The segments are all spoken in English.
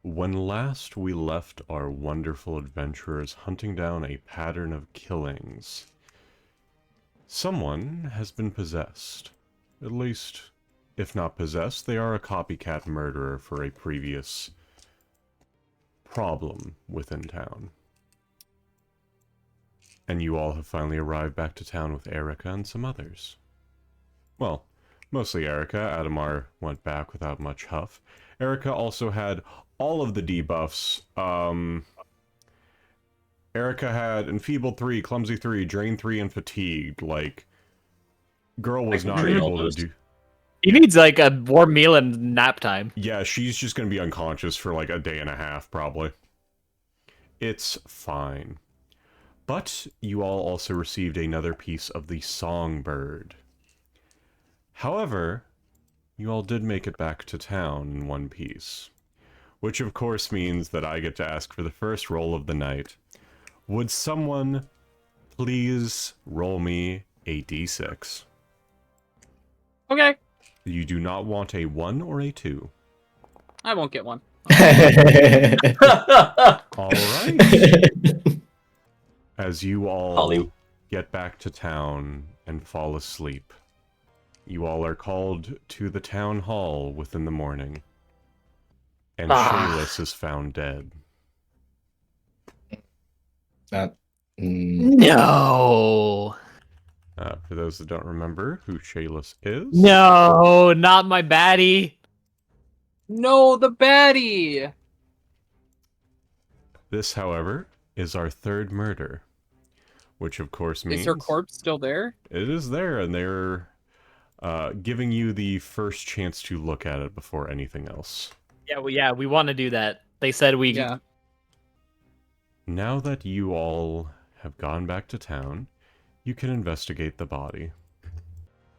When last we left our wonderful adventurers hunting down a pattern of killings, someone has been possessed. At least, if not possessed, they are a copycat murderer for a previous problem within town. And you all have finally arrived back to town with Erica and some others. Well, mostly Erica. Adamar went back without much huff. Erica also had all of the debuffs. Erica had Enfeebled 3, Clumsy 3, Drain 3, and Fatigued. Like, girl was not able to do... He needs, like, a warm meal and nap time. Yeah, she's just gonna be unconscious for, like, a day and a half, probably. It's fine. But you all also received another piece of the songbird. However, you all did make it back to town in one piece. Which of course means that I get to ask for the first roll of the night. Would someone please roll me a d6? Okay. You do not want a 1 or a 2. I won't get one. Alright. As you all get back to town and fall asleep, you all are called to the town hall within the morning. And Shayless is found dead. No. For those that don't remember who Shayless is... No, not my baddie. No, the baddie! This, however, is our third murder. Which, of course, means... Is her corpse still there? It is there, and they're giving you the first chance to look at it before anything else. Yeah, we want to do that. They said we... Yeah. Now that you all have gone back to town, you can investigate the body.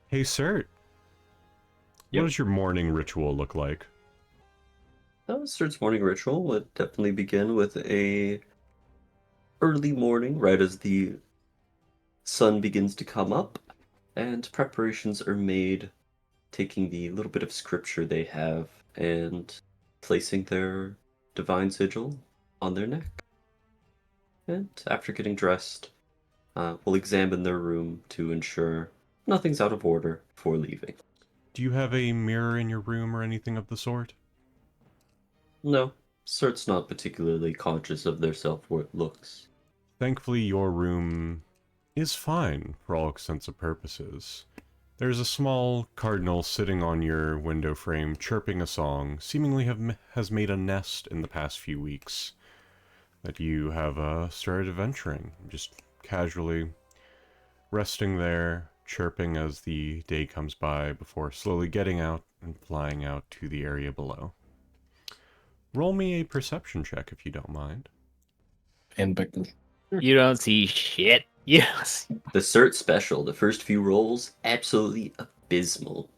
Hey, Sert. What does your morning ritual look like? Sert's morning ritual would definitely begin with a early morning, right as the sun begins to come up, and preparations are made, taking the little bit of scripture they have and placing their divine sigil on their neck. And after getting dressed, we'll examine their room to ensure nothing's out of order before leaving. Do you have a mirror in your room or anything of the sort? No, Sert's not particularly conscious of their self-worth looks. Thankfully, your room is fine for all intents and purposes. There's a small cardinal sitting on your window frame, chirping a song, seemingly has made a nest in the past few weeks that you have started adventuring, just casually resting there, chirping as the day comes by before slowly getting out and flying out to the area below. Roll me a perception check if you don't mind. You don't see shit. Yes. The Sert special, the first few rolls, absolutely abysmal.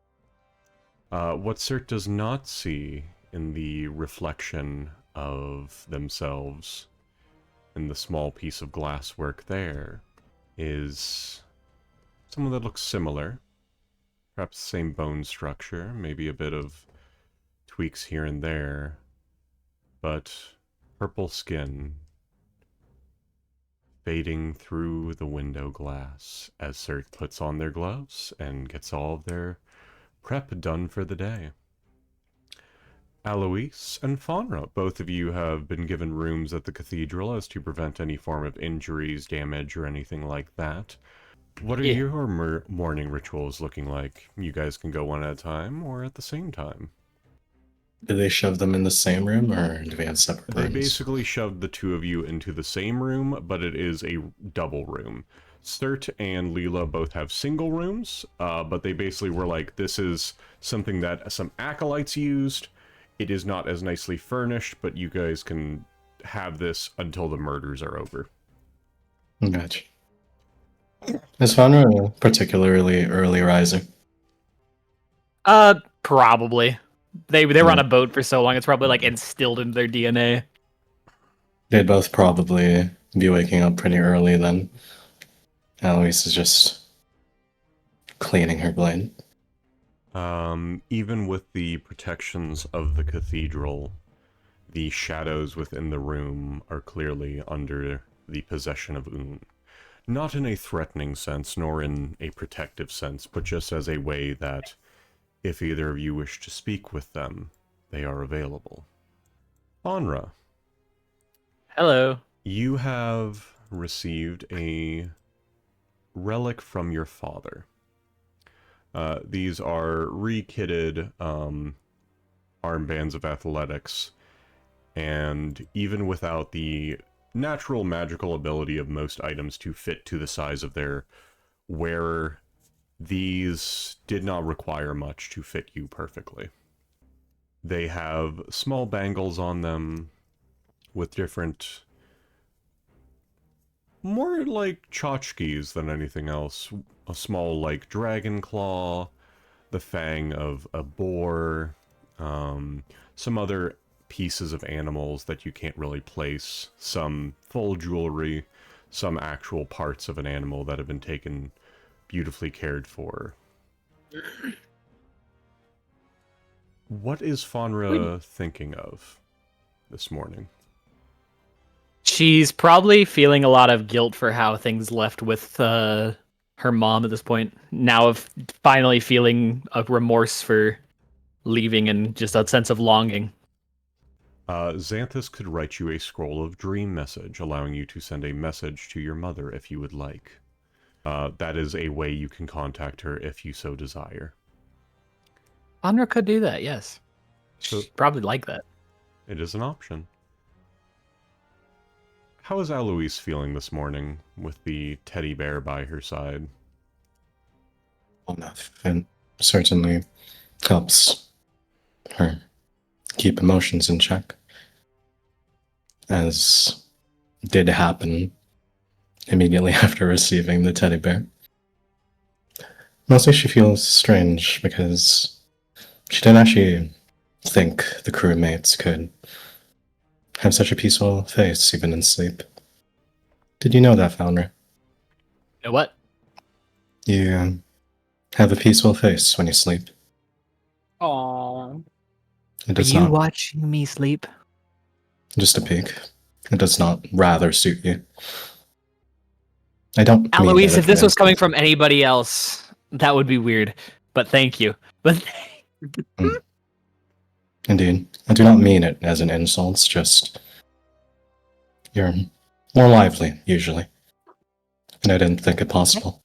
What Sert does not see in the reflection of themselves in the small piece of glasswork there is someone that looks similar. Perhaps the same bone structure, maybe a bit of tweaks here and there, but purple skin fading through the window glass as Sert puts on their gloves and gets all of their prep done for the day. Aloise and Faunra, both of you have been given rooms at the cathedral as to prevent any form of injuries, damage, or anything like that. What are your morning rituals looking like? You guys can go one at a time or at the same time. Do they shove them in the same room, or do we have separate rooms? They basically shoved the two of you into the same room, but it is a double room. Sert and Lela both have single rooms, but they basically were like, this is something that some acolytes used. It is not as nicely furnished, but you guys can have this until the murders are over. Gotcha. Is Faunra a particularly early riser? Probably. They were on a boat for so long, it's probably like instilled into their DNA. They'd both probably be waking up pretty early then. Aloise is just cleaning her blade. Even with the protections of the cathedral, the shadows within the room are clearly under the possession of Un. Not in a threatening sense, nor in a protective sense, but just as a way that, if either of you wish to speak with them, they are available. Faunra, Hello. you have received a relic from your father. These are re-kitted armbands of athletics, and even without the natural magical ability of most items to fit to the size of their wearer, these did not require much to fit you perfectly. They have small bangles on them with different, more like tchotchkes than anything else. A small, like, dragon claw, the fang of a boar, some other pieces of animals that you can't really place, some full jewelry, some actual parts of an animal that have been taken beautifully cared for. What is Faunra thinking of this morning? She's probably feeling a lot of guilt for how things left with her mom at this point. Now of finally feeling a remorse for leaving and just a sense of longing. Xanthus could write you a scroll of dream message, allowing you to send a message to your mother if you would like. That is a way you can contact her if you so desire. Faunra could do that, yes. So She'd probably like that. it is an option. How is Aloise feeling this morning with the teddy bear by her side? Enough. It certainly helps her keep emotions in check, as did happen immediately after receiving the teddy bear. Mostly she feels strange because she didn't actually think the crewmates could have such a peaceful face even in sleep. Did you know that, Faunra? You know what? You have a peaceful face when you sleep. Aww. It Are does you not. watching me sleep? Just a peek. It does not rather suit you. I don't mean Aloise, it if this as an was coming insult. from anybody else, that would be weird. But thank you. But Indeed. I do not mean it as an insult, just you're more lively, usually. And I didn't think it possible.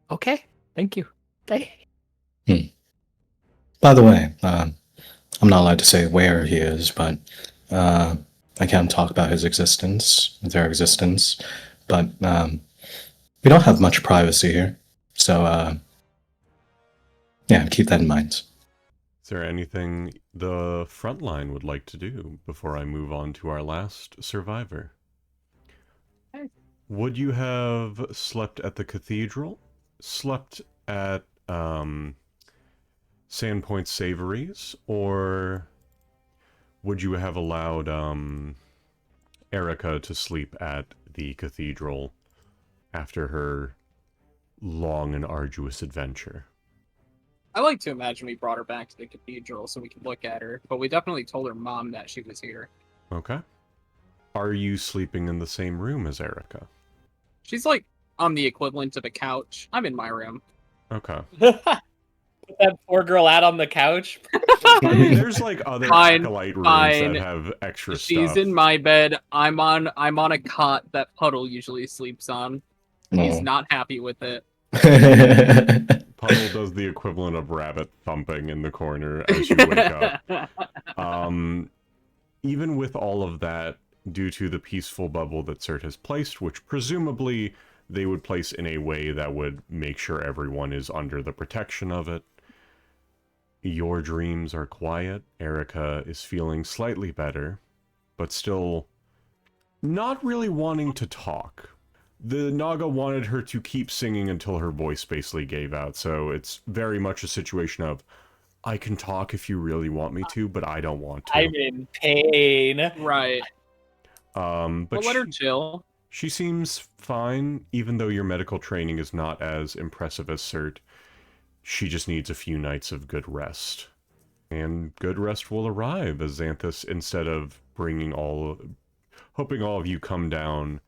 okay, thank you. By the way, I'm not allowed to say where he is, but I can talk about his existence, their existence, but we don't have much privacy here. So, yeah, keep that in mind. Is there anything the front line would like to do before I move on to our last survivor? Would you have slept at the cathedral? Slept at Sandpoint Savories? Or would you have allowed Erica to sleep at the cathedral after her long and arduous adventure? I like to imagine we brought her back to the cathedral so we could look at her, but we definitely told her mom that she was here. Okay. Are you sleeping in the same room as Erica? She's like on the equivalent of a couch. I'm in my room. Okay. Put that poor girl out on the couch. I mean, there's like other Fine, acolyte rooms fine. that have extra She's stuff. in my bed. I'm on a cot that Puddle usually sleeps on. He's not happy with it. Puddle does the equivalent of rabbit thumping in the corner as you wake up. Even with all of that, due to the peaceful bubble that Sert has placed, which presumably they would place in a way that would make sure everyone is under the protection of it, your dreams are quiet. Erica is feeling slightly better, but still not really wanting to talk. The Naga wanted her to keep singing until her voice basically gave out, so it's very much a situation of, I can talk if you really want me to, but I don't want to. I'm in pain. Right. But But let her chill. she seems fine, even though your medical training is not as impressive as Sert. She just needs a few nights of good rest. And good rest will arrive as Xanthus, instead of hoping all of you come down,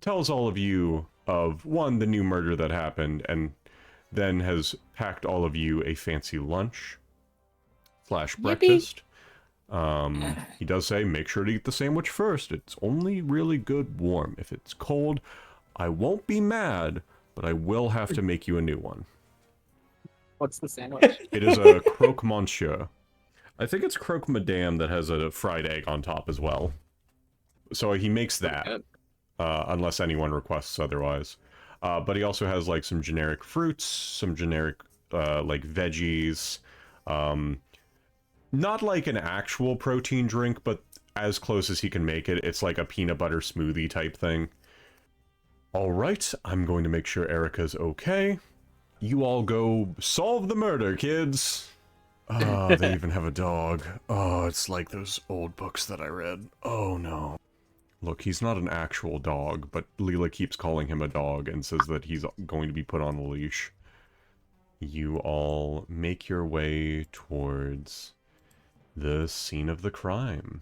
tells all of you of, one, the new murder that happened, and then has packed all of you a fancy lunch / breakfast. He does say, make sure to eat the sandwich first. It's only really good warm. If it's cold, I won't be mad, but I will have to make you a new one. What's the sandwich? It is a croque monsieur. I think it's croque madame that has a fried egg on top as well. So he makes that, unless anyone requests otherwise. But he also has like some generic fruits, some generic like veggies, not like an actual protein drink, but as close as he can make it. It's like a peanut butter smoothie type thing. All right, I'm going to make sure Erica's okay. You all go solve the murder, kids. Oh, they even have a dog. Oh, it's like those old books that I read. Oh no. Look, he's not an actual dog, but Lela keeps calling him a dog and says that he's going to be put on a leash. You all make your way towards the scene of the crime.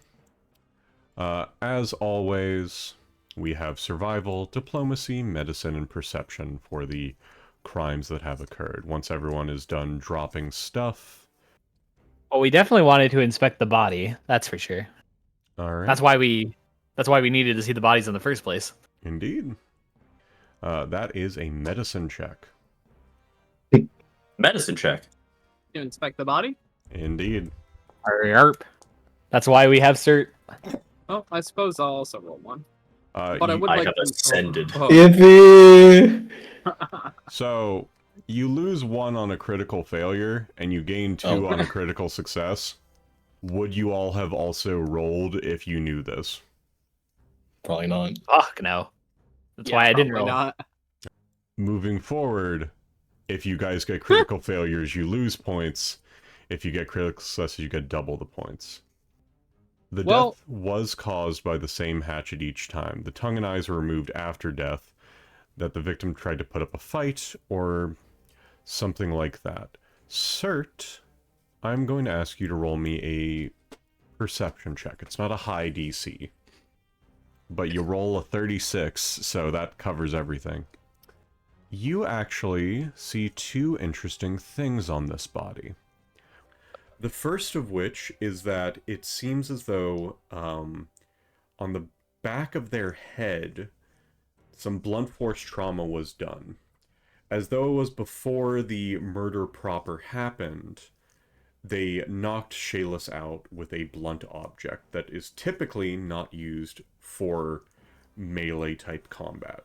As always, we have survival, diplomacy, medicine, and perception for the crimes that have occurred. Once everyone is done dropping stuff... Well, we definitely wanted to inspect the body, that's for sure. Alright. That's why we needed to see the bodies in the first place. Indeed. That is a medicine check. Medicine check. To inspect the body? Indeed. Yarp. That's why we have Sert. Oh, I suppose I'll also roll one. But I would I like have to... ascended. Oh. Yippee! So, you lose 1 on a critical failure, and you gain 2 on a critical success. Would you all have also rolled if you knew this? Probably not. Fuck no. That's why I didn't roll. Not. Moving forward, if you guys get critical failures, you lose points. If you get critical successes, you get double the points. The death was caused by the same hatchet each time. The tongue and eyes were removed after death, that the victim tried to put up a fight, or something like that. Sert, I'm going to ask you to roll me a perception check. It's not a high DC, but you roll a 36, so that covers everything. You actually see 2 interesting things on this body. The first of which is that it seems as though on the back of their head, some blunt force trauma was done. As though it was before the murder proper happened, they knocked Shayless out with a blunt object that is typically not used for melee-type combat.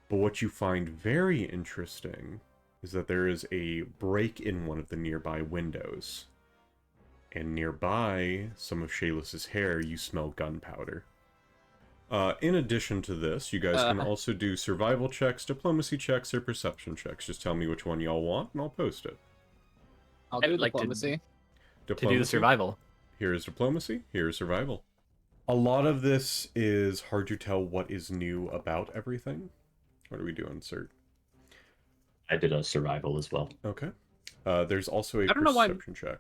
But what you find very interesting is that there is a break in one of the nearby windows. And nearby some of Shayless's hair, you smell gunpowder. In addition to this, you guys can also do survival checks, diplomacy checks, or perception checks. Just tell me which one y'all want, and I'll post it. I'll I do would like diplomacy. to do the survival. Here is diplomacy, here is survival. A lot of this is hard to tell what is new about everything. What are we doing, Sert? I did a survival as well. Okay. There's also a I don't know why- perception check.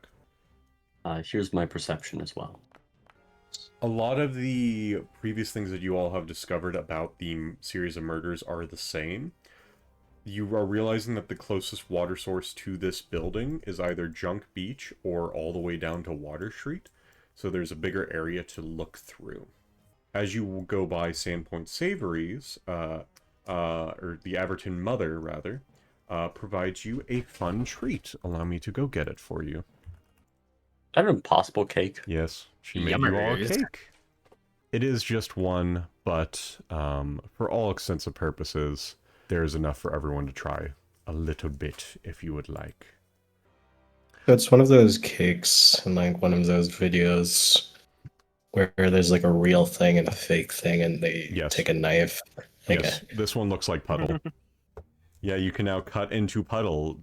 Here's my perception as well. A lot of the previous things that you all have discovered about the series of murders are the same. You are realizing that the closest water source to this building is either Junk Beach or all the way down to Water Street, so there's a bigger area to look through. As you go by Sandpoint Savories, or the Averton Mother, rather, provides you a fun treat. Allow me to go get it for you. Is that an impossible cake? Yes, she made you all a Yummers. cake. It is just one, but for all extents and purposes, there is enough for everyone to try a little bit if you would like. It's one of those cakes in like one of those videos where there's like a real thing and a fake thing, and they take a knife. Like Yes, this one looks like Puddle. Yeah, you can now cut into Puddle.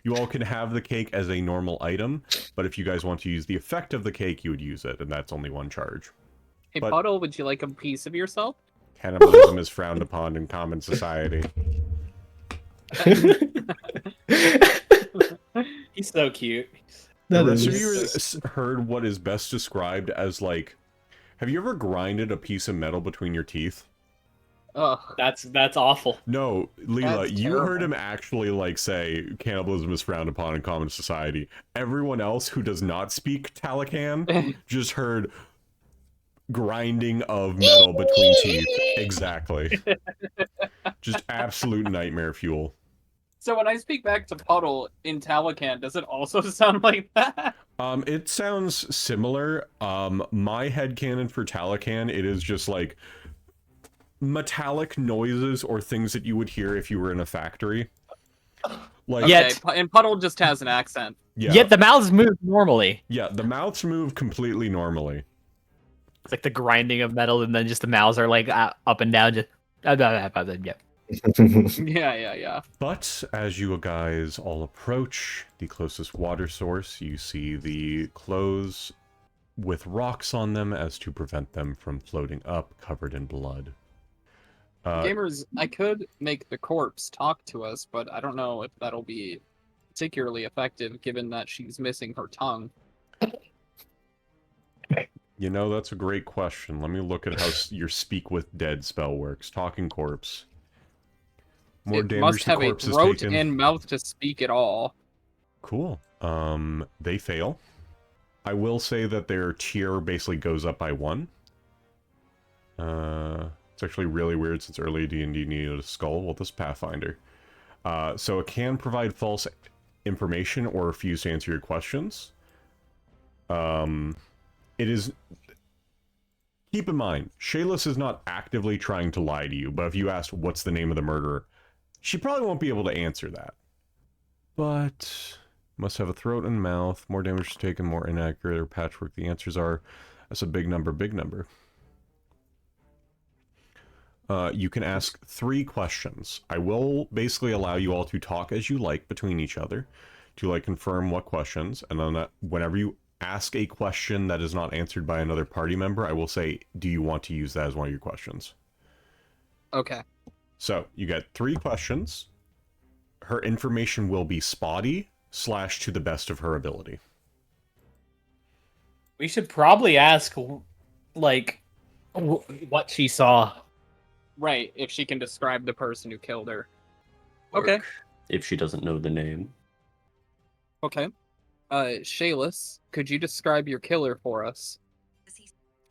You all can have the cake as a normal item, but if you guys want to use the effect of the cake, you would use it, and that's only 1 charge. Hey, But- Puddle, would you like a piece of yourself? Cannibalism is frowned upon in common society. He's so cute. The That rest of is- you heard what is best described as, like, Have you ever grinded a piece of metal between your teeth? Ugh. That's awful. No, Lela, That's you heard terrible. him actually like say cannibalism is frowned upon in common society. Everyone else who does not speak Talakan just heard grinding of metal between teeth. Exactly. Just absolute nightmare fuel. So when I speak back to Puddle in Talakan, does it also sound like that? It sounds similar. My headcanon for Talakan, it is just like metallic noises or things that you would hear if you were in a factory. Like, Yet- Okay, and Puddle just has an accent. yeah, Yet the mouths move normally. yeah, the mouths move completely normally. It's like the grinding of metal, and then just the mouths are like up and down. Just yeah. Yeah. But as you guys all approach the closest water source, you see the clothes with rocks on them as to prevent them from floating up, covered in blood. Gamers, I could make the corpse talk to us, but I don't know if that'll be particularly effective given that she's missing her tongue. You know, that's a great question. Let me look at how your Speak with Dead spell works. Talking corpse. More It damage must the have a corpse is throat taken. and mouth to speak at all. Cool. They fail. I will say that their tier basically goes up by 1. It's actually really weird since early D&D needed a skull. Well, this Pathfinder. So it can provide false information or refuse to answer your questions. It is... Keep in mind, Shayless is not actively trying to lie to you, but if you asked what's the name of the murderer, she probably won't be able to answer that. But... Must have a throat and mouth. More damage taken, more inaccurate or patchwork. The answers are... That's a big number, big number. You can ask 3 questions. I will basically allow you all to talk as you like between each other to like confirm what questions, and then whenever you ask a question that is not answered by another party member, I will say, do you want to use that as one of your questions? Okay. So you get 3 questions. Her information will be spotty / to the best of her ability. We should probably ask, like, what she saw. Right, if she can describe the person who killed her. Or Okay. If she doesn't know the name. Okay. Shayless, could you describe your killer for us?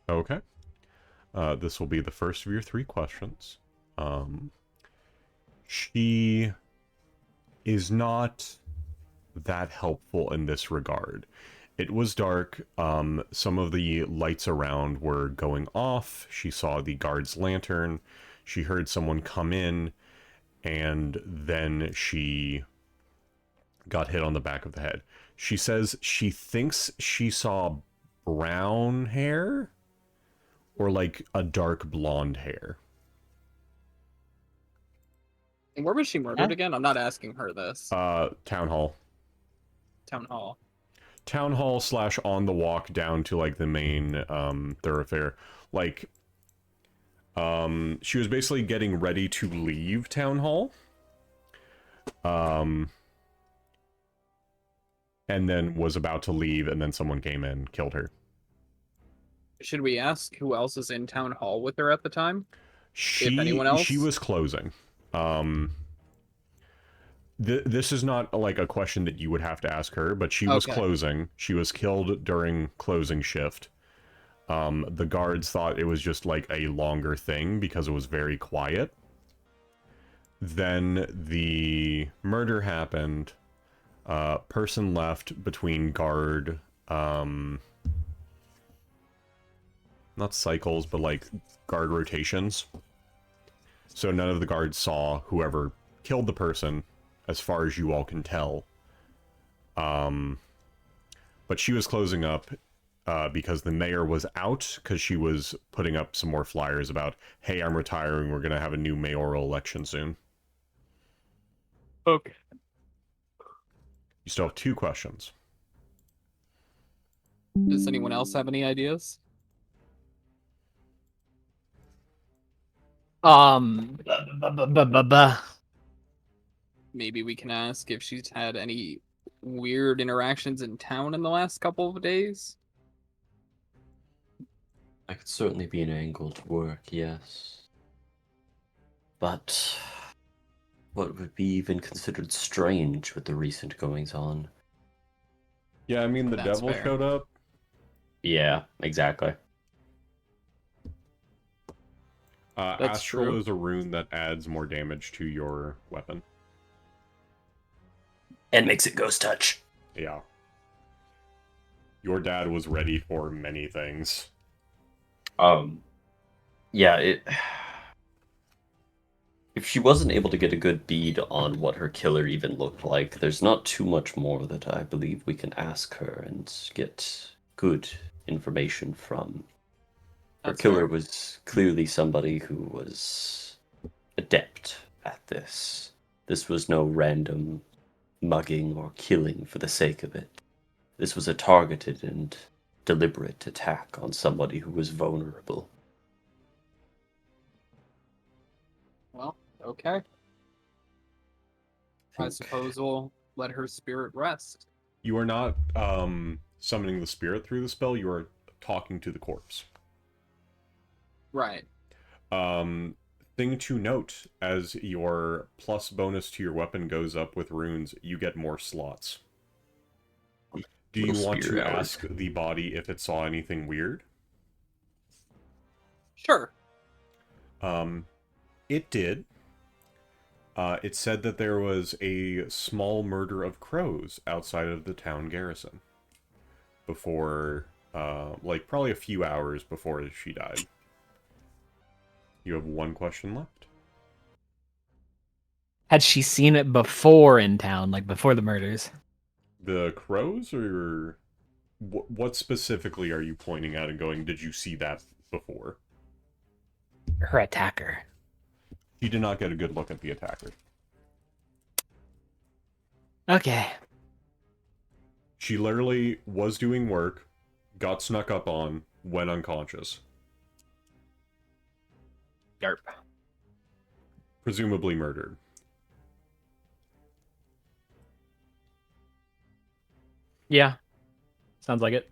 Okay. This will be the first of your 3 questions. She is not that helpful in this regard. It was dark. Some of the lights around were going off. She saw the guard's lantern. She heard someone come in, and then she got hit on the back of the head. She says she thinks she saw brown hair or like a dark blonde hair. And where was she murdered again? I'm not asking her this. Town hall. Town hall. Town hall / on the walk down to like the main thoroughfare. Like, she was basically getting ready to leave town hall. And then was about to leave, and then someone came in, killed her. Should we ask who else is in town hall with her at the time? If anyone else? She was closing. This is not like a question that you would have to ask her, but she was Okay. closing. She was killed during closing shift. The guards thought it was just like a longer thing because it was very quiet. Then the murder happened. Person left between guard, not cycles, but like guard rotations. So none of the guards saw whoever killed the person, as far as you all can tell. But she was closing up because the mayor was out, because she was putting up some more flyers about, hey, I'm retiring, we're going to have a new mayoral election soon. Okay. You still have 2 questions. Does anyone else have any ideas? Maybe we can ask if she's had any weird interactions in town in the last couple of days. That could certainly be an angle to work, yes. But what would be even considered strange with the recent goings on? Yeah, I mean, the That's devil fair. showed up. Yeah, exactly. That's Astral true. is a rune that adds more damage to your weapon. And makes it ghost touch. Yeah. Your dad was ready for many things. Yeah, if she wasn't able to get a good bead on what her killer even looked like, there's not too much more that I believe we can ask her and get good information from. Her That's killer fair. was clearly somebody who was adept at this. This was no random mugging or killing for the sake of it. This was a targeted and deliberate attack on somebody who was vulnerable. Well, okay. I Think- suppose we'll let her spirit rest. You are not summoning the spirit through the spell, you are talking to the corpse. Right. Thing to note, as your plus bonus to your weapon goes up with runes, you get more slots. Do you Little want to spirit hours. ask the body if it saw anything weird? Sure. It did. It said that there was a small murder of crows outside of the town garrison. Before, like, probably a few hours before she died. You have one question left. Had she seen it before in town, like before the murders? The crows, or what specifically are you pointing at and going, did you see that before? Her attacker. You did not get a good look at the attacker. Okay. She literally was doing work, got snuck up on, went unconscious. Yarp. Presumably murdered. Yeah. Sounds like it.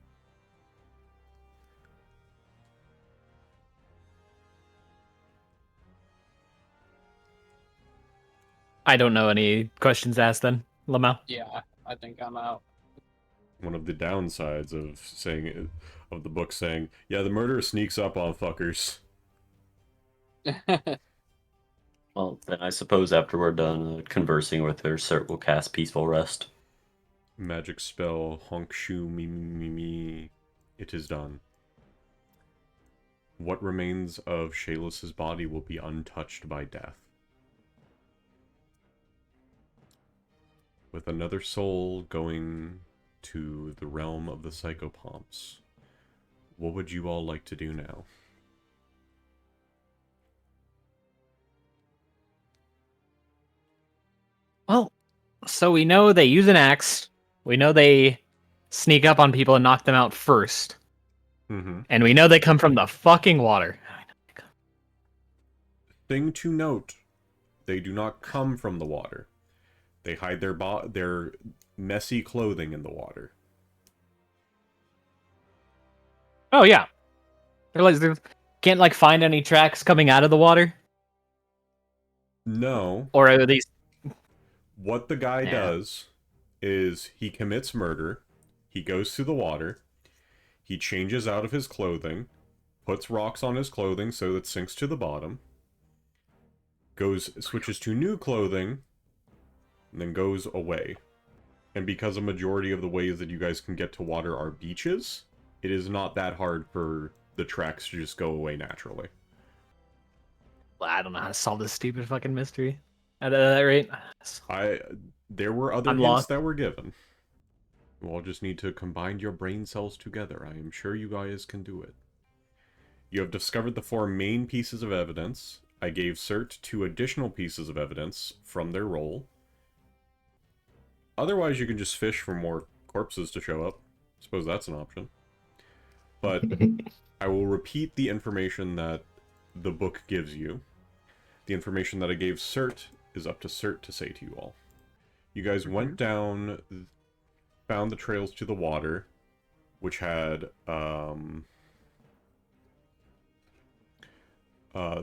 I don't know any questions asked then, Lamau. Yeah, I think I'm out. One of the downsides of of the book saying, yeah, the murderer sneaks up on fuckers. Well, then I suppose after we're done conversing with her, Sert will cast Peaceful Rest. Magic spell, honk shoo me me me me. It is done. What remains of Shaelis's body will be untouched by death. With another soul going to the realm of the psychopomps, what would you all like to do now? Well, so we know they use an axe. We know they sneak up on people and knock them out first. Mm-hmm. And we know they come from the fucking water. Thing to note, they do not come from the water. They hide their messy clothing in the water. Oh yeah. They can't like find any tracks coming out of the water? No. Or are these What the guy Yeah. does is he commits murder, he goes through the water, he changes out of his clothing, puts rocks on his clothing so that it sinks to the bottom, switches to new clothing, and then goes away. And because a majority of the ways that you guys can get to water are beaches, it is not that hard for the tracks to just go away naturally. I don't know how to solve this stupid fucking mystery. At that rate. There were other I'm hints lost. that were given. You all just need to combine your brain cells together. I am sure you guys can do it. You have discovered the 4 main pieces of evidence. I gave Sert 2 additional pieces of evidence from their role. Otherwise, you can just fish for more corpses to show up. Suppose that's an option. But I will repeat the information that the book gives you. The information that I gave Sert is up to Sert to say to you all. You guys went down, found the trails to the water, which had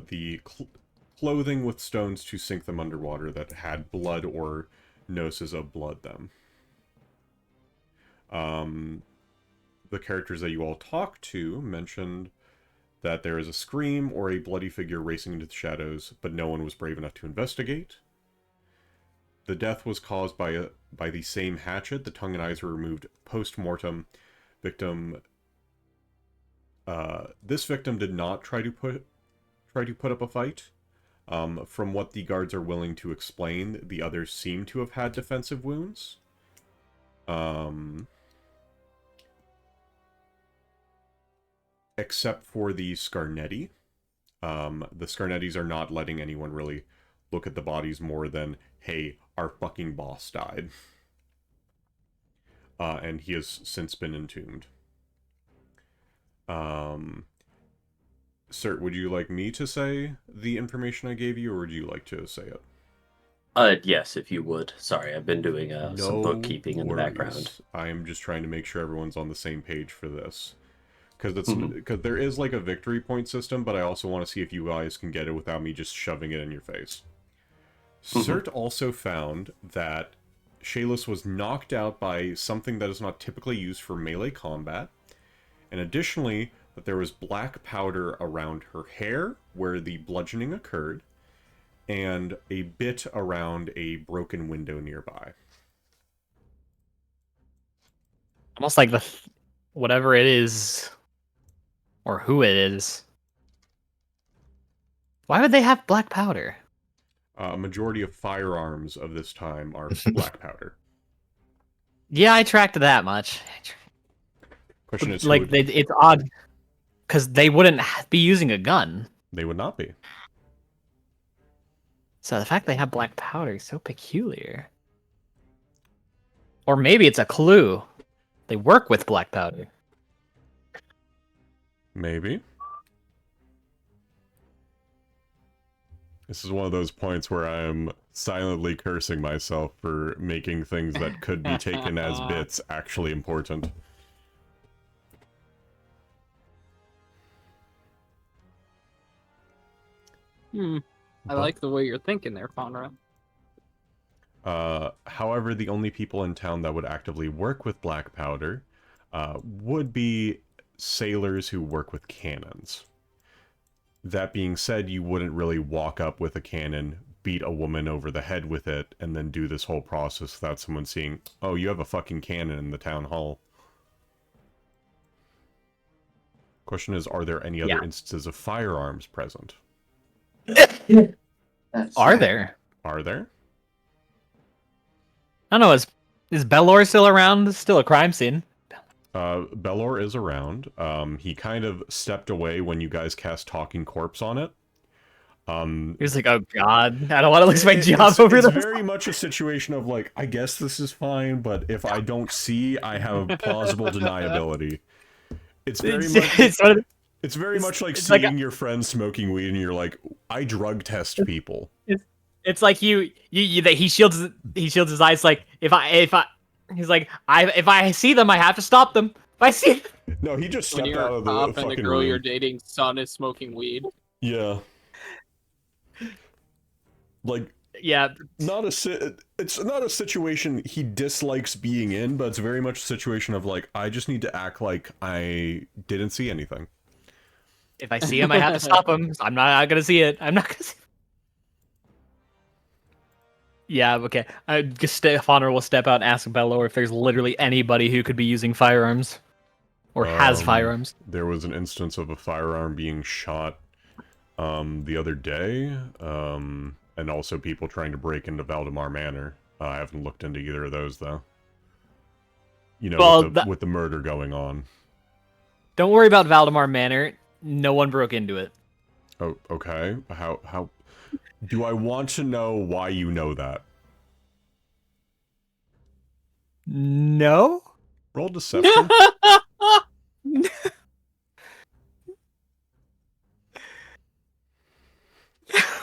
the clothing with stones to sink them underwater that had blood or noses of blood them. The characters that you all talked to mentioned that there is a scream or a bloody figure racing into the shadows, but no one was brave enough to investigate. The death was caused by the same hatchet. The tongue and eyes were removed post-mortem. This victim did not try to put up a fight. From what the guards are willing to explain, the others seem to have had defensive wounds. Except for the Scarnetti. The Scarnettis are not letting anyone really look at the bodies more than, hey, our fucking boss died. And he has since been entombed. Sert, would you like me to say the information I gave you, or would you like to say it? Yes, if you would. Sorry, I've been doing some bookkeeping in the background. I am just trying to make sure everyone's on the same page for this. Because there is like a victory point system, but I also want to see if you guys can get it without me just shoving it in your face. Sert also found that Shayless was knocked out by something that is not typically used for melee combat, and additionally, that there was black powder around her hair where the bludgeoning occurred, and a bit around a broken window nearby. Almost like whatever it is, or who it is. Why would they have black powder? A majority of firearms of this time are black powder. Yeah, I tracked that much. Question is, like, it's odd, because they wouldn't be using a gun. They would not be. So the fact they have black powder is so peculiar. Or maybe it's a clue. They work with black powder. Maybe. This is one of those points where I am silently cursing myself for making things that could be taken as bits actually important. I like the way you're thinking there, Faunra. However, the only people in town that would actively work with black powder would be sailors who work with cannons. That being said, you wouldn't really walk up with a cannon, beat a woman over the head with it, and then do this whole process without someone seeing, oh, you have a fucking cannon in the town hall. Question is, are there any other instances of firearms present? Are there? Are there? I don't know, is Belor still around? It's still a crime scene. Belor is around. He kind of stepped away when you guys cast Talking Corpse on it. He was like, oh god, I don't want to lose my job over this. It's very much a situation of like, I guess this is fine, but if I don't see, I have plausible deniability. It's very much... It's very much like seeing like your friend smoking weed and you're like, I drug test people. It's like he shields his eyes, like if I see them, I have to stop them. If I see them. No, he just stepped when you're out of the and fucking the girl room. You're dating son is smoking weed. Yeah. Like, yeah, it's not a situation he dislikes being in, but it's very much a situation of like, I just need to act like I didn't see anything. If I see him, I have to stop him. I'm not gonna see it. I'm not gonna see it. Yeah, okay. Faunra will step out and ask Belor if there's literally anybody who could be using firearms. Or has firearms. There was an instance of a firearm being shot the other day. And also people trying to break into Valdemar Manor. I haven't looked into either of those, though. You know, well, with the murder going on. Don't worry about Valdemar Manor. No one broke into it. Oh, okay. How... Do I want to know why you know that? No? Roll deception.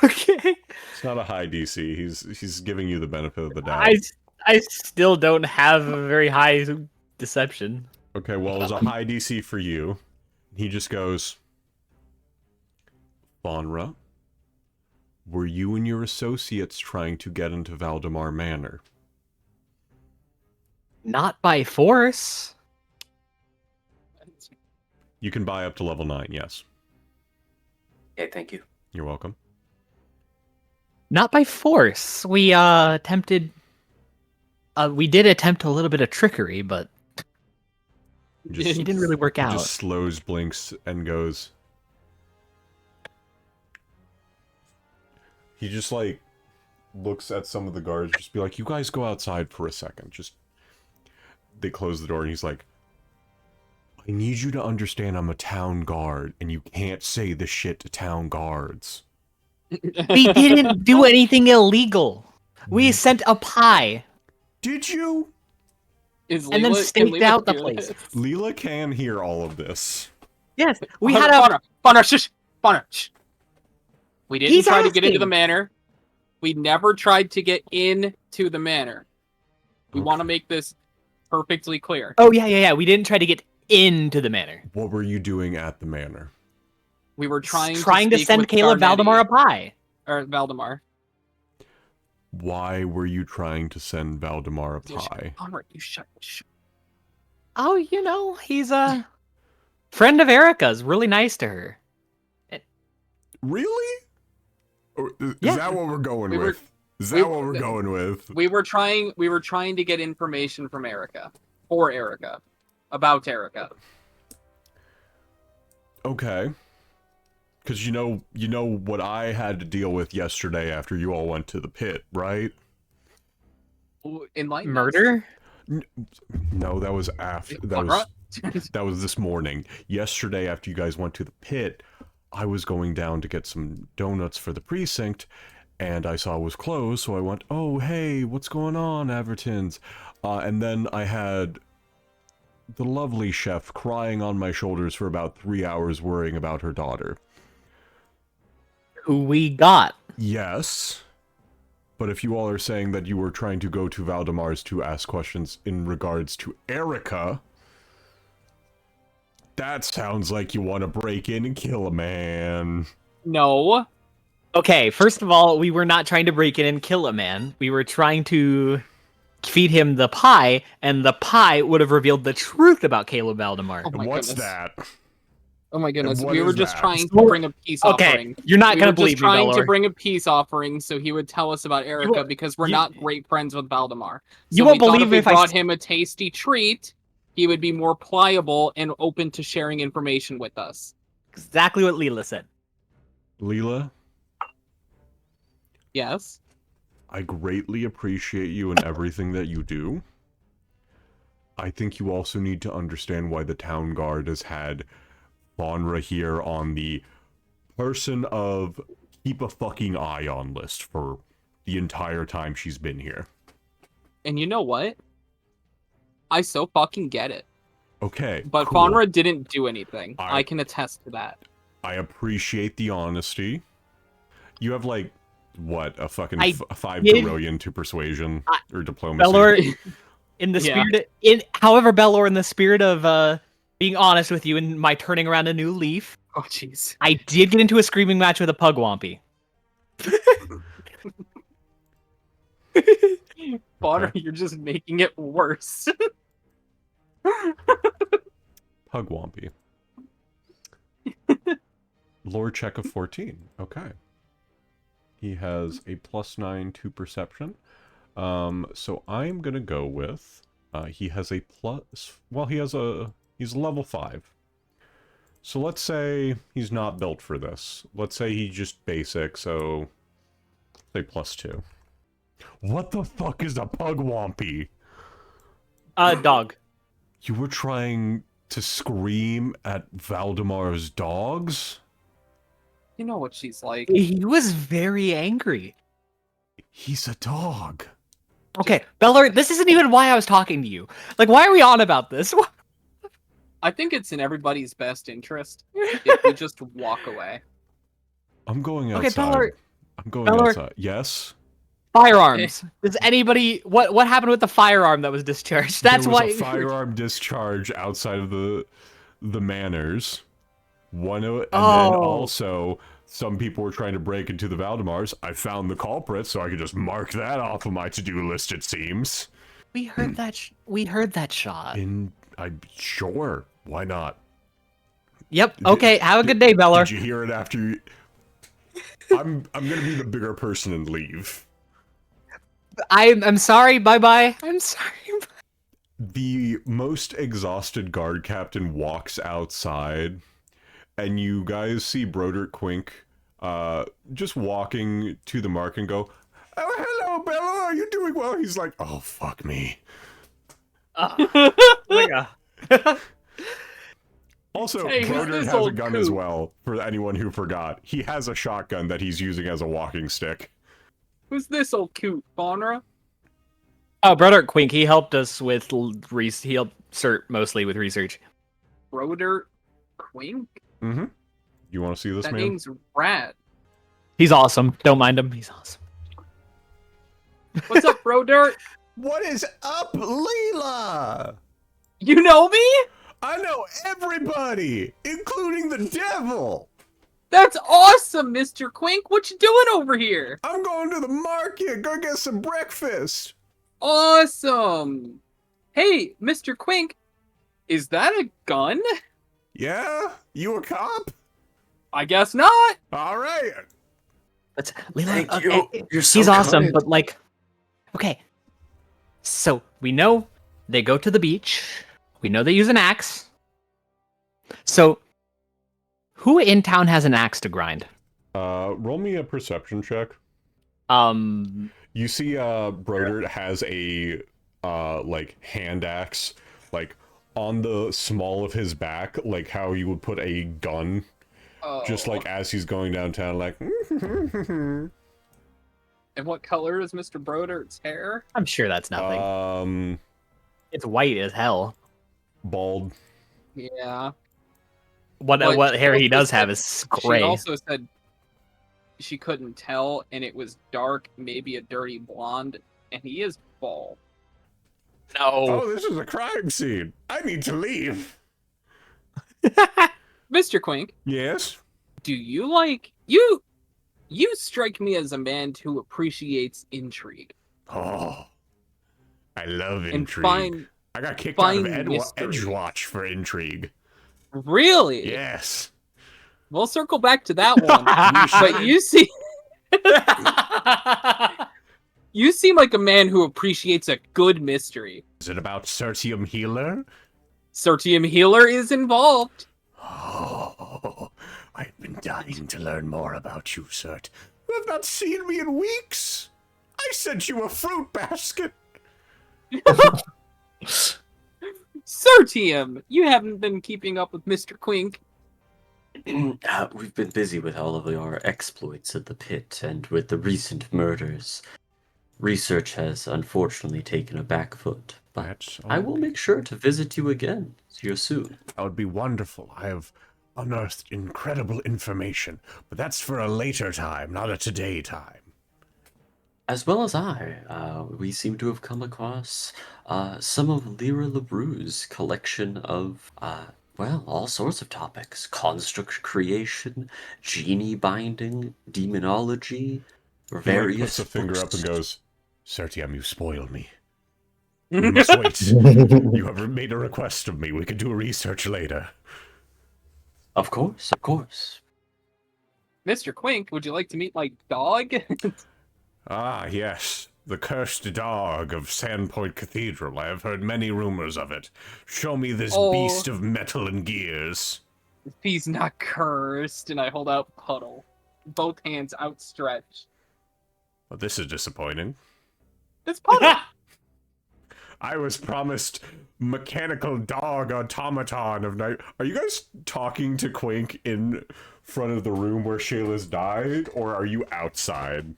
Okay. It's not a high DC. He's giving you the benefit of the doubt. I still don't have a very high deception. Okay, well, it's a high DC for you. He just goes, Faunra, were you and your associates trying to get into Valdemar Manor? Not by force. You can buy up to level 9, yes. Okay, thank you. You're welcome. Not by force. We attempted. We did attempt a little bit of trickery, but Just- it didn't really work He out. just slows, blinks, and goes. He just, like, looks at some of the guards, just be like, you guys go outside for a second. Just, they close the door, and he's like, I need you to understand I'm a town guard, and you can't say this shit to town guards. We didn't do anything illegal. We sent a pie. Did you? Is And then Lela- can staked Lela out the hear place. this? Leela can hear all of this. Yes, we had a. Faunra, shush! Faunra, shh! We didn't He's try to get into the asking. manor. We never tried to get into the manor. We want to Okay. make this perfectly clear. Oh yeah. We didn't try to get into the manor. What were you doing at the manor? We were trying to speak send with Caleb Garnetti- Valdemar a pie. or Valdemar. Why were you trying to send Valdemar a Shh, pie? Faunra, you shut. Shh. Oh, he's a friend of Erica's. Really nice to her. Really? Or is Yeah. that what we're going We were- with? Is we- that what we're going with? We were trying to get information from Erica, for Erica, about Erica. Okay. Because you know what I had to deal with yesterday after you all went to the pit, right? Enlighten us. Murder? No, that was after. Faunra? That was this morning. Yesterday, after you guys went to the pit, I was going down to get some donuts for the precinct, and I saw it was closed, so I went, oh, hey, what's going on, Avertins? And then I had the lovely chef crying on my shoulders for about 3 hours worrying about her daughter. Who we got? Yes. But if you all are saying that you were trying to go to Valdemar's to ask questions in regards to Erica, that sounds like you want to break in and kill a man. No. Okay, first of all, we were not trying to break in and kill a man. We were trying to feed him the pie, and the pie would have revealed the truth about Caleb Valdemar. Oh my What's goodness. that? Oh my goodness. And what We were is just that? trying to bring a peace Okay, offering. you're not We gonna were just believe me, trying to Belor. bring a peace offering so he would tell us about Erica won't- because we're you- not great friends with Valdemar. So You won't we thought believe if we if I brought s- him a tasty treat, he would be more pliable and open to sharing information with us. Exactly what Lela said. Leela, Yes. I greatly appreciate you and everything that you do. I think you also need to understand why the town guard has had Faunra here on the person of keep a fucking eye on list for the entire time she's been here. And you know what? I so fucking get it. Okay, But cool. Faunra didn't do anything. I- I can attest to that. I appreciate the honesty. You have like what, a fucking I 5 did- brillion to persuasion or diplomacy? Belor, in the Yeah. spirit, however, Belor, in the spirit of being honest with you and my turning around a new leaf, Oh jeez. I did get into a screaming match with a pugwampy. Faunra, you're just making it worse. Pugwampy. Lord check of 14. Okay. He has a +9 to perception. So I'm gonna go with he has a he's level 5. So let's say he's not built for this. Let's say he's just basic, so say +2. What the fuck is a pugwampy? Dog. You were trying to scream at Valdemar's dogs? You know what she's like. He was very angry. He's a dog. Okay, Belor, this isn't even why I was talking to you. Like, why are we on about this? I think it's in everybody's best interest if we just walk away. I'm going outside. Okay, Belor, I'm going Belor- outside. Yes? firearms. Does anybody what happened with the firearm that was discharged? That's there was why a firearm discharge outside of the manors. And then Oh. also some people were trying to break into the Valdemars. I found the culprit, so I could just mark that off of my to-do list, it seems. We heard that. We heard that shot. Sure, why not? Yep. Okay. Have a good day, Beller. Did you hear it after you... I'm gonna be the bigger person and leave. I'm sorry. Bye bye. I'm sorry. The most exhausted guard captain walks outside, and you guys see Broderick Quink just walking to the mark and go, "Oh, hello, Bella, are you doing well?" He's like, "Oh, fuck me." Also, Hey, who's Broderick this has a old gun as coot? well, for anyone who forgot. He has a shotgun that he's using as a walking stick. Who's this old coot, Faunra? Oh, Broderick Quink. He helped us with he helped Sert mostly with research. Broder Quink? Mm-hmm. You want to see this That man? name's rad. He's awesome. Don't mind him. He's awesome. What's up, Broder? What is up, Lela? You know me? I know everybody, including the devil. That's awesome, Mr. Quink. What you doing over here? I'm going to the market, go get some breakfast. Awesome. Hey, Mr. Quink, is that a gun? Yeah? You a cop? I guess not. All right. But Lela, Thank you. You're so he's awesome, kind. but like, okay. So we know they go to the beach. We know they use an axe. So, who in town has an axe to grind? Roll me a perception check. You see, Broder has a, like, hand axe, like, on the small of his back, like how you would put a gun, just like as he's going downtown, like. And what color is Mr. Broder's hair? I'm sure that's nothing. It's white as hell. Bald. Yeah. What hair he does said- have is gray. She also said she couldn't tell, and it was dark, maybe a dirty blonde, and he is bald. No. Oh, this is a crime scene. I need to leave. Mr. Quink, Yes? do you like you strike me as a man who appreciates intrigue Oh, I love and intrigue. I got kicked out of find mysteries. Edgewatch for intrigue. Really? Yes. We'll circle back to that one. But you seem like a man who appreciates a good mystery. Is it about Sertium Healer? Sertium Healer is involved. Oh, I've been dying to learn more about you, Sert. You have not seen me in weeks. I sent you a fruit basket. Sertium, you haven't been keeping up with Mr. Quink. We've been busy with all of our exploits at the pit, and with the recent murders. Research has unfortunately taken a back foot, but I will make sure to visit you again here soon. That would be wonderful. I have unearthed incredible information, but that's for a later time, not a today time. As well as we seem to have come across some of Lyra LaRue's collection of, all sorts of topics. Construct creation, genie binding, demonology, various... He puts a finger up books. and goes, Sertium, you spoiled me. We must wait. You have made a request of me. We can do research later. Of course, of course. Mr. Quink, would you like to meet my dog? Ah, yes. The cursed dog of Sandpoint Cathedral. I have heard many rumors of it. Show me this beast of metal and gears. He's not cursed, and I hold out Puddle. Both hands outstretched. Well, this is disappointing. It's Puddle! I was promised mechanical dog automaton of night. Are you guys talking to Quink in front of the room where Shayla's died, or are you outside?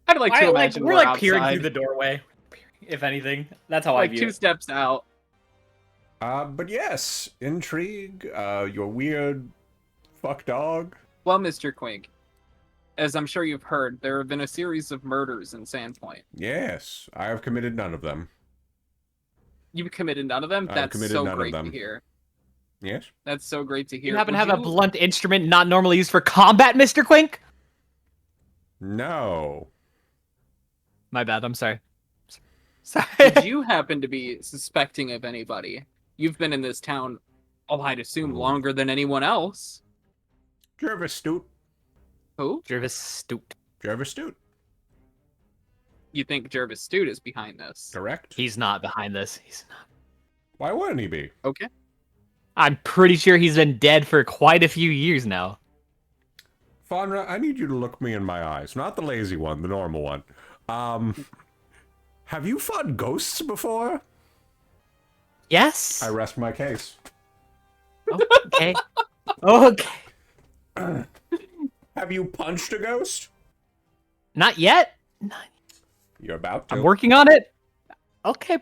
I'd like to imagine we're like peering outside, through the doorway. If anything, that's how I like view 2 it. steps out. But yes, intrigue, your weird fuck dog. Well, Mr. Quink, as I'm sure you've heard, there have been a series of murders in Sandpoint. Yes, I have committed none of them. You've committed none of them? I've That's committed so none of great them. to hear. Yes? That's so great to hear. You happen to Would have a blunt instrument not normally used for combat, Mr. Quink? No. My bad, I'm sorry. Sorry. Would you happen to be suspecting of anybody? You've been in this town, I'd assume, longer than anyone else. Jervis Stoot. Who? Jervis Stoot. Jervis Stoot. You think Jervis Stoot is behind this? Correct. He's not behind this. He's not. Why wouldn't he be? Okay. I'm pretty sure he's been dead for quite a few years now. Faunra, I need you to look me in my eyes. Not the lazy one, the normal one. Have you fought ghosts before? Yes. I rest my case. Okay. Okay. Have you punched a ghost? Not yet. You're about to. I'm working on it. Okay.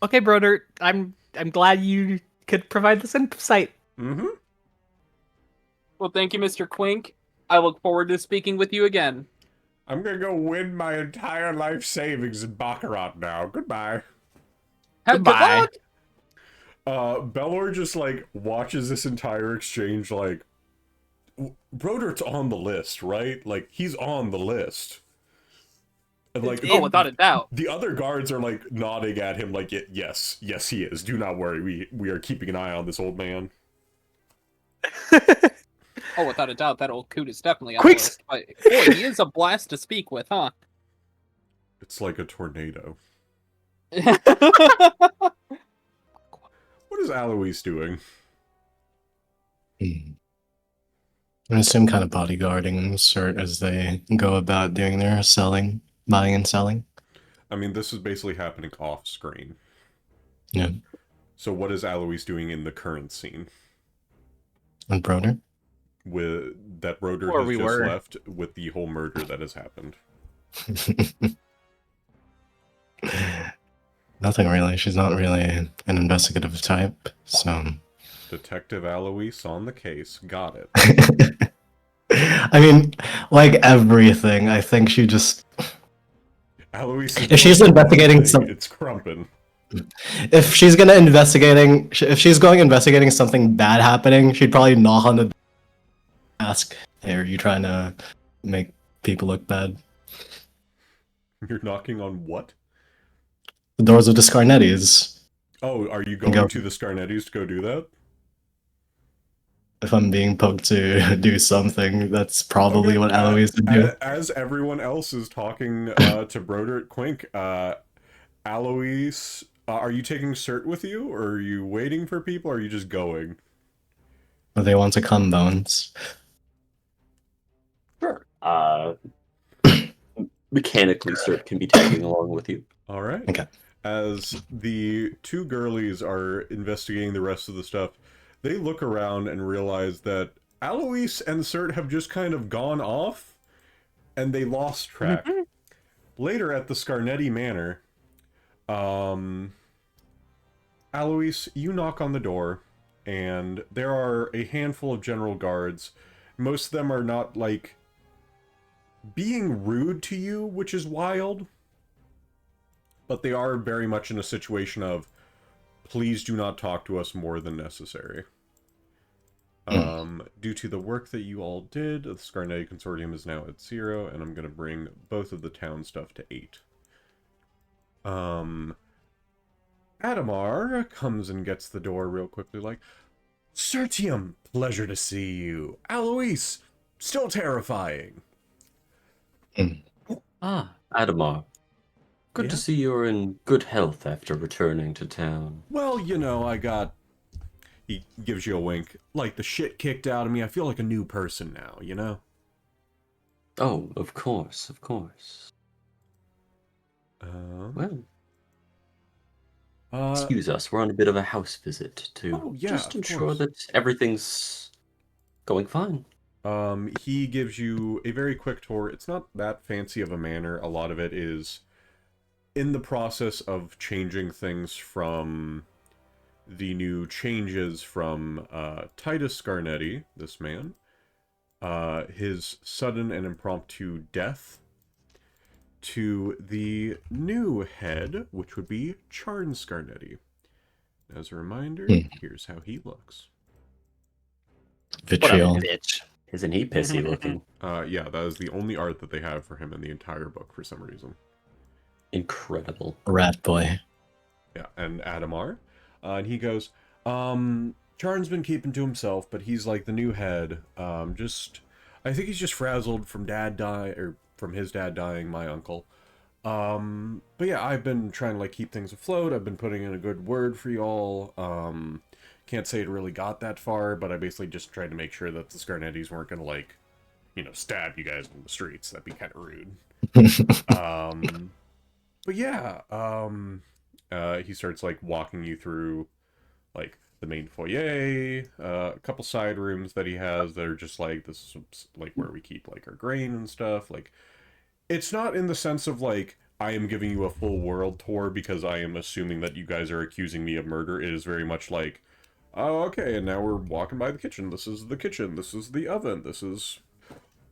Okay, Broder. I'm glad you could provide this insight. Mm-hmm. Well, thank you, Mr. Quink. I look forward to speaking with you again. I'm gonna go win my entire life savings in Baccarat now. Goodbye. Goodbye. Good luck! Belor just, like, watches this entire exchange, like, Broder's on the list, right? Like, he's on the list. And, like, Oh, without a doubt. the other guards are, like, nodding at him, like, yes, he is. Do not worry, we are keeping an eye on this old man. Oh, without a doubt, that old coot is definitely on Quick! the list. But, boy, he is a blast to speak with, huh? It's like a tornado. What is Aloise doing? I assume kind of bodyguarding Sert as they go about doing their selling, buying and selling. I mean, this is basically happening off screen. Yeah. So what is Aloise doing in the current scene? And Broder? With that Broder Or has we just were. left with the whole murder that has happened. Nothing really. She's not really an investigative type, so. Detective Aloise on the case. Got it. I mean, like everything, I think she just. Aloise is If she's doing investigating one thing, some- it's Crumpin. If she's going investigating something bad happening, she'd probably knock on the ask, "Hey, are you trying to make people look bad?" You're knocking on what? The doors of the Scarnettis. Oh, are you going Go. to the Scarnettis to go do that? If I'm being poked to do something, that's probably Okay, what Aloise would do. As everyone else is talking to Broder at Quink, Aloise, are you taking Sert with you, or are you waiting for people, or are you just going? But they want to come, Bones. Sure. Mechanically, Sert can be tagging along with you. All right. Okay. As the two girlies are investigating the rest of the stuff, they look around and realize that Aloise and Sert have just kind of gone off, and they lost track. Later at the Scarnetti Manor, Aloise, you knock on the door, and there are a handful of general guards. Most of them are not, like, being rude to you, which is wild. But they are very much in a situation of, please do not talk to us more than necessary. Due to the work that you all did, the Scarnetti Consortium is now at 0, and I'm going to bring both of the town stuff to 8. Adamar comes and gets the door real quickly, like, Sertium, pleasure to see you. Aloise, still terrifying. Ah, Adamar, good to Yeah? see you're in good health after returning to town. Well, you know, I got... He gives you a wink. Like, the shit kicked out of me. I feel like a new person now, you know? Oh, of course, of course. Well, excuse us, we're on a bit of a house visit to Oh, yeah, just of ensure course. that everything's going fine. He gives you a very quick tour. It's not that fancy of a manor. A lot of it is in the process of changing things from the new changes from Titus Scarnetti, this man, his sudden and impromptu death, to the new head, which would be Charn Scarnetti. As a reminder, here's how he looks. Vitriol. What a bitch. Isn't he pissy looking? Yeah, that is the only art that they have for him in the entire book for some reason. Incredible. Rat boy. Yeah, and Adamar. And he goes, Charn's been keeping to himself, but he's like the new head. I think he's just frazzled from from his dad dying, my uncle. But yeah, I've been trying to like keep things afloat. I've been putting in a good word for y'all. Can't say it really got that far, but I basically just tried to make sure that the Scarnettis weren't gonna like, stab you guys in the streets. That'd be kind of rude. But yeah, he starts like walking you through like the main foyer, a couple side rooms that he has that are just like, this is like where we keep like our grain and stuff. Like, it's not in the sense of like I am giving you a full world tour because I am assuming that you guys are accusing me of murder. It is very much like, oh, okay, and now we're walking by the kitchen. This is the kitchen. This is the oven. This is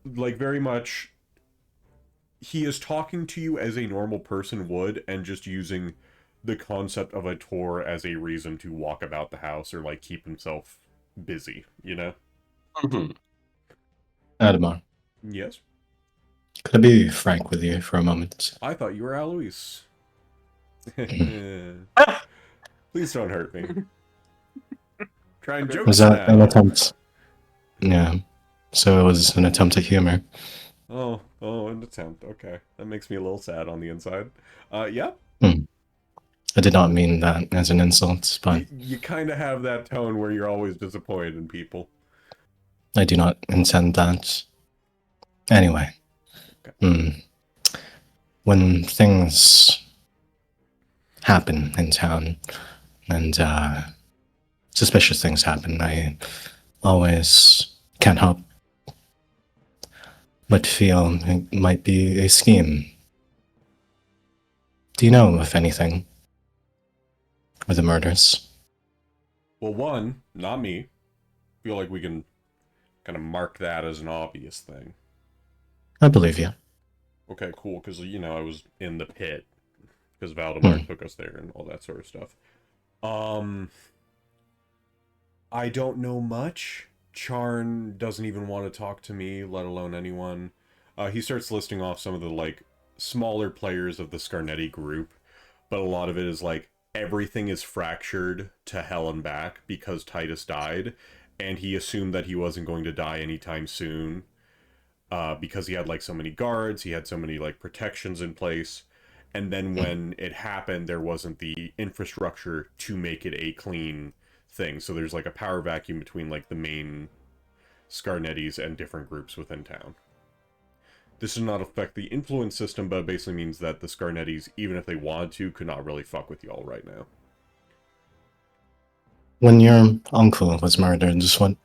like very much, he is talking to you as a normal person would, and just using the concept of a tour as a reason to walk about the house or like keep himself busy, you know? Adamar, Yes? could I be frank with you for a moment? I thought you were Aloise. Please don't hurt me. Try and joke Was that now. an attempt? Yeah. So it was an attempt at humor. Oh, an attempt. Okay. That makes me a little sad on the inside. Yeah? I did not mean that as an insult, but You kind of have that tone where you're always disappointed in people. I do not intend that. Anyway. When things happen in town, and suspicious things happen, I always can't help but feel it might be a scheme. Do you know of anything with the murders? Well, one, not me. Feel like we can kind of mark that as an obvious thing. I believe you. Okay, cool, because, I was in the pit, because Valdemar took us there and all that sort of stuff. I don't know much. Charn doesn't even want to talk to me, let alone anyone. He starts listing off some of the, like, smaller players of the Scarnetti group, but a lot of it is, like, everything is fractured to hell and back because Titus died, and he assumed that he wasn't going to die anytime soon. Because he had like so many guards, he had so many like protections in place, and then when it happened, there wasn't the infrastructure to make it a clean thing. So there's like a power vacuum between like the main Scarnettis and different groups within town. This does not affect the influence system, but it basically means that the Scarnettis, even if they wanted to, could not really fuck with y'all right now. When your uncle was murdered, what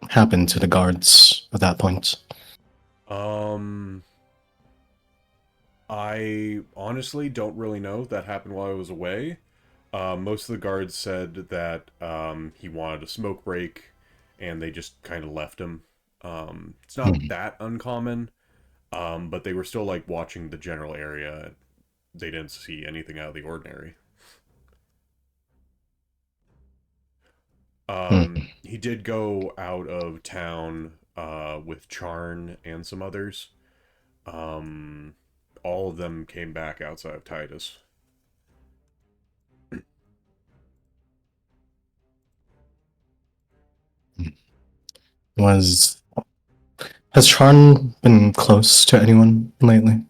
happened to the guards at that point? I honestly don't really know. That happened while I was away. Most of the guards said that he wanted a smoke break, and they just kind of left him. It's not that uncommon, but they were still like watching the general area. They didn't see anything out of the ordinary. He did go out of town with Charn and some others. All of them came back outside of Titus. Has Charn been close to anyone lately?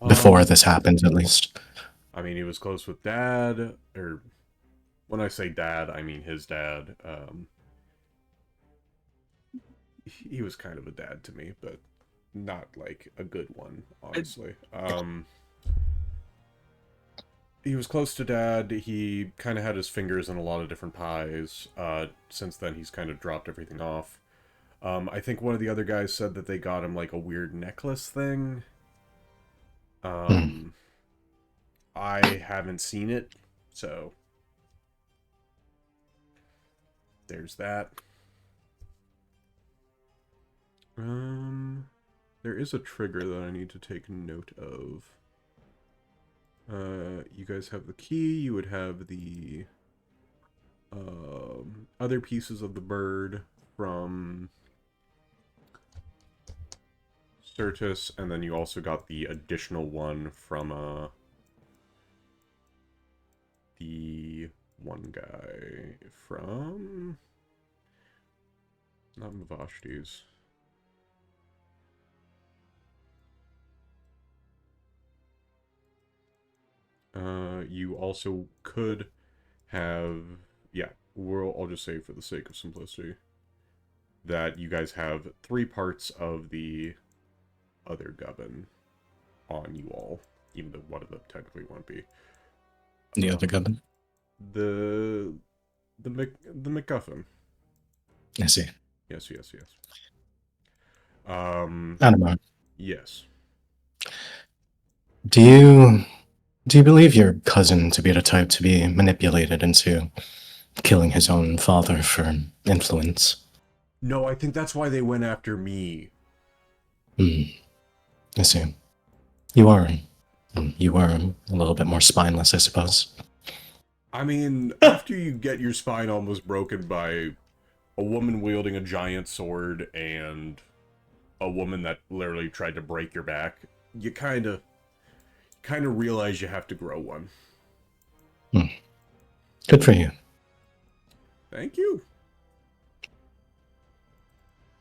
Before this happened, at least. I mean, he was close with Dad, or when I say Dad, I mean his dad. He was kind of a dad to me, but not like a good one, honestly. He was close to Dad. He kind of had his fingers in a lot of different pies. Since then, he's kind of dropped everything off. I think one of the other guys said that they got him like a weird necklace thing. I haven't seen it, so there's that. There is a trigger that I need to take note of. You guys have the key. You would have the other pieces of the bird from Sertus, and then you also got the additional one from the one guy from not Mavashti's. You also could have, yeah, I'll just say for the sake of simplicity that you guys have 3 parts of the other gubbin on you all, even though one of them technically won't be. The other gubbin? The MacGuffin. I see. Yes. Anima, Yes. do you believe your cousin to be the type to be manipulated into killing his own father for influence? No, I think that's why they went after me. I see. You were a little bit more spineless, I suppose. I mean, after you get your spine almost broken by a woman wielding a giant sword and a woman that literally tried to break your back, you kind of realize you have to grow one. Good for you. Thank you.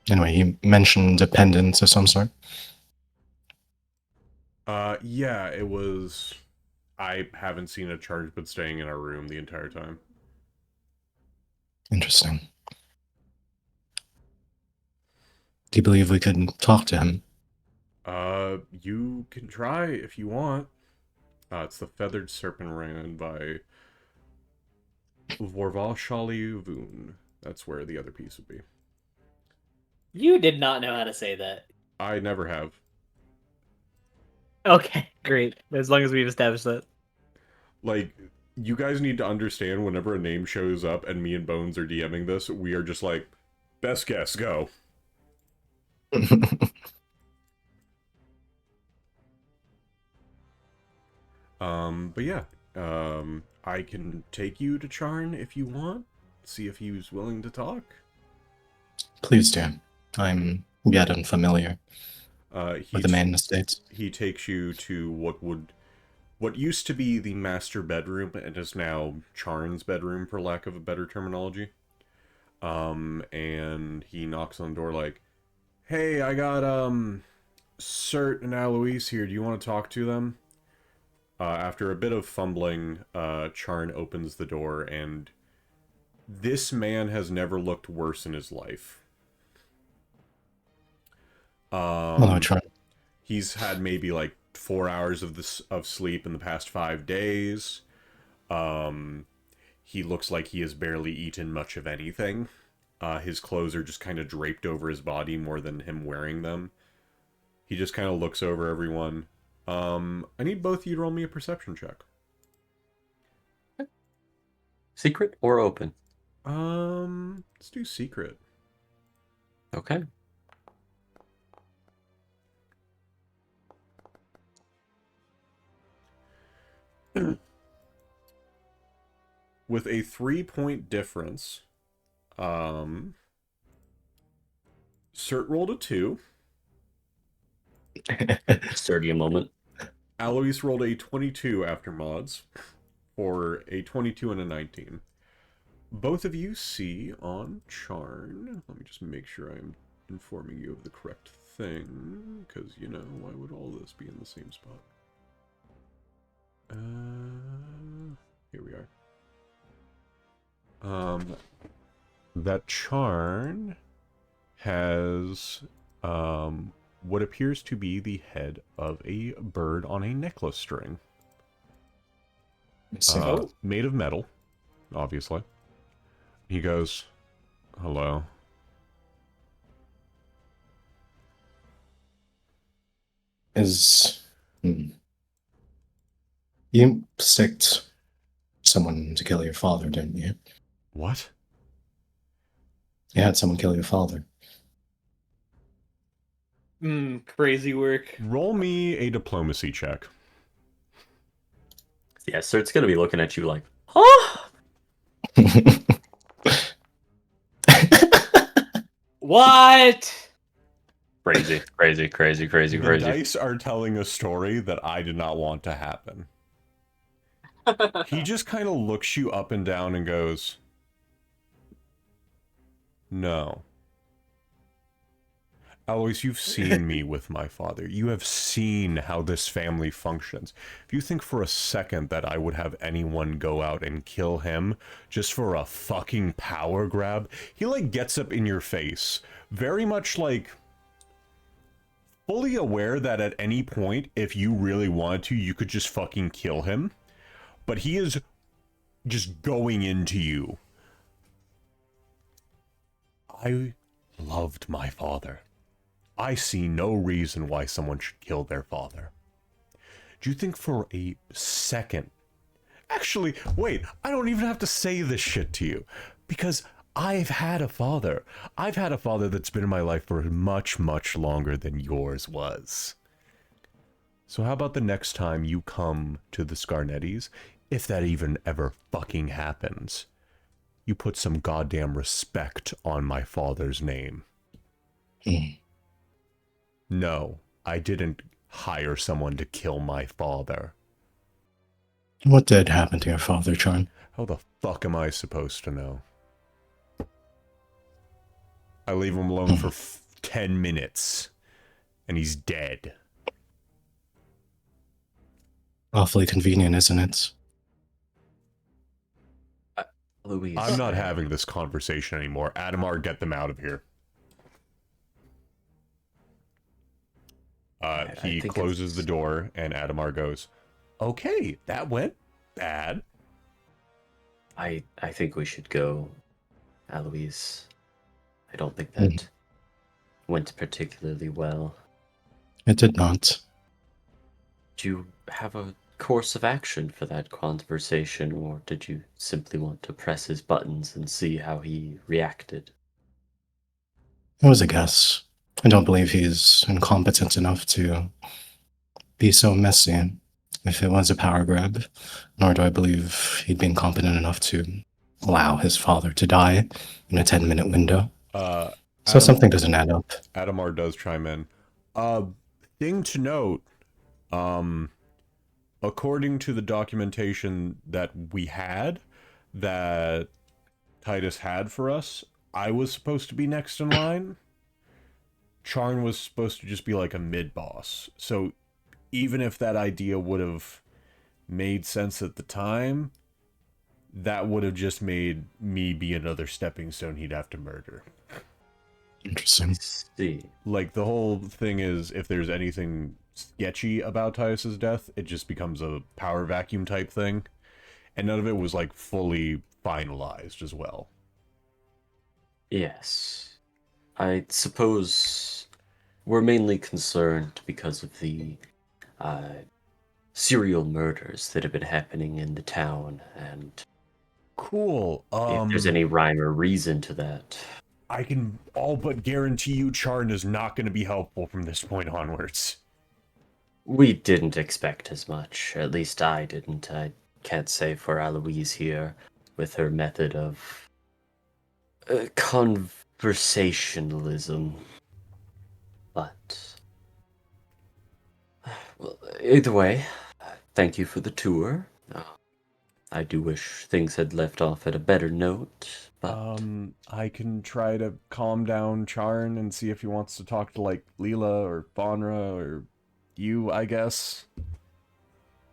Anyway, you mentioned dependence of some sort. Yeah, it was... I haven't seen a charge but staying in our room the entire time. Interesting. Do you believe we could talk to him? You can try if you want. It's the Feathered Serpent ran by Vorvashali Voon. That's where the other piece would be. You did not know how to say that. I never have. Okay, great. As long as we've established that. Like, you guys need to understand whenever a name shows up and me and Bones are DMing this, we are just like, best guess, go. But yeah, I can take you to Charn if you want. See if he's willing to talk. Please do. I'm yet unfamiliar with the main estates. He takes you to what used to be the master bedroom and is now Charn's bedroom, for lack of a better terminology. And he knocks on the door like, "Hey, I got Sert and Aloise here. Do you want to talk to them?" After a bit of fumbling, Charn opens the door, and this man has never looked worse in his life. Hello, Charn. He's had maybe like 4 hours of sleep in the past 5 days. He looks like he has barely eaten much of anything. His clothes are just kind of draped over his body more than him wearing them. He just kind of looks over everyone. I need both of you to roll me a perception check. Secret or open? Let's do secret. Okay. With a 3-point difference, Sert rolled a 2. Sertium moment. Aloise rolled a 22 after mods, for a 22 and a 19. Both of you see on Charn, let me just make sure I'm informing you of the correct thing, because, you know, why would all this be in the same spot? Here we are. That Charn has, what appears to be the head of a bird on a necklace string. Made of metal, obviously. He goes, "Hello." You sticked someone to kill your father, didn't you? What? You had someone kill your father. Crazy work. Roll me a diplomacy check. Yeah, Sert's gonna be looking at you like, huh? What? Crazy, crazy, crazy, crazy, The crazy. dice are telling a story that I did not want to happen. He just kind of looks you up and down and goes, no. Aloise, you've seen me with my father. You have seen how this family functions. If you think for a second that I would have anyone go out and kill him just for a fucking power grab, he, like, gets up in your face. Very much, like, fully aware that at any point, if you really wanted to, you could just fucking kill him. But he is just going into you. I loved my father. I see no reason why someone should kill their father. Do you think for a second... Actually, wait, I don't even have to say this shit to you. Because I've had a father. I've had a father that's been in my life for much, much longer than yours was. So how about the next time you come to the Scarnettis, if that even ever fucking happens, you put some goddamn respect on my father's name. No, I didn't hire someone to kill my father. What did happen to your father, Charn? How the fuck am I supposed to know? I leave him alone for 10 minutes, and he's dead. Awfully convenient, isn't it? Louise. I'm not having this conversation anymore. Adamar, get them out of here. He closes the door, and Adamar goes, okay, that went bad. I think we should go, Aloise. I don't think that went particularly well. It did not. Do you have a course of action for that conversation, or did you simply want to press his buttons and see how he reacted? It was a guess. I don't believe he's incompetent enough to be so messy if it was a power grab, nor do I believe he'd be incompetent enough to allow his father to die in a 10-minute window. So something doesn't add up. Adamar does chime in. Thing to note, according to the documentation that we had, that Titus had for us, I was supposed to be next in line. Charn was supposed to just be like a mid-boss. So even if that idea would have made sense at the time, that would have just made me be another stepping stone he'd have to murder. Interesting. See. Like, the whole thing is, if there's anything sketchy about Titus's death, it just becomes a power vacuum type thing. And none of it was, like, fully finalized as well. Yes. I suppose we're mainly concerned because of the serial murders that have been happening in the town, and Cool. if there's any rhyme or reason to that. I can all but guarantee you Charn is not going to be helpful from this point onwards. We didn't expect as much. At least I didn't. I can't say for Aloise here, with her method of conversationalism. But, well, either way, thank you for the tour. I do wish things had left off at a better note, but... I can try to calm down Charn and see if he wants to talk to, like, Lela or Faunra or you, I guess.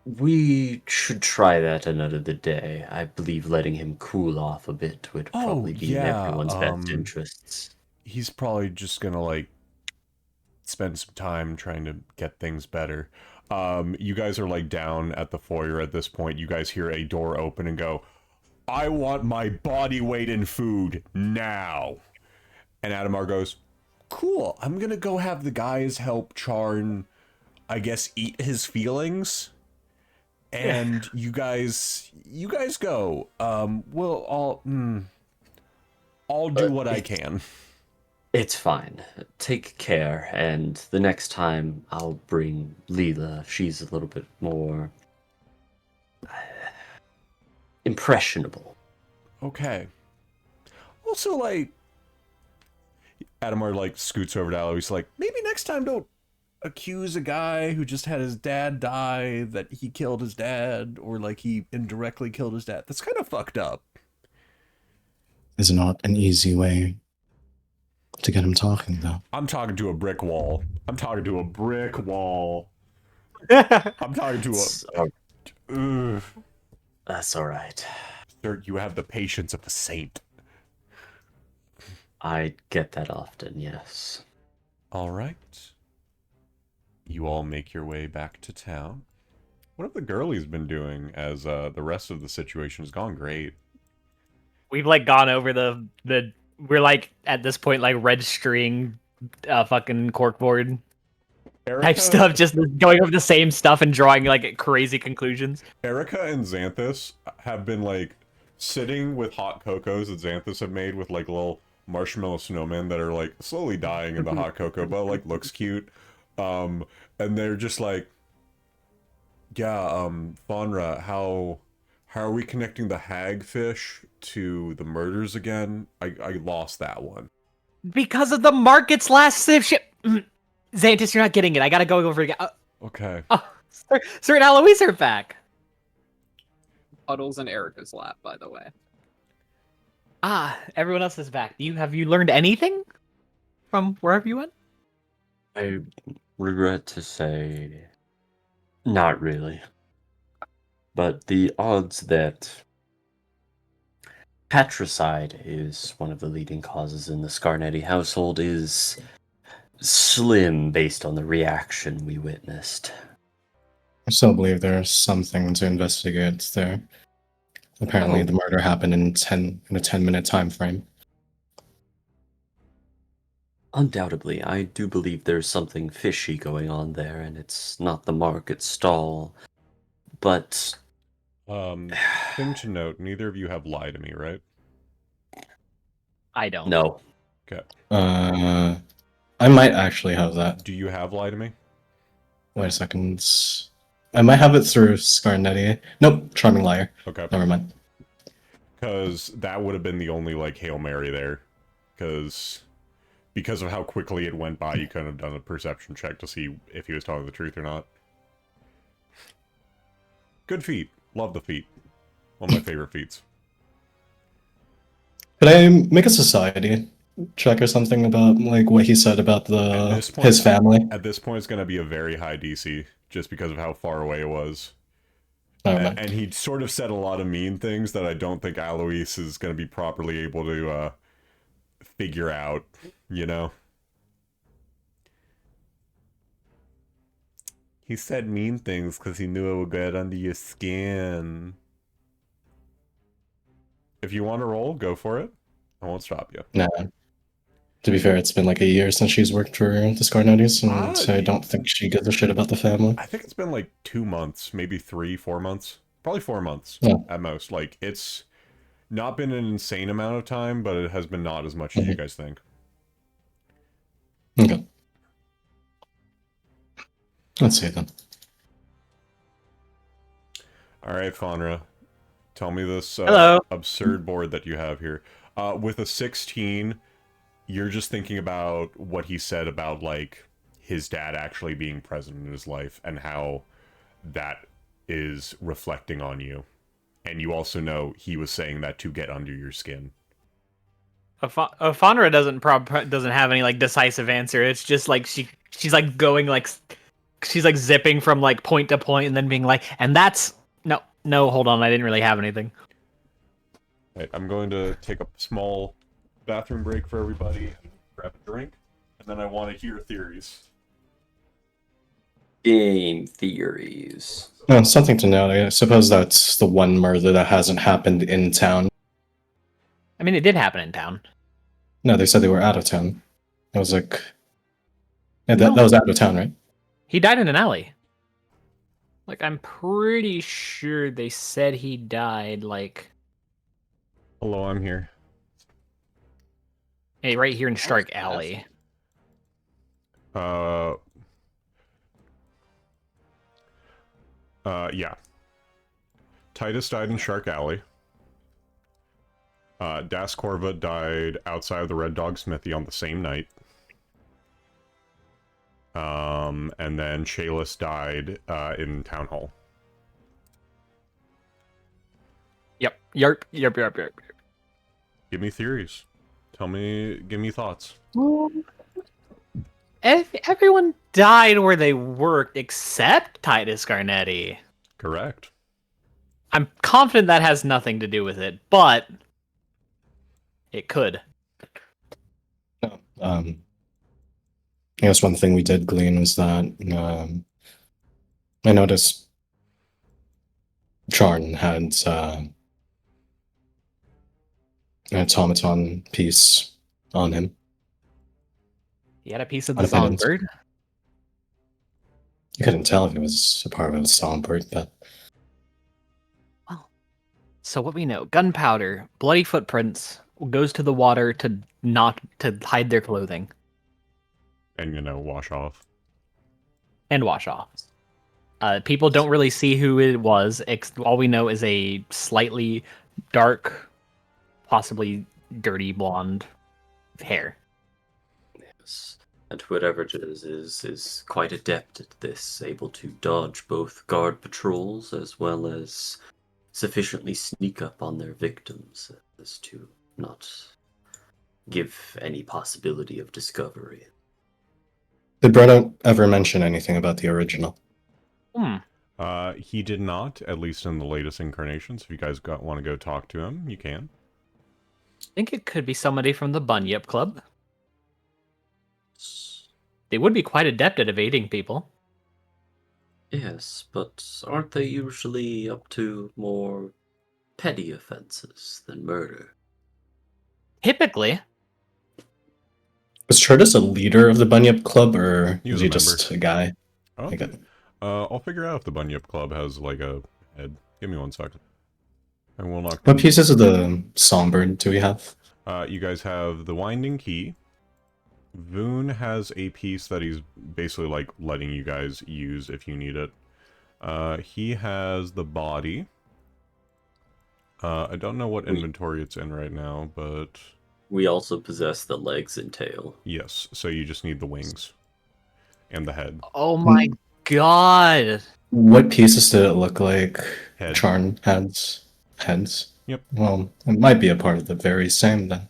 We should try that another day. I believe letting him cool off a bit would probably be in everyone's best interests. He's probably just gonna, like, spend some time trying to get things better. You guys are, like, down at the foyer at this point. You guys hear a door open and go, I want my body weight in food now. And Adamar goes, cool, I'm gonna go have the guys help Charn, I guess, eat his feelings. And you guys go. I'll do what I can. It's fine. Take care, and the next time I'll bring Lela. She's a little bit more impressionable. Okay. Also, like, Adamar like scoots over to Aloise, like, maybe next time don't accuse a guy who just had his dad die that he killed his dad, or like he indirectly killed his dad. That's kind of fucked up. Is not an easy way to get him talking, though. I'm talking to a brick wall. I'm talking to a brick wall. I'm talking to a. Ugh. That's all right. Sir, you have the patience of a saint. I get that often, yes. All right. You all make your way back to town. What have the girlies been doing as the rest of the situation has gone great? We've like gone over the we're like at this point like registering fucking corkboard type stuff, just going over the same stuff and drawing like crazy conclusions. Erica and Xanthus have been like sitting with hot cocos that Xanthus have made with like little marshmallow snowmen that are like slowly dying in the hot cocoa, but like looks cute. And they're just like, yeah, Faunra, how are we connecting the hagfish to the murders again? I lost that one. Because of the market's last ship. Xanthus, you're not getting it. I gotta go over again. Okay. Oh, Sert and Aloise are back. Puddles in Erica's lap, by the way. Ah, everyone else is back. Have you learned anything from wherever you went? I regret to say, not really. But the odds that patricide is one of the leading causes in the Scarnetti household is slim based on the reaction we witnessed. I still believe there's something to investigate there. Apparently, the murder happened in a 10-minute time frame. Undoubtedly, I do believe there's something fishy going on there, and it's not the market stall. But Thing to note, neither of you have lied to me, right? I don't. no. Okay. I might actually have that. Do you have lie to me? Wait a second. I might have it through Scarnetti. Nope, Charming Liar. Okay. Never mind. Because that would have been the only, like, Hail Mary there. Because of how quickly it went by, you couldn't have done a perception check to see if he was telling the truth or not. Good feat. Love the feat. One of my favorite feats. Could I make a society check or something about like what he said about his family? At this point, it's going to be a very high DC, just because of how far away it was. And he sort of said a lot of mean things that I don't think Aloise is going to be properly able to figure out, you know? He said mean things because he knew it would get under your skin. If you want to roll, go for it. I won't stop you. Nah. To be fair, it's been like a year since she's worked for the Scarnettis, and I don't think she gives a shit about the family. I think it's been like 2 months, maybe 3-4 months. Probably 4 months at most. Like, it's not been an insane amount of time, but it has been not as much as you guys think. Okay. Let's see then. Alright, Faunra. Tell me this absurd board that you have here. With a 16, you're just thinking about what he said about, like, his dad actually being present in his life and how that is reflecting on you. And you also know he was saying that to get under your skin. Faunra doesn't have any like decisive answer. It's just like she's like going like she's like zipping from like point to point and then being like, and that's no, hold on, I didn't really have anything. Right, I'm going to take a small bathroom break for everybody, grab a drink, and then I want to hear theories. Game theories. No, something to note. I suppose that's the one murder that hasn't happened in town. I mean, it did happen in town. No, they said they were out of town. I was like, yeah, that was out of town, right? He died in an alley. Like, I'm pretty sure they said he died, like... Hello, I'm here. Hey, right here in Stark Alley. Yeah. Titus died in Shark Alley. Das Corva died outside of the Red Dog Smithy on the same night. And then Shayless died in Town Hall. Yarp. Give me theories. Give me thoughts. Everyone died where they worked except Titus Garnetti. Correct. I'm confident that has nothing to do with it, but it could. I guess one thing we did glean was that I noticed Charn had an automaton piece on him. He had a piece of the On a pendant. songbird. You couldn't tell if it was a part of a songbird, but So what we know, gunpowder, bloody footprints, goes to the water to hide their clothing And, wash off. and wash off. People don't really see who it was. All we know is a slightly dark, possibly dirty blonde hair. Yes. And whatever it is quite adept at this, able to dodge both guard patrols as well as sufficiently sneak up on their victims as to not give any possibility of discovery. did Brett ever mention anything about the original? He did not, at least in the latest incarnations. If you guys want to go talk to him, you can. I think it could be somebody from the Bunyip Club. They would be quite adept at evading people. Yes, but aren't they usually up to more petty offenses than murder? Typically. Was Curtis a leader of the Bunyip Club, or He was was he a just a guy? Oh, Like I'll figure out if the Bunyip Club has, like, a head. Give me 1 second. I will not... What pieces of the songbird do we have? You guys have the Winding Key. Voon has a piece that he's basically, like, letting you guys use if you need it. He has the body. I don't know what inventory it's in right now, but... We also possess the legs and tail. Yes, so you just need the wings. And the head. Oh my god. What pieces did it look like Head. Charn has? Heads? Yep. Well, it might be a part of the very same then.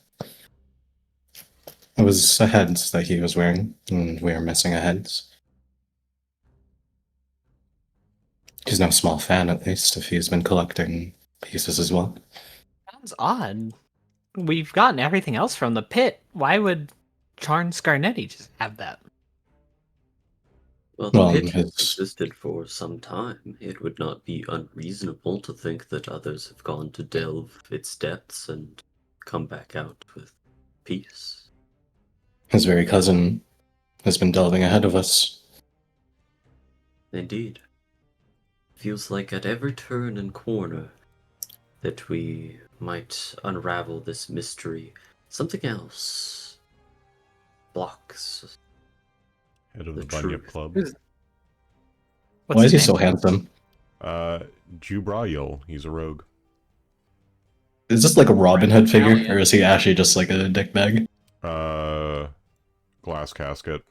It was a head that he was wearing, and we are missing a head. He's no small fan, at least, if he's been collecting pieces as well. Sounds odd. We've gotten everything else from the pit. Why would Charn Scarnetti just have that? Well, the Well, pit has his- existed for some time. It would not be unreasonable to think that others have gone to delve its depths and come back out with peace. His very cousin has been delving ahead of us. Indeed. Feels like at every turn and corner that we might unravel this mystery, something else blocks. Head of The the Bunyip truth. Club. Why is he his so name? handsome? Jubrayil. He's a rogue. Is this like a Robin Hood figure, Faeregalia. or is he actually just like a dickbag? Glass casket.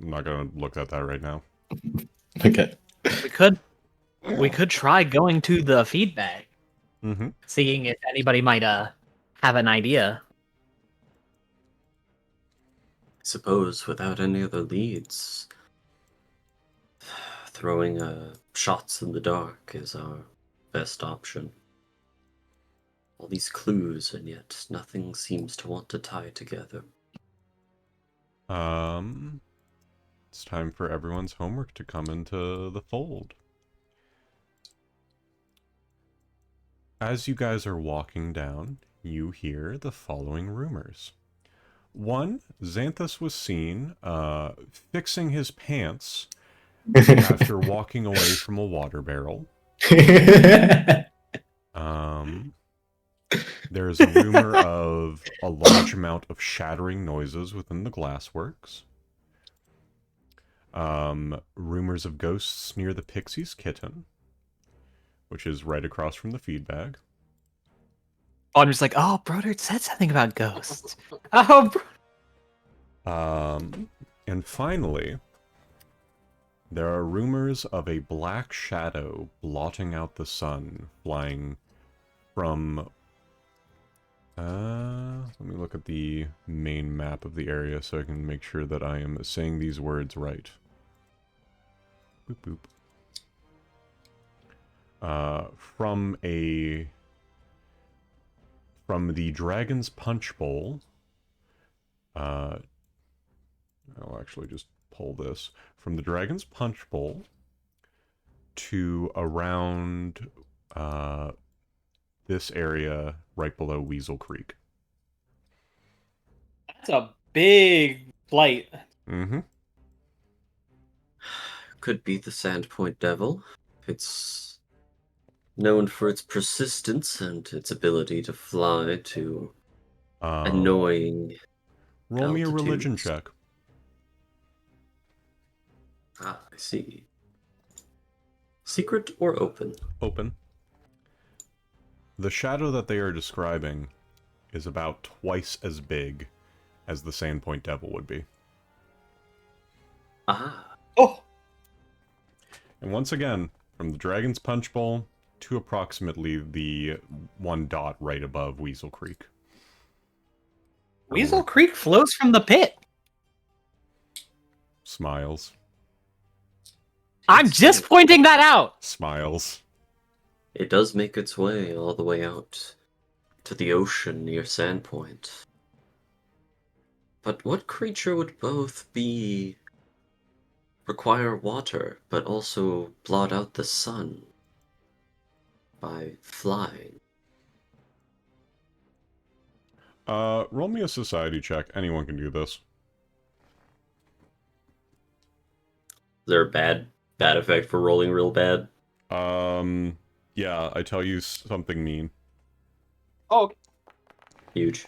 I'm not gonna look at that right now. Okay. We could try going to the feedback, Mm-hmm. seeing if anybody might have an idea. I suppose without any other leads, throwing shots in the dark is our best option. All these clues, and yet nothing seems to want to tie together. It's time for everyone's homework to come into the fold. As you guys are walking down, you hear the following rumors. 1, Xanthus was seen fixing his pants after walking away from a water barrel. There's a rumor of a large amount of shattering noises within the glassworks. Rumors of ghosts near the Pixie's Kitten, which is right across from the feed bag. Oh, I'm just like, oh, Brodert said something about ghosts. Oh, And finally, there are rumors of a black shadow blotting out the sun, flying from... let me look at the main map of the area so I can make sure that I am saying these words right. Boop, boop. From the Dragon's Punch Bowl, I'll actually just pull this. From the Dragon's Punch Bowl to around this area right below Weasel Creek. that's a big flight. Mm-hmm. Could be the Sandpoint Devil. It's known for its persistence and its ability to fly to annoying Roll me a religion altitudes. check. Ah, I see. Secret or open? Open. The shadow that they are describing is about twice as big as the Sandpoint Devil would be. Ah. Oh, And once again, from the Dragon's Punch Bowl to approximately the one dot right above Weasel Creek. Weasel Creek flows from the pit. Smiles. I'm just pointing that out. Smiles. It does make its way all the way out to the ocean near Sandpoint. But what creature would both require water, but also blot out the sun by flying? Roll me a society check. Anyone can do this. Is there a bad effect for rolling real bad? Yeah, I tell you something mean. Oh, Huge.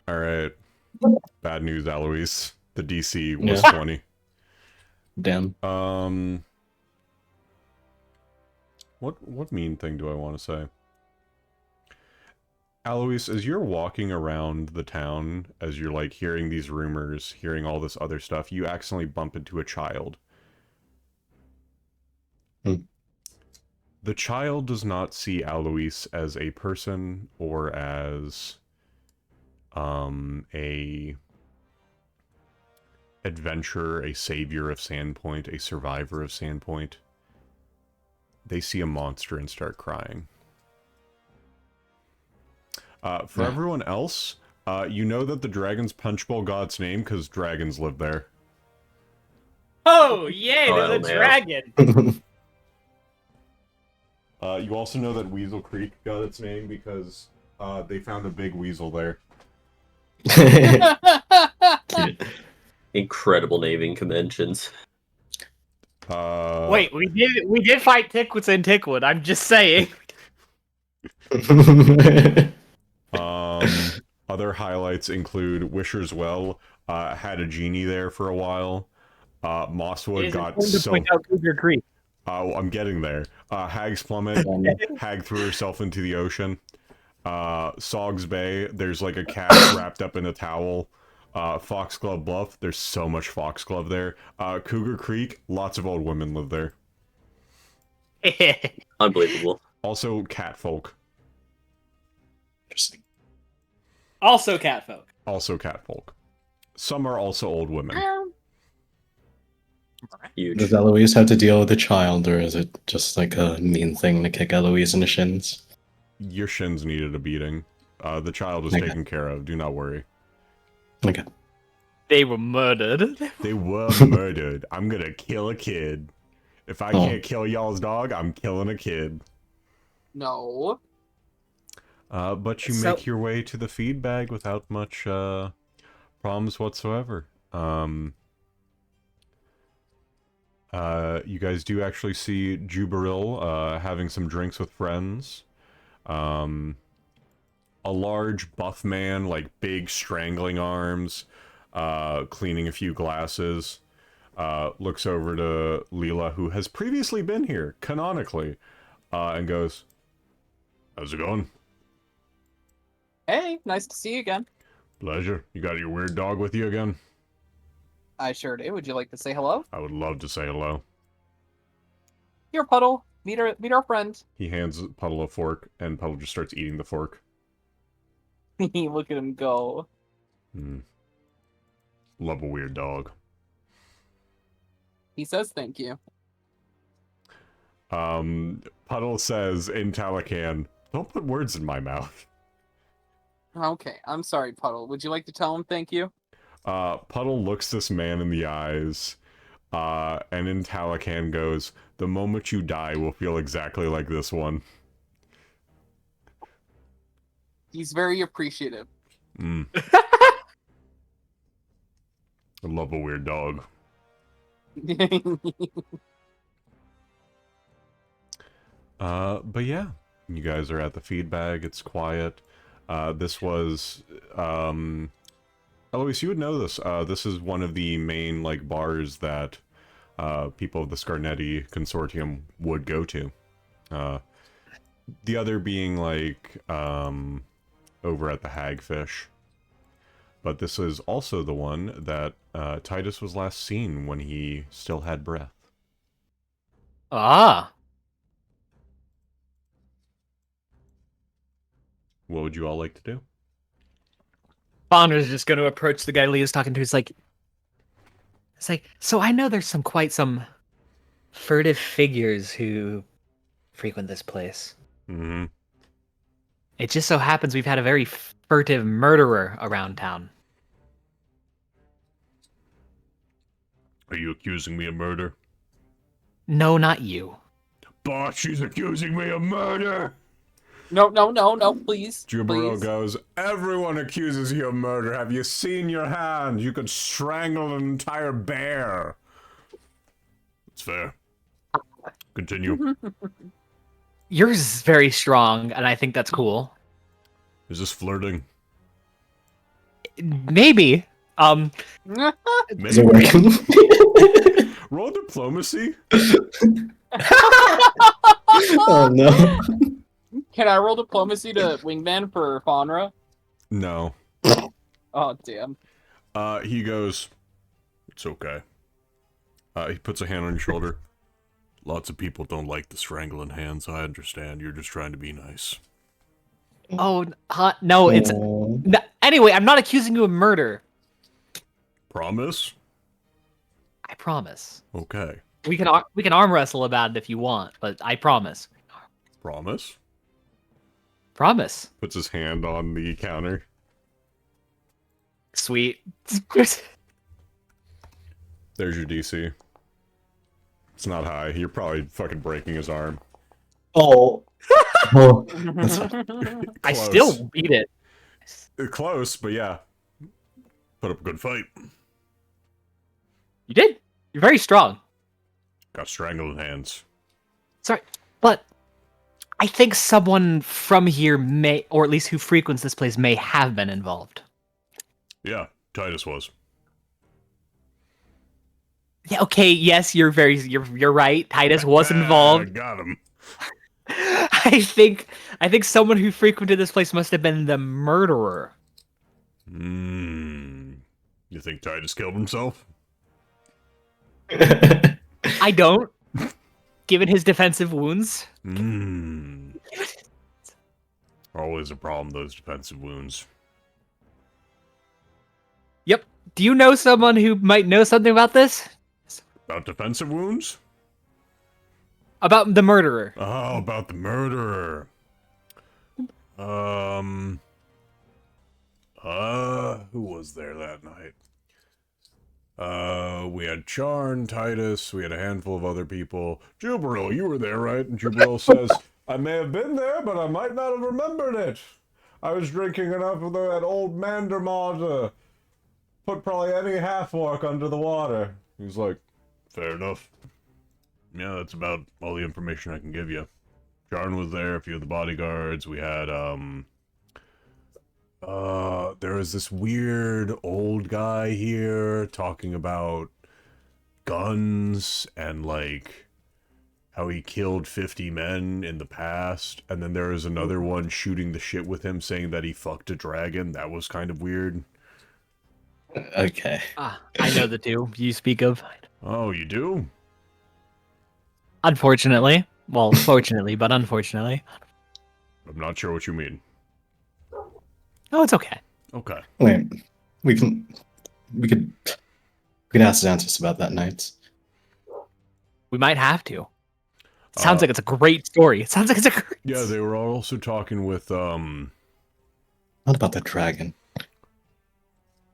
Alright. Bad news, Aloise. The DC was Yeah. 20. Damn. What mean thing do I want to say? Aloise, as you're walking around the town, as you're like hearing these rumors, hearing all this other stuff, you accidentally bump into a child. The child does not see Aloise as a person or as a adventurer, a savior of Sandpoint, a survivor of Sandpoint. They see a monster and start crying. For everyone else, you know that the Dragon's Punch Bowl got its name because dragons live there. Oh, yay, Oh, there's a hell no. dragon. You also know that Weasel Creek got its name because they found a big weasel there. Incredible naming conventions. Wait, we did fight Tickwits and Tickwood. I'm just saying. Other highlights include Wisher's Well had a genie there for a while. Mosswood got so... point out Cougar Creek. I'm getting there. Hag's Plummet, Hag threw herself into the ocean. Sog's Bay, there's like a cat wrapped up in a towel. Foxglove Bluff, there's so much foxglove there. Cougar Creek, lots of old women live there. Unbelievable. Also, catfolk. Interesting. Also catfolk. Also catfolk. Some are also old women. Huge. Does Eloise have to deal with a child, or is it just like a mean thing to kick Eloise in the shins? Your shins needed a beating. The child was Okay. taken care of, do not worry. Okay. They were murdered. They were murdered. I'm gonna kill a kid. If I can't kill y'all's dog, I'm killing a kid. no. But you So- make your way to the feed bag without much problems whatsoever. You guys do actually see Juberil having some drinks with friends. A large buff man, like big strangling arms, cleaning a few glasses. looks over to Lela, who has previously been here, canonically, and goes, "How's it going?" Hey, nice to see you again. "Pleasure. You got your weird dog with you again?" I sure do. Would you like to say hello? "I would love to say hello." Here, Puddle. Meet our friend. He hands Puddle a fork, and Puddle just starts eating the fork. Look at him go. Love a weird dog. He says thank you. Puddle says in Talakan, "Don't put words in my mouth." Okay, I'm sorry, Puddle. Would you like to tell him thank you? Puddle looks this man in the eyes, and in Talakan goes, "The moment you die will feel exactly like this one." He's very appreciative. I love a weird dog. But yeah, you guys are at the feed bag. It's quiet. This was, Aloise, you would know this. This is one of the main, like, bars that, people of the Scarnetti Consortium would go to. The other being, like, over at the Hagfish. But this is also the one that, Titus was last seen when he still had breath. Ah. What would you all like to do? Faunra's just going to approach the guy Leah's talking to. It's like, so I know there's quite some furtive figures who frequent this place. Mm-hmm. It just so happens we've had a very furtive murderer around town. Are you accusing me of murder? No, not you. Boss, she's accusing me of murder! No, please. Jubilo Please. goes, "Everyone accuses you of murder. Have you seen your hand? You could strangle an entire bear." It's fair. Continue. Yours is very strong, and I think that's cool. Is this flirting? Maybe. Is it working? Roll diplomacy? Oh no. Can I roll diplomacy to Wingman for Faunra? No. Oh, damn. He goes, "It's okay." He puts a hand on your shoulder. "Lots of people don't like the strangling hands. I understand. You're just trying to be nice." Oh, no, it's... Oh. No, anyway, I'm not accusing you of murder. Promise? I promise. Okay. We can arm wrestle about it if you want, but I promise. Promise? Promise. Puts his hand on the counter. Sweet. There's your DC. It's not high. You're probably fucking breaking his arm. Oh. Oh. I still beat it. Close, but yeah. Put up a good fight. You did. You're very strong. Got strangled hands. Sorry, but I think someone from here may, or at least who frequents this place, may have been involved. Yeah, Titus was. Yeah. Okay. Yes, you're right. Titus was involved. Got him. I think someone who frequented this place must have been the murderer. You think Titus killed himself? I don't. Given his defensive wounds. Always a problem, those defensive wounds. Yep. Do you know someone who might know something about this? About defensive wounds? About the murderer. Oh, about the murderer. Who was there that night? We had Charn, Titus, we had a handful of other people. Jubril, you were there, right? And Jubril says, "I may have been there, but I might not have remembered it. I was drinking enough of that old Mandermaw to put probably any half-orc under the water." He's like, "Fair enough. Yeah, that's about all the information I can give you." Charn was there, a few of the bodyguards. We had, there was this weird old guy here talking about guns and like how he killed 50 men in the past, and then there was another one shooting the shit with him saying that he fucked a dragon. That was kind of weird. Okay. I know the two you speak of. Oh, you do? Unfortunately. Well, fortunately, but unfortunately. I'm not sure what you mean. Oh, it's okay. Okay. Wait, we could ask Xanthus about that night. We might have to. Sounds like it's a great story. It sounds like it's a great Yeah, they were also talking with, What about the dragon?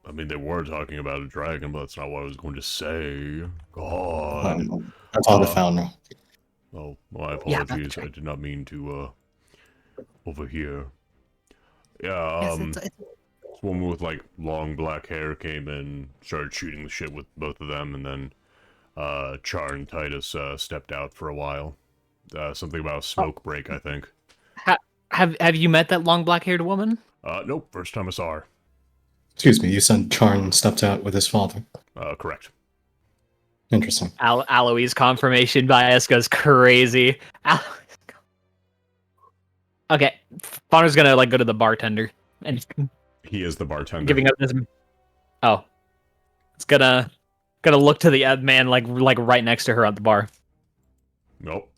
I mean, they were talking about a dragon, but that's not what I was going to say. God. I thought of Faunra. Oh, my Yeah, apologies. that's right. I did not mean to, overhear. Yeah, Yes, this woman with, like, long black hair came in, started shooting the shit with both of them, and then, Char and Titus, stepped out for a while. Something about a smoke break, I think. Have you met that long black-haired woman? Nope, first time I saw her. Excuse me, you said Charn stepped out with his father. Correct. Interesting. Aloise confirmation bias goes crazy. Okay, Faunra's gonna like go to the bartender and He is the bartender. giving up this. Oh, it's gonna look to the man like right next to her at the bar. Nope.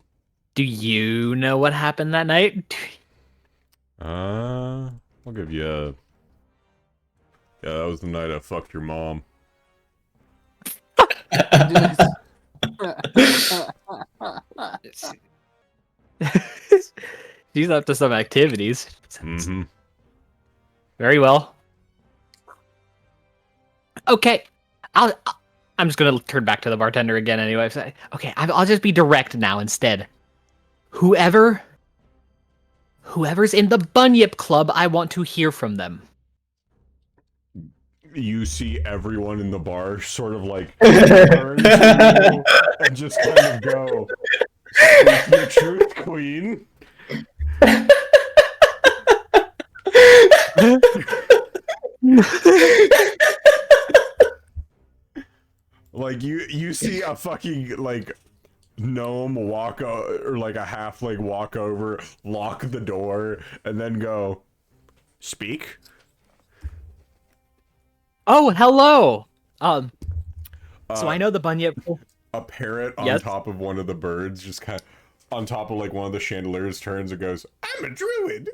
Do you know what happened that night? I'll give you a... Yeah, that was the night I fucked your mom. She's up to some activities. Mm-hmm. Very well. Okay, I'm just gonna turn back to the bartender again anyway. Okay, I'll just be direct now instead. Whoever's in the Bunyip Club, I want to hear from them. You see everyone in the bar sort of like turn to you and just kind of go, "Speak your truth, queen." Like you see a fucking like gnome or like a halfling walk over, lock the door, and then go, "Speak." Oh, hello. So I know the Bunyip. A parrot on Yes? top of one of the birds, just kind of on top of like one of the chandeliers, turns and goes, "I'm a druid."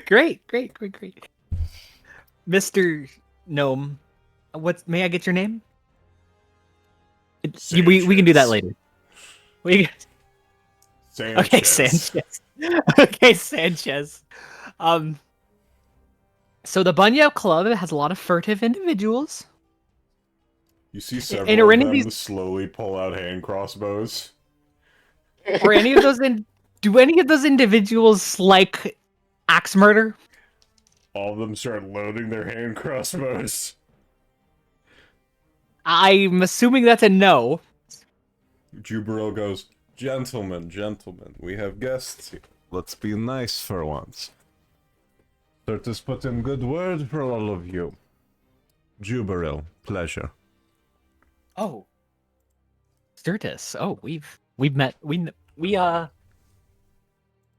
Great. Mr. Gnome, may I get your name? We can do that later. Sanchez. Okay, Sanchez. Okay, Sanchez. So the Bunyip Club has a lot of furtive individuals. You see And several are of any of them these- slowly pull out hand crossbows. Or any of those do any of those individuals like axe murder? All of them start loading their hand crossbows. I'm assuming that's a no. Juberil goes, gentlemen, we have guests here. Let's be nice for once. Sert has put in good word for all of you. Juberil, pleasure. Oh, Sertus. Oh, we've met.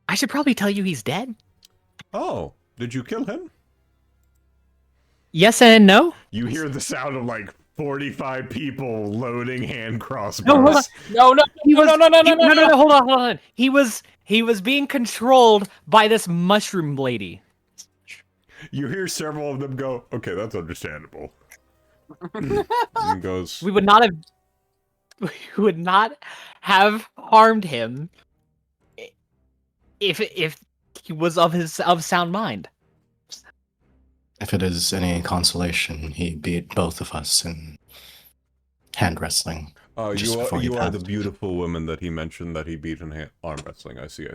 I should probably tell you he's dead. Oh, did you kill him? Yes and no. You hear the sound of like 45 people loading hand crossbows. No, hold on. No, He was, no, hold on. He was being controlled by this mushroom lady. You hear several of them go, okay, that's understandable. And he goes, We would not have harmed him if he was of sound mind. If it is any consolation, he beat both of us in hand wrestling. Just before he you are the passed. beautiful woman that he mentioned that he beat in arm wrestling. I see.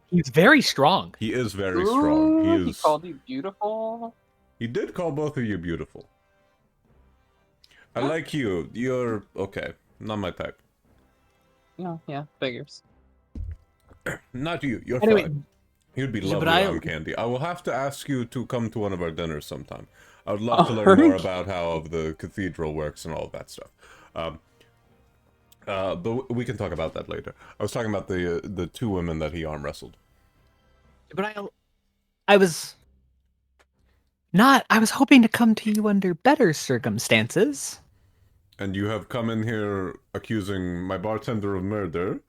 He's very strong. He is very strong. He called you beautiful. He did call both of you beautiful. I like you. You're okay. Not my type. Yeah, figures. Not you. You're Anyway, fine. You'd be Yeah, but lovely I- on candy. I will have to ask you to come to one of our dinners sometime. I would love to learn Alright. more about how the cathedral works and all of that stuff. But we can talk about that later. I was talking about the two women that he arm wrestled. But I was not. I was hoping to come to you under better circumstances. And you have come in here accusing my bartender of murder.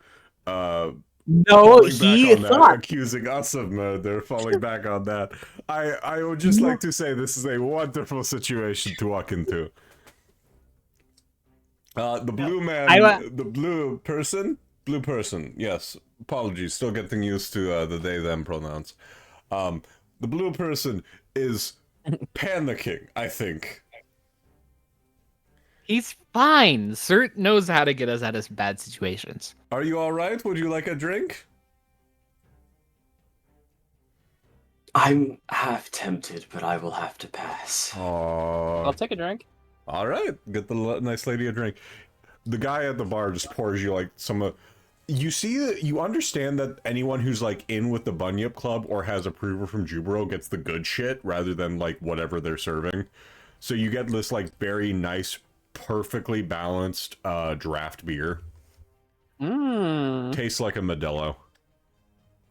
No, Falling he back on that, thought. accusing us of murder, falling back on that. I would just like to say this is a wonderful situation to walk into. The blue man, the blue person, yes. Apologies, still getting used to the they-them pronouns. The blue person is panicking, I think. He's fine. Sert knows how to get us out of bad situations. Are you alright? Would you like a drink? I'm half tempted, but I will have to pass. I'll take a drink. Alright, get the nice lady a drink. The guy at the bar just pours you like some you see, you understand that anyone who's like in with the Bunyip Club or has approval from Jubero gets the good shit rather than like whatever they're serving. So you get this like very nice, perfectly balanced draft beer. Mmm. Tastes like a Modelo.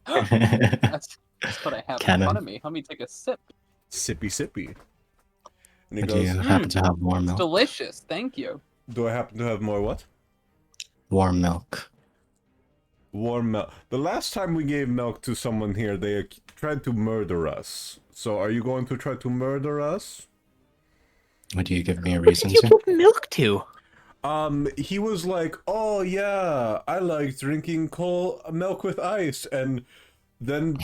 That's what I have in Canon. front of me. Let me take a sip. Sippy sippy. And he Do you goes, happen to have warm It's milk? delicious. Thank you. do I happen to have more what? Warm milk. Warm milk. The last time we gave milk to someone here, they tried to murder us. So are you going to try to murder us? Would you give me a Who reason did you to? give milk to? He was like, oh yeah, I like drinking milk with ice, and then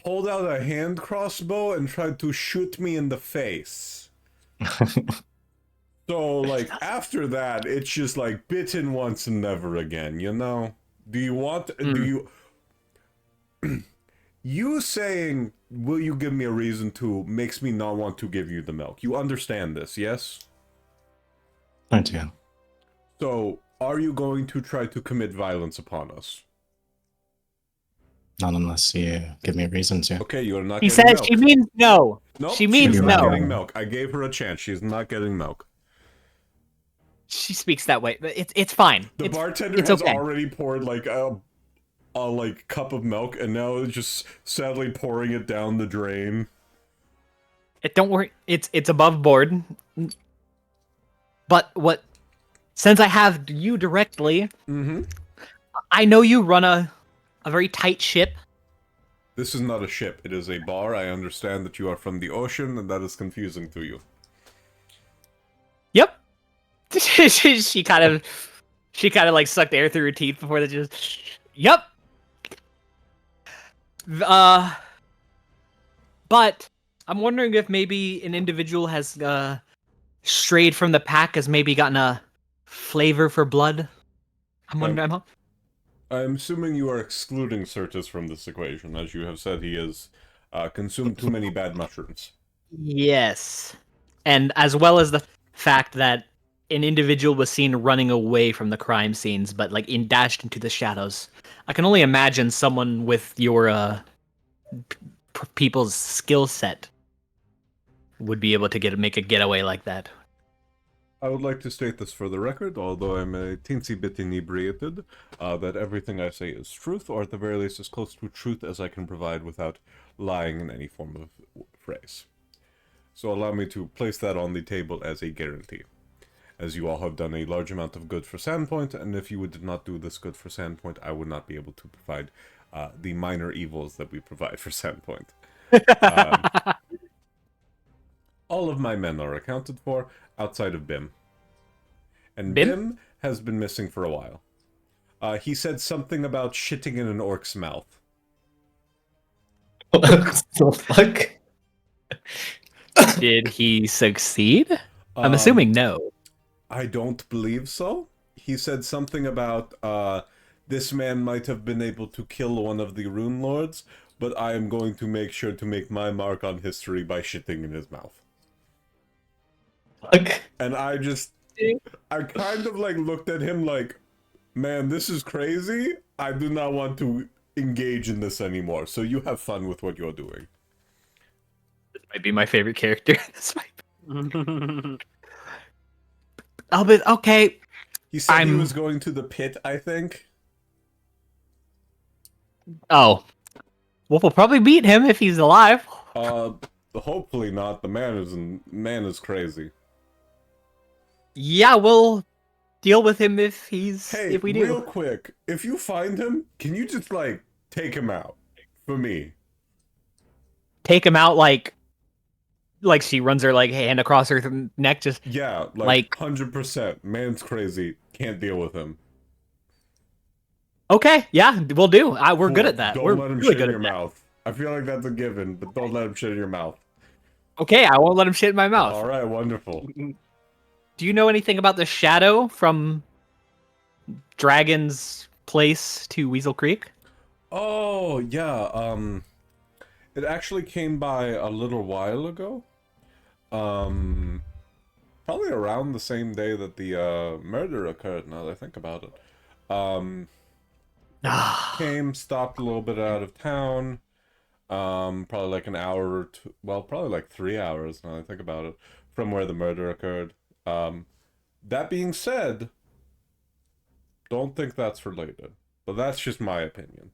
pulled out a hand crossbow and tried to shoot me in the face. So, like, after that, it's just like bitten once and never again, you know? Do you want, do you... You saying, will you give me a reason to, makes me not want to give you the milk. You understand this, yes? I do. So, are you going to try to commit violence upon us? Not unless you give me a reason to. Okay, you are not He getting said milk. she means no. Nope, she means she's no. not getting milk. I gave her a chance. She's not getting milk. She speaks that way. It's fine. The it's, bartender it's has okay. already poured like a like cup of milk, and now is just sadly pouring it down the drain. Don't worry. It's above board. But since I have you directly, I know you run a very tight ship. This is not a ship. It is a bar. I understand that you are from the ocean, and that is confusing to you. Yep. she kind of like sucked air through her teeth before they just. Yep. But I'm wondering if maybe an individual has strayed from the pack, has maybe gotten a flavor for blood. I'm wondering. I'm assuming you are excluding Sertis from this equation, as you have said he has consumed too many bad mushrooms. Yes. And as well as the fact that an individual was seen running away from the crime scenes, but like dashed into the shadows. I can only imagine someone with your people's skill set would be able to make a getaway like that. I would like to state this for the record, although I'm a teensy bit inebriated, that everything I say is truth, or at the very least as close to truth as I can provide without lying in any form of phrase. So allow me to place that on the table as a guarantee, as you all have done a large amount of good for Sandpoint, and if you did not do this good for Sandpoint, I would not be able to provide the minor evils that we provide for Sandpoint. All of my men are accounted for, outside of Bim. And Bim has been missing for a while. He said something about shitting in an orc's mouth. What the fuck? Did he succeed? I'm assuming no. I don't believe so. He said something about this man might have been able to kill one of the rune lords, but I am going to make sure to make my mark on history by shitting in his mouth. Fuck. And I kind of like looked at him like, man, this is crazy. I do not want to engage in this anymore. So you have fun with what you're doing. This might be my favorite character. This might. Oh, but okay. He said he I'm- was going to the pit, I think. Oh, Wolf will probably beat him if he's alive. Hopefully not. The man is crazy. Yeah, we'll deal with him if Hey, we do. real quick, if you find him, can you just like take him out for me? Take him out like she runs her like hand across her neck, just Yeah, Like- 100%. Man's crazy. Can't deal with him. okay. Yeah, we'll do. We're good Cool. at that. Don't We're let him really shit good in at your that. mouth. I feel like that's a given, but don't let him shit in your mouth. Okay, I won't let him shit in my mouth. All right, wonderful. Do you know anything about the shadow from Dragon's Place to Weasel Creek? Oh, yeah, it actually came by a little while ago. Probably around the same day that the murder occurred, now that I think about it. Came, stopped a little bit out of town. Probably like an hour or two, well, probably like 3 hours now that I think about it, from where the murder occurred. That being said, don't think that's related. But that's just my opinion.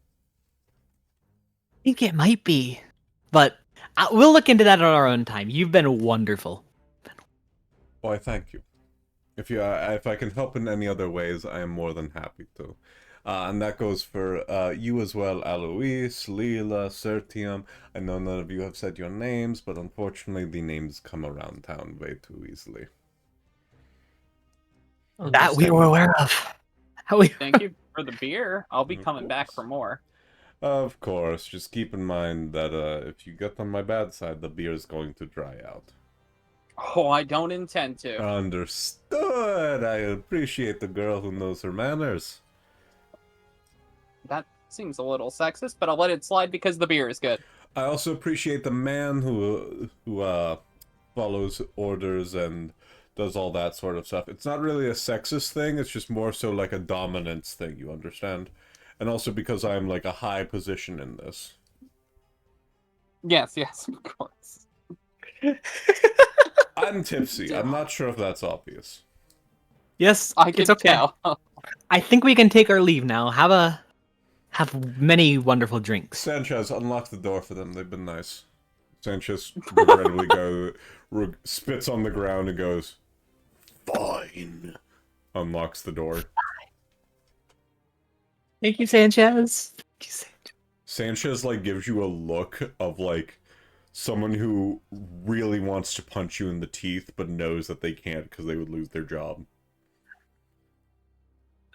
I think it might be, but we'll look into that on our own time. You've been wonderful. Why, thank you. If I can help in any other ways, I am more than happy to. And that goes for you as well, Aloise, Lela, Sertium. I know none of you have said your names, but unfortunately the names come around town way too easily. That we were aware of. Thank you for the beer. I'll be Of coming back course. for more. Of course, just keep in mind that if you get on my bad side, the beer is going to dry out. Oh, I don't intend to. Understood! I appreciate the girl who knows her manners. That seems a little sexist, but I'll let it slide because the beer is good. I also appreciate the man who follows orders and does all that sort of stuff. It's not really a sexist thing, it's just more so like a dominance thing, you understand? And also because I'm like a high position in this. Yes, of course. I'm tipsy. I'm not sure if that's obvious. Yes, I can it's okay. tell. I think we can take our leave now. Have many wonderful drinks. Sanchez, unlock the door for them. They've been nice. Sanchez regrettably spits on the ground and goes, "Fine." Unlocks the door. Thank you, Sanchez. Thank you, Sanchez. Sanchez like gives you a look of like someone who really wants to punch you in the teeth but knows that they can't because they would lose their job.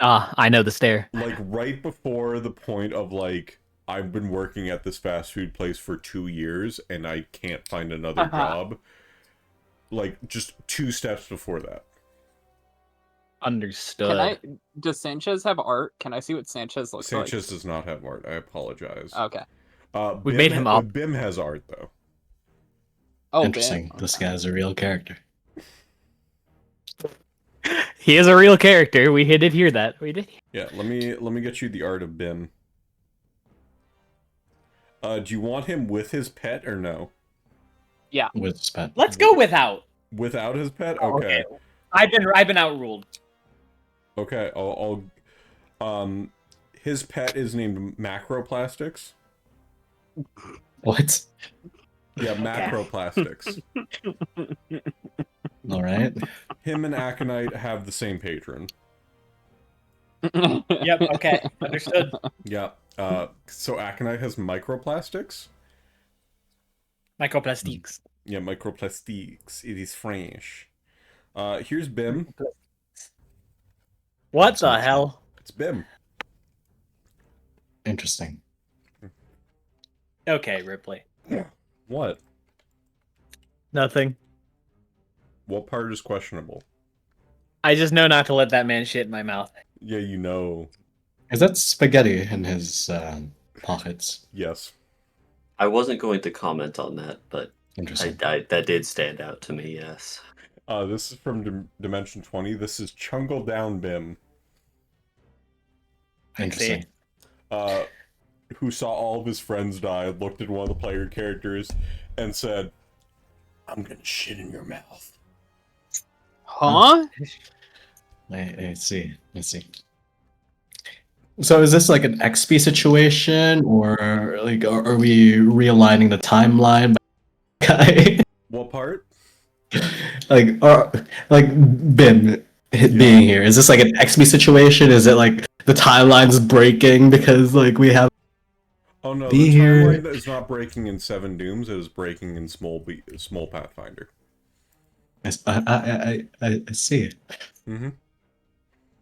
I know the stare. Like right before the point of like, I've been working at this fast food place for 2 years and I can't find another job. Like just 2 steps before that. Understood. Does Sanchez have art? Can I see what Sanchez looks like? Sanchez does not have art. I apologize. Okay. We made him up. Bim has art though. Oh, Interesting. Ben. This guy's a real character. He is a real character. We did hear that. We did. Yeah, let me get you the art of Bim. Do you want him with his pet or no? Yeah. With his pet. Let's go without. Without his pet? Oh, Okay. I've been outruled. Okay, his pet is named Macroplastics. What? Yeah, Macroplastics. All right. Him and Aconite have the same patron. Yep. Okay. Understood. Yeah. So Aconite has microplastics. Microplastiques. Yeah, microplastiques. It is French. Here's Bim. What the hell? It's Bim. Interesting. Okay, Ripley. What? Nothing. What part is questionable? I just know not to let that man shit in my mouth. Yeah, you know. Is that spaghetti in his pockets? Yes. I wasn't going to comment on that, but Interesting. that did stand out to me, yes. This is from Dimension 20. This is Chungle Down Bim. Interesting. who saw all of his friends die, looked at one of the player characters and said, "I'm gonna shit in your mouth." Huh? I see. I see. So is this like an XP situation, or like are we realigning the timeline? Guy, What part? like Bim being here. Is this like an XP situation? Is it like the timeline's breaking because like we have Oh no, Be the here. timeline is not breaking in 7 Dooms, it is breaking in small Pathfinder. I see. Mm-hmm.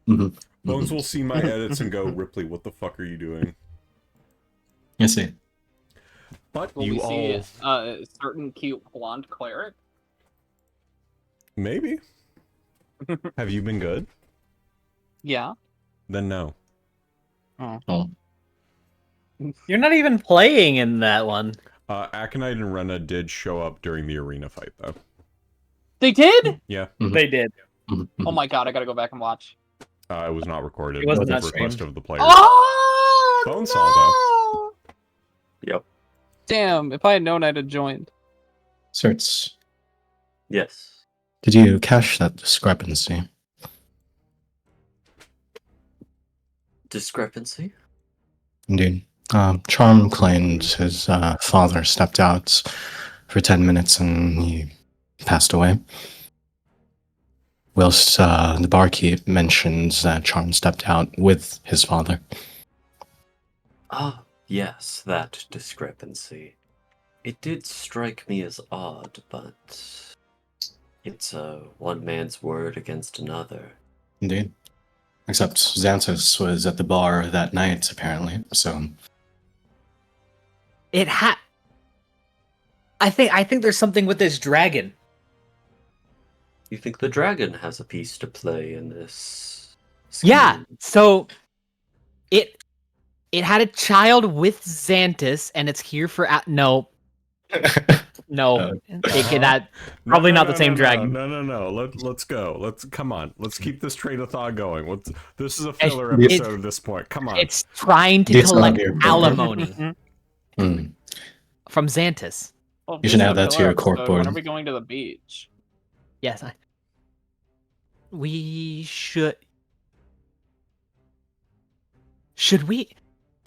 Mm-hmm. Bones will see my edits and go, Ripley, what the fuck are you doing? I see. But Will you we see all... a certain cute blonde cleric? Maybe. Have you been good? Yeah. Then no. Oh. You're not even playing in that one. Aconite and Rena did show up during the arena fight, though. They did? Yeah. They did. Mm-hmm. Oh my god, I gotta go back and watch. It was not recorded. It wasn't at that the request streamed. of the players. Oh! Bone saw, Yep. Damn, if I had known, I'd have joined. Certs, Yes. did you catch that discrepancy? Discrepancy? Indeed. Charm claimed his father stepped out for 10 minutes and he passed away. Whilst the barkeep mentions that Charm stepped out with his father. Ah, yes, that discrepancy. It did strike me as odd, but it's one man's word against another. Indeed. Except Xanthus was at the bar that night, apparently, so... I think there's something with this dragon. You think the dragon has a piece to play in this scheme? Yeah. So it had a child with Xanthus, and it's here for no. That probably not the same dragon. No. Let's go. Come on. Let's keep this train of thought going. This is a It's- filler episode at this point. Come on. It's trying to It's not collect your alimony Hmm. from Xanthus. Well, You should this is add a that to filler your cork episode. board. When are we going to the beach? Yes, we should. Should we?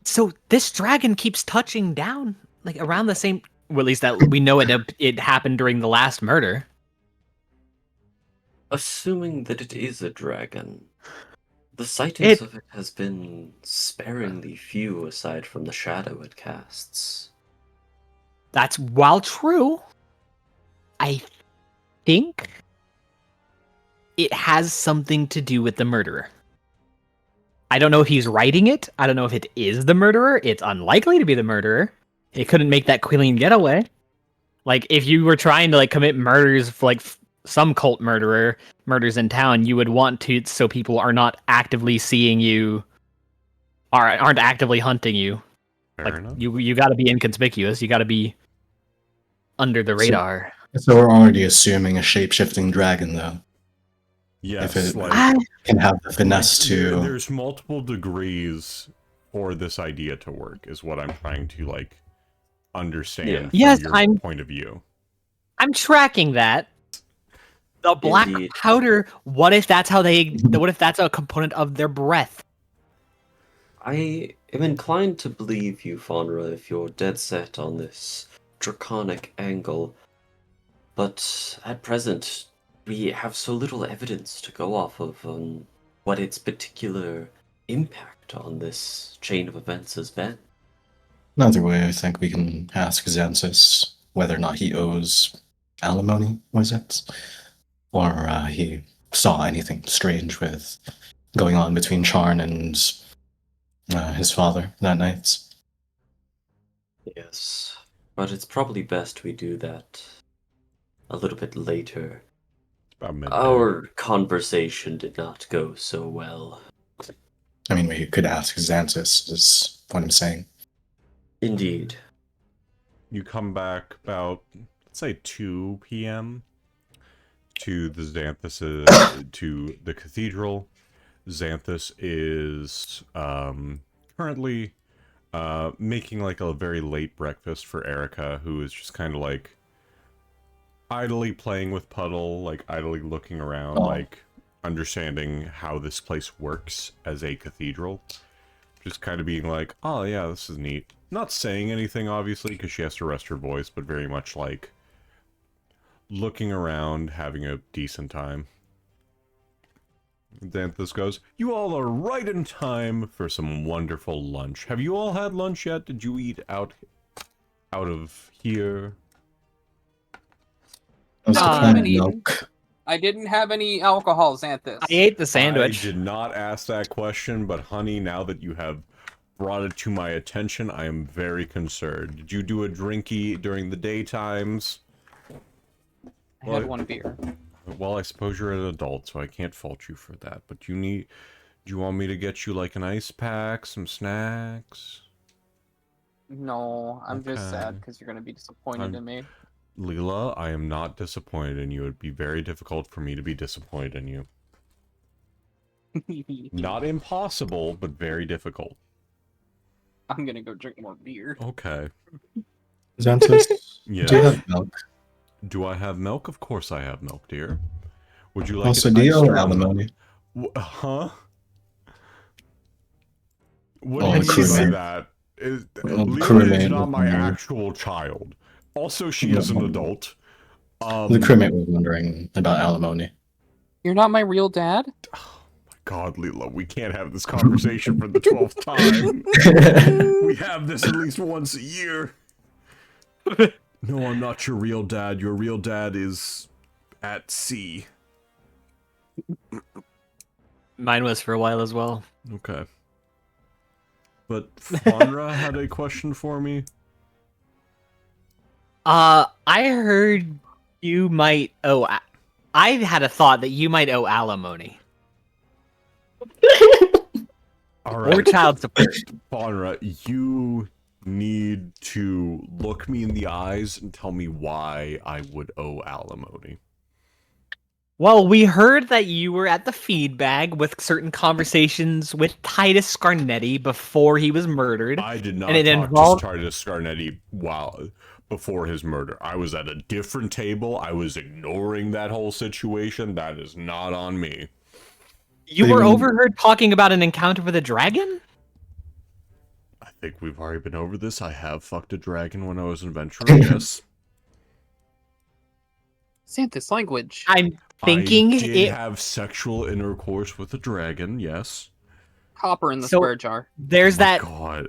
So this dragon keeps touching down, like around the same. Well, at least that we know it happened during the last murder. Assuming that it is a dragon, the sightings of it has been sparingly few aside from the shadow it casts. That's while true. I think it has something to do with the murderer. I don't know if he's writing it. I don't know if it is the murderer. It's unlikely to be the murderer. It couldn't make that clean getaway. Like, if you were trying to, like, commit murders for, like, some cult murders in town, you would want to, so people are not actively seeing you, aren't actively hunting you. Fair enough. You got to be inconspicuous. You got to be under the radar. So we're already assuming a shape-shifting dragon, though. Yes, If it like, can have the finesse to... there's multiple degrees for this idea to work, is what I'm trying to, like, understand from Yes, your point of view. I'm tracking that. The black Indeed. powder. What if that's how they? What if that's a component of their breath? I am inclined to believe you, Faunra, if you're dead set on this draconic angle. But at present, we have so little evidence to go off of on what its particular impact on this chain of events has been. Either way, I think we can ask Xanthus whether or not he owes alimony, was it? Or he saw anything strange with going on between Charn and his father that night. Yes, but it's probably best we do that a little bit later. About midday. Our conversation did not go so well. I mean, we could ask Xanthus, is what I'm saying. Indeed. You come back about, let's say, 2 p.m. to the Xanthus, to the cathedral. Xanthus is currently making like a very late breakfast for Erica, who is just kind of like idly playing with Puddle, like idly looking around, like understanding how this place works as a cathedral. Just kind of being like, oh yeah, this is neat. Not saying anything, obviously, because she has to rest her voice, but very much like looking around, having a decent time. Xanthus goes, you all are right in time for some wonderful lunch. Have you all had lunch yet? Did you eat out of here? I was No, I supplying haven't eaten. milk. I didn't have any alcohol, Xanthus. I ate the sandwich. I did not ask that question, but honey, now that you have brought it to my attention, I am very concerned. Did you do a drinky during the daytimes? I had one beer. Well, I suppose you're an adult, so I can't fault you for that. But do you want me to get you like an ice pack, some snacks? No, I'm just Okay. sad because you're gonna be disappointed in me. Lela, I am not disappointed in you. It would be very difficult for me to be disappointed in you. Not impossible, but very difficult. I'm gonna go drink more beer. Okay. Xanthus, Yes. do you have milk? Do I have milk? Of course I have milk, dear. Would you like Also, it do you iced owe or alimony? Huh? What Oh, do you the mean by crewmate. that? Well, Lela is crewmate not was my wondering. actual child. Also, she is an adult. The crewmate was wondering about alimony. You're not my real dad? God, Lela, we can't have this conversation for the 12th time. We have this at least once a year. No, I'm not your real dad. Your real dad is at sea. Mine was for a while as well. Okay. But Faunra had a question for me. I heard you might owe. I had a thought that you might owe alimony All or right, child support. Faunra, you need to look me in the eyes and tell me why I would owe alimony. Well, we heard that you were at the feed bag with certain conversations with Titus Scarnetti before he was murdered. I did not And it talk involved- to Titus Scarnetti before his murder. I was at a different table. I was ignoring that whole situation. That is not on me. You But were even- overheard talking about an encounter with a dragon? I think we've already been over this. I have fucked a dragon when I was adventuring, yes. Xanthus language. I'm thinking I did it. have sexual intercourse with a dragon, yes. Copper in the So- square jar. There's that. God.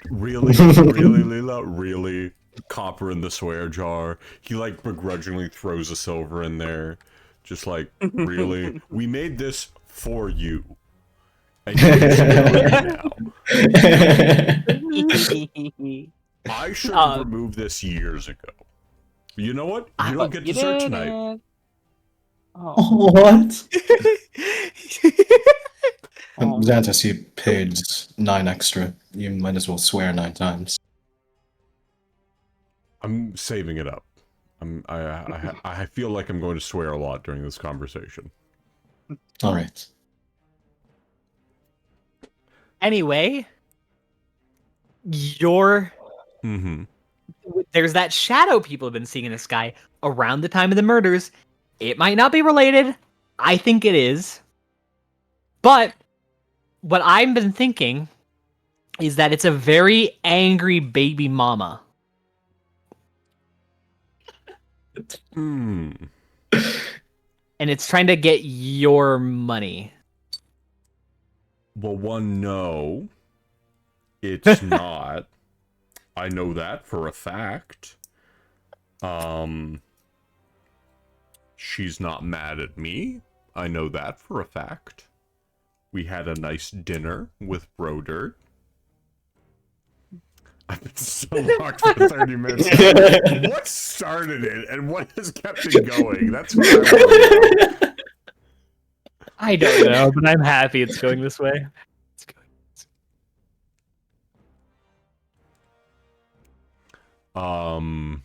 Really? Really, Lela? Really? Copper in the swear jar. He, like, begrudgingly throws a silver in there. Just like, really? We made this for you. And you now. I should have removed this years ago. You know what? You don't get You dessert did tonight. it. Oh. What? Oh. Xanthus, you paid 9 extra. You might as well swear 9 times. I'm saving it up. I feel like I'm going to swear a lot during this conversation. Alright. Anyway, there's that shadow people have been seeing in the sky around the time of the murders. It might not be related. I think it is. But what I've been thinking is that it's a very angry baby mama. Hmm. And it's trying to get your money. Well, one, no. It's not. I know that for a fact. She's not mad at me. I know that for a fact. We had a nice dinner with Brodert. I've been so locked for 30 minutes. What started it and what has kept it going? That's what I want to know. I don't know, but I'm happy it's going this way. It's going.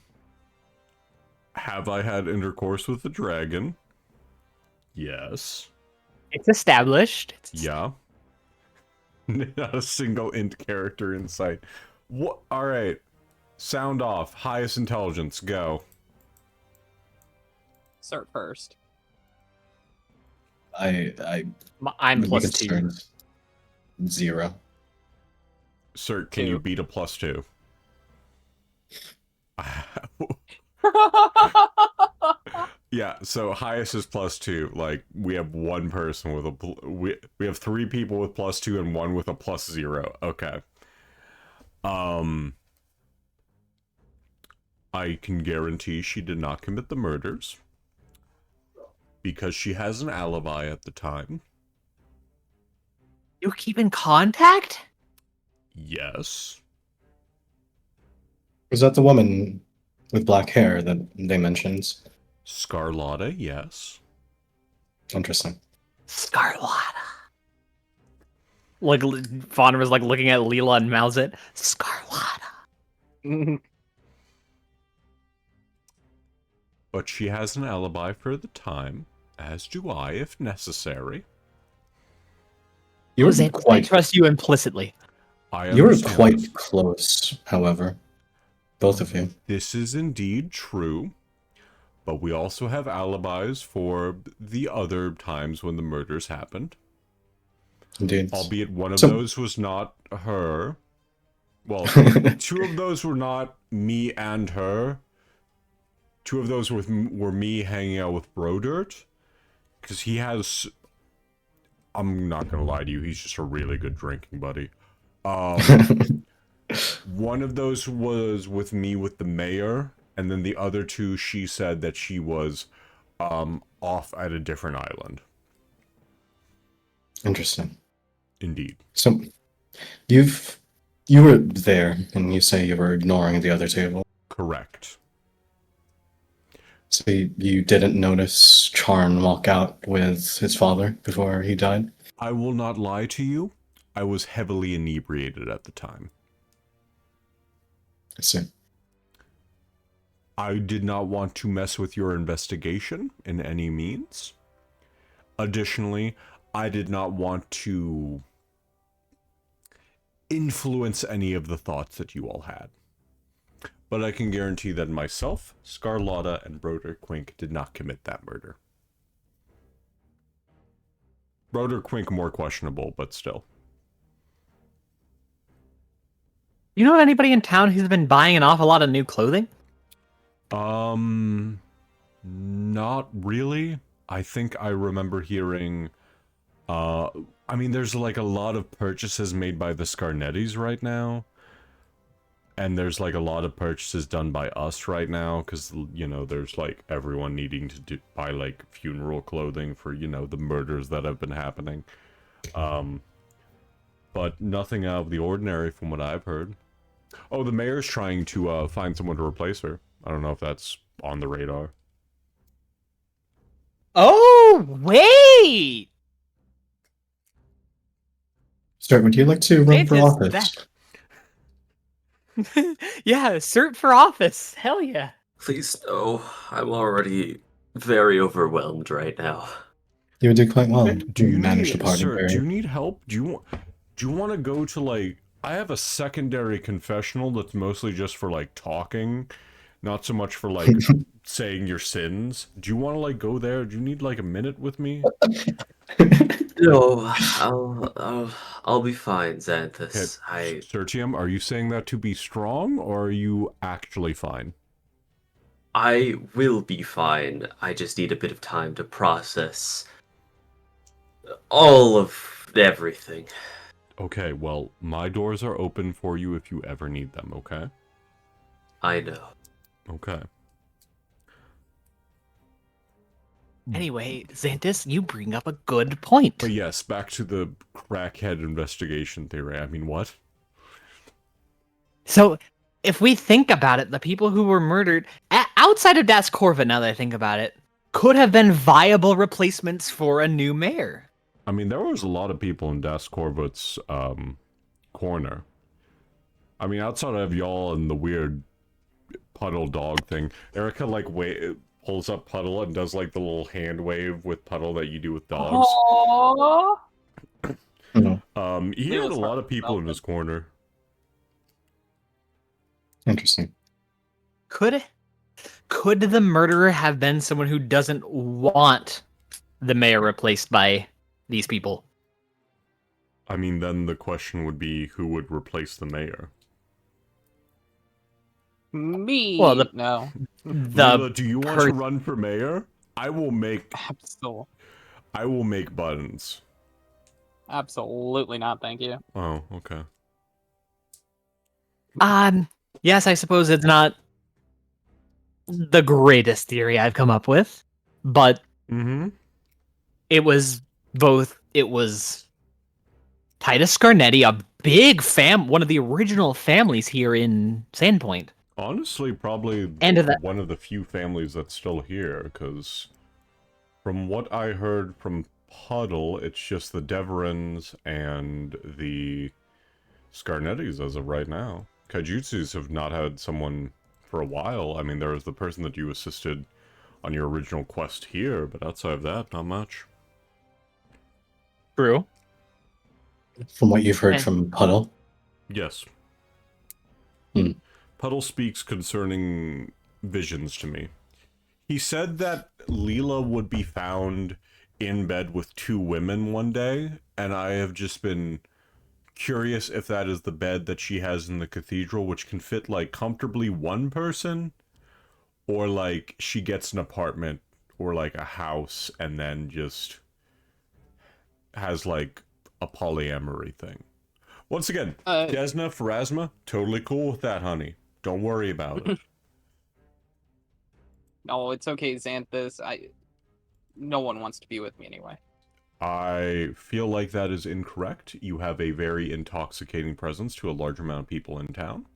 Have I had intercourse with the dragon? Yes. It's established. Yeah. Not a single int character in sight. What? All right. Sound off. Highest intelligence. Go. Start first. I'm I'm would be plus 2. concerned. 0. Sert, can you 2. beat a +2? Yeah, so highest is +2. Like, we have one person with a we have 3 people with +2 and 1 with a +0. Okay. I can guarantee she did not commit the murders because she has an alibi at the time. You keep in contact? Yes. Was that the woman with black hair that they mentioned? Scarlotta, yes. Interesting. Scarlotta. Like, Faunra was like looking at Lela and mouths it. Scarlotta. But she has an alibi for the time, as do I, if necessary. You were Jose, I trust you implicitly. You were understand quite this. close, however. Both of you. This is indeed true, but we also have alibis for the other times when the murders happened. Indeed. Albeit one of So- those was not her. Well, 2 of those were not me and her. 2 of those were me hanging out with Brodert. Because he has... I'm not gonna lie to you, he's just a really good drinking buddy. One of those was with me with the mayor, and then the other 2, she said that she was off at a different island. Interesting. Indeed. So, you were there, and you say you were ignoring the other table. Correct. So you didn't notice Charn walk out with his father before he died? I will not lie to you. I was heavily inebriated at the time. I see. I did not want to mess with your investigation in any means. Additionally, I did not want to influence any of the thoughts that you all had. But I can guarantee that myself, Scarlotta, and Broderick Quink did not commit that murder. Broderick Quink more questionable, but still. You know anybody in town who's been buying an awful lot of new clothing? Not really. I think I remember hearing, I mean, there's like a lot of purchases made by the Scarnettis right now. And there's like a lot of purchases done by us right now, because, you know, there's like everyone needing to buy like funeral clothing for, you know, the murders that have been happening. But nothing out of the ordinary from what I've heard. Oh, the mayor's trying to find someone to replace her. I don't know if that's on the radar. Oh, wait! Sir, would you like to run for Mantis, office? Yeah, Sert for office. Hell yeah. Please no. I'm already very overwhelmed right now. You would do quite well. Do you manage the need, party sir, very... do you need help? Do you want to go to, like, I have a secondary confessional that's mostly just for, like, talking, not so much for, like, saying your sins. Do you want to, like, go there? Do you need, like, a minute with me? No, I'll be fine, Xanthus. Sertium, are you saying that to be strong, or are you actually fine? I will be fine. I just need a bit of time to process all of everything. Okay, well, my doors are open for you if you ever need them, okay? I know. Okay. Anyway, Xanthus, you bring up a good point. But yes, back to the crackhead investigation theory. I mean, what? So, if we think about it, the people who were murdered outside of Das Corva, now that I think about it, could have been viable replacements for a new mayor. I mean, there was a lot of people in Das Corvut's corner. I mean, outside of y'all and the weird puddle dog thing, Erica, like, pulls up Puddle and does, like, the little hand wave with Puddle that you do with dogs. Aww. He had a Leela's lot of people in probably his corner. Interesting. Could the murderer have been someone who doesn't want the mayor replaced by these people? I mean, then the question would be, who would replace the mayor? Me. Well, no. Lela, do you want to run for mayor? I will make buttons. Absolutely not. Thank you. Oh, okay. Yes, I suppose it's not the greatest theory I've come up with, but it was Titus Scarnetti, a big one of the original families here in Sandpoint. Honestly, probably one of the few families that's still here, because from what I heard from Puddle, it's just the Deverans and the Scarnettis as of right now. Kaijutsus have not had someone for a while. I mean, there was the person that you assisted on your original quest here, but outside of that, not much. True. From what you've heard from Puddle? Yes. Hmm. Puddle speaks concerning visions to me. He said that Lela would be found in bed with 2 women one day, and I have just been curious if that is the bed that she has in the cathedral, which can fit, like, comfortably 1 person, or, like, she gets an apartment or, like, a house and then just has, like, a polyamory thing. Once again, Desna, Pharasma, totally cool with that, honey. Don't worry about it. No, it's okay, Xanthus. No one wants to be with me anyway. I feel like that is incorrect. You have a very intoxicating presence to a large amount of people in town.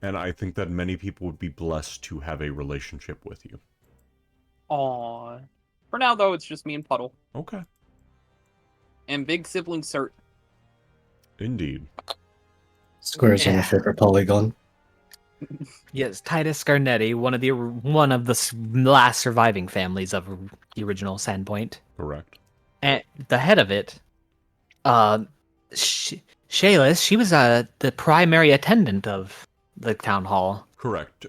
And I think that many people would be blessed to have a relationship with you. Aww. For now, though, it's just me and Puddle. Okay. And big sibling Sert. Indeed. Squares on your favorite polygon. Yes, Titus Scarnetti, one of the last surviving families of the original Sandpoint. Correct. And the head of it, Shaylis, she was the primary attendant of the town hall. Correct.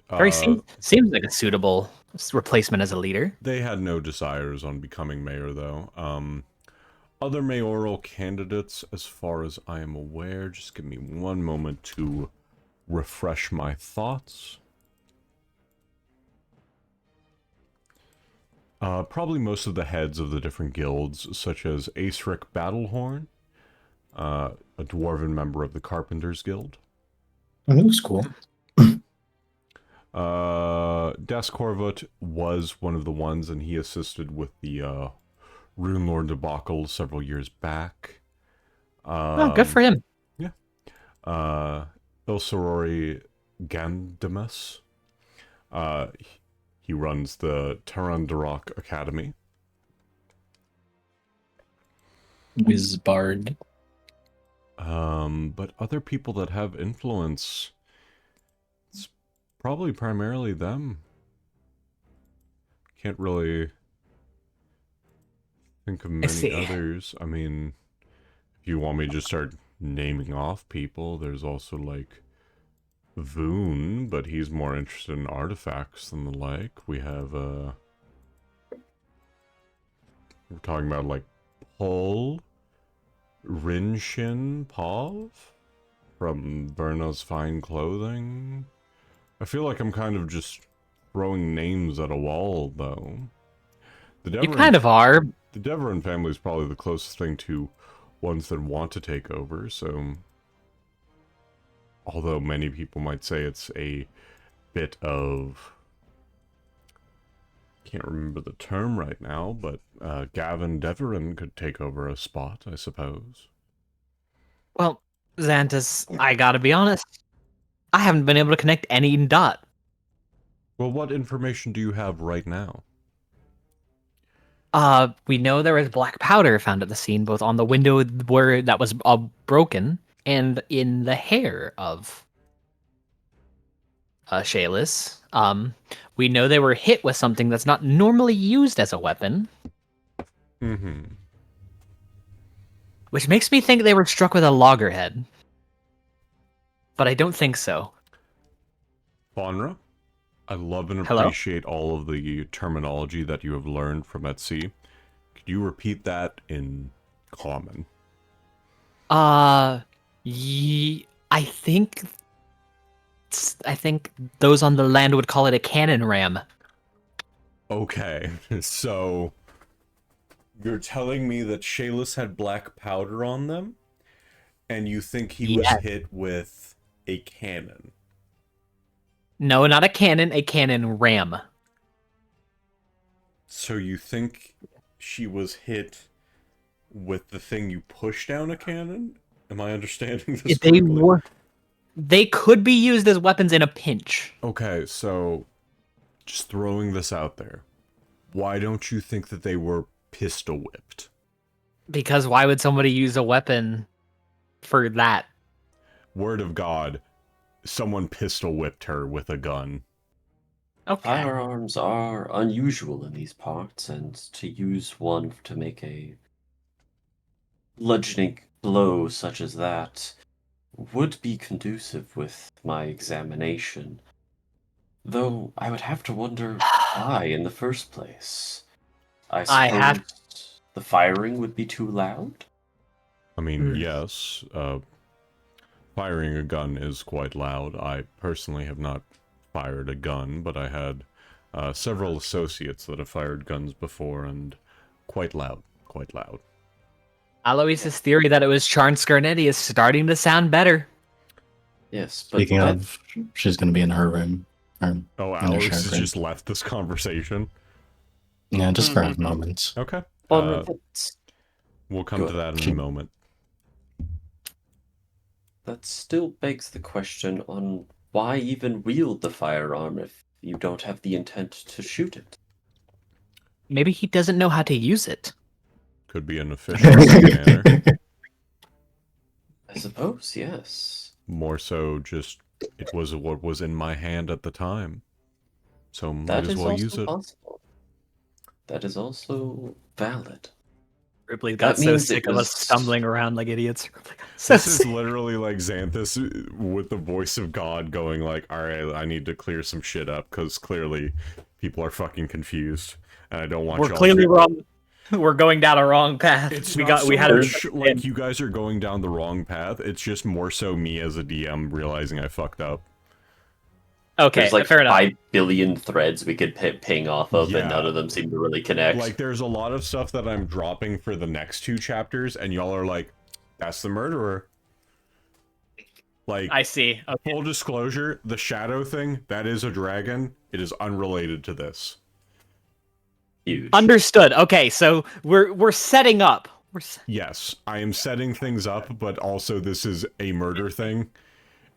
Seems like a suitable replacement as a leader. They had no desires on becoming mayor, though. Other mayoral candidates, as far as I am aware, just give me one moment to refresh my thoughts. Probably most of the heads of the different guilds, such as Aesric Battlehorn, a dwarven member of the Carpenters Guild. Oh, that was cool. Daskorvut was one of the ones, and he assisted with the Rune Lord debacle several years back. Good for him. Yeah. Ilsorori Gandamus. He runs the Tarandarok Academy. Wizbard. But other people that have influence, it's probably primarily them. Can't really think of many others. I mean, if you want me to just start naming off people, there's also, like, Voon, but he's more interested in artifacts than the like. We have, we're talking about, like, Pol, Rinshin Pav from Verna's Fine Clothing. I feel like I'm kind of just throwing names at a wall, though. You kind of are. The Deveran family is probably the closest thing to ones that want to take over, so... Although many people might say it's a bit of... Can't remember the term right now, but Gavin Deveran could take over a spot, I suppose. Well, Xanthus, I gotta be honest. I haven't been able to connect any dot. Well, what information do you have right now? We know there was black powder found at the scene, both on the window where that was broken and in the hair of Shaylis. We know they were hit with something that's not normally used as a weapon. Mm-hmm. Which makes me think they were struck with a loggerhead. But I don't think so. Faunra, I love and Hello? appreciate all of the terminology that you have learned from at sea. Could you repeat that in common? I think those on the land would call it a cannon ram. Okay, so you're telling me that Shayless had black powder on them, and you think he was Yes. hit with a cannon? No, not a cannon ram. So you think she was hit with the thing you push down a cannon? Am I understanding this correctly? They could be used as weapons in a pinch. Okay, so just throwing this out there. Why don't you think that they were pistol whipped? Because why would somebody use a weapon for that? Word of God, someone pistol whipped her with a gun. Okay. Firearms are unusual in these parts, and to use one to make a bludgeoning blow such as that would be conducive with my examination. Though I would have to wonder why in the first place. I suppose I have- the firing would be too loud? I mean, yes, firing a gun is quite loud. I personally have not fired a gun, but I had several associates that have fired guns before, and quite loud, quite loud. Aloise's theory that it was Charn Scarnetti is starting to sound better. Yes, but Speaking of, she's going to be in her room. Or Oh, in her Alex shared has room. just left this conversation. Yeah, just for a moment. Okay. that's We'll come to that in a moment. That still begs the question on why even wield the firearm if you don't have the intent to shoot it. Maybe he doesn't know how to use it. Could be an efficient manner. I suppose, yes. More so just, it was what was in my hand at the time. So might That as is well also use it. possible. That is also valid. Ripley got That so means sick it of us was- stumbling around like idiots. So This is sick. literally like Xanthus with the voice of God going like, alright, I need to clear some shit up, because clearly people are fucking confused. And I don't want We're y'all clearly to... wrong. We're going down a wrong path. It's we not got so we had much it like you guys are going down the wrong path, it's just more so me as a DM realizing I fucked up. Okay, There's like fair enough. 5 billion threads we could ping off of, Yeah. and none of them seem to really connect. Like, there's a lot of stuff that I'm dropping for the next 2 chapters, and y'all are like, that's the murderer. Like, I see. Okay. full disclosure, the shadow thing, that is a dragon. It is unrelated to this. Huge. Understood. Okay, so we're setting up. Yes, I am setting things up, but also this is a murder thing.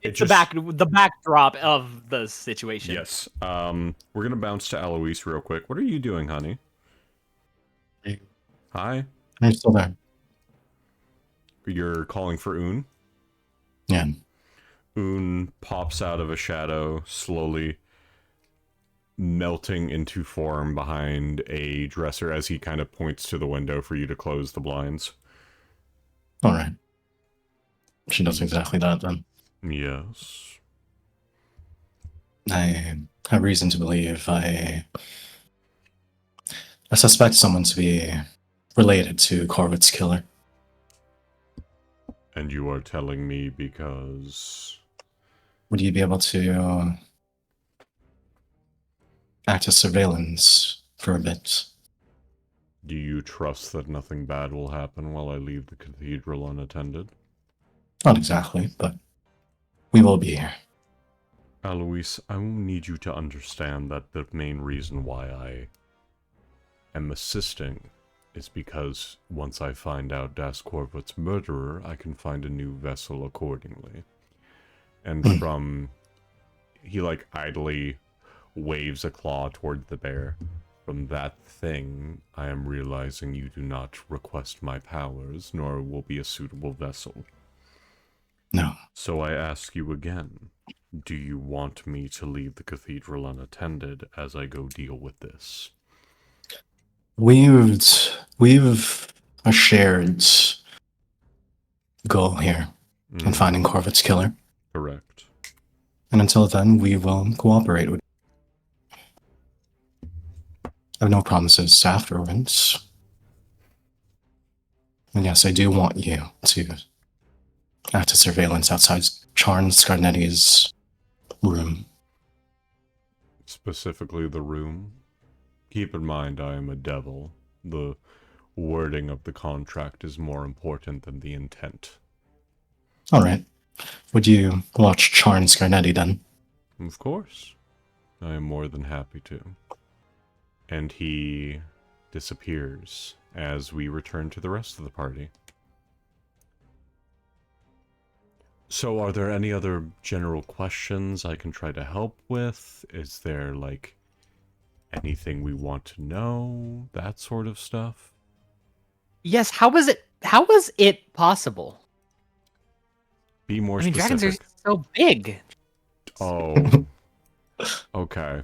It's the backdrop of the situation. Yes. We're gonna bounce to Aloise real quick. What are you doing, honey? Hey. Hi. I'm still there. You're calling for Un? Yeah. Un pops out of a shadow, slowly melting into form behind a dresser as he kind of points to the window for you to close the blinds. All right. She does exactly that then. Yes. I have reason to believe I suspect someone to be related to Corvitt's killer. And you are telling me because... Would you be able to act as surveillance for a bit? Do you trust that nothing bad will happen while I leave the cathedral unattended? Not exactly, but we will be here. Aloise, I will need you to understand that the main reason why I am assisting is because once I find out Das Corvitt's murderer, I can find a new vessel accordingly. And from... He, like, idly waves a claw toward the bear. From that thing, I am realizing you do not request my powers, nor will be a suitable vessel. No. So I ask you again, do you want me to leave the cathedral unattended as I go deal with this? We've a shared goal here in finding Corvit's killer. Correct. And until then, we will cooperate with I have no promises afterwards. And yes, I do want you to act as surveillance outside Charn Scarnetti's room. Specifically the room. Keep in mind I am a devil. The wording of the contract is more important than the intent. Alright. Would you watch Charn Scarnetti then? Of course. I am more than happy to. And he disappears as we return to the rest of the party. So are there any other general questions I can try to help with? Is there, like, anything we want to know? That sort of stuff? Yes, how was it possible? Be more I mean, specific. dragons are so big. Oh. Okay.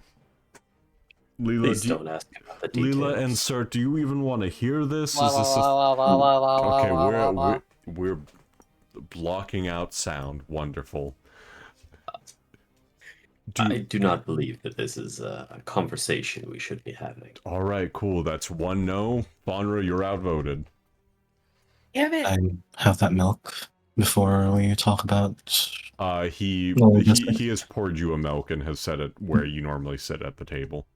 Lela, Please don't ask about the details. Lela and Sert, do you even want to hear this? Is this okay? We're blocking out sound. Wonderful. I do not believe that this is a conversation we should be having. All right, cool. That's one no. Faunra, you're outvoted. Damn it! I have that milk before we talk about... He has poured you a milk and has set it where you normally sit at the table.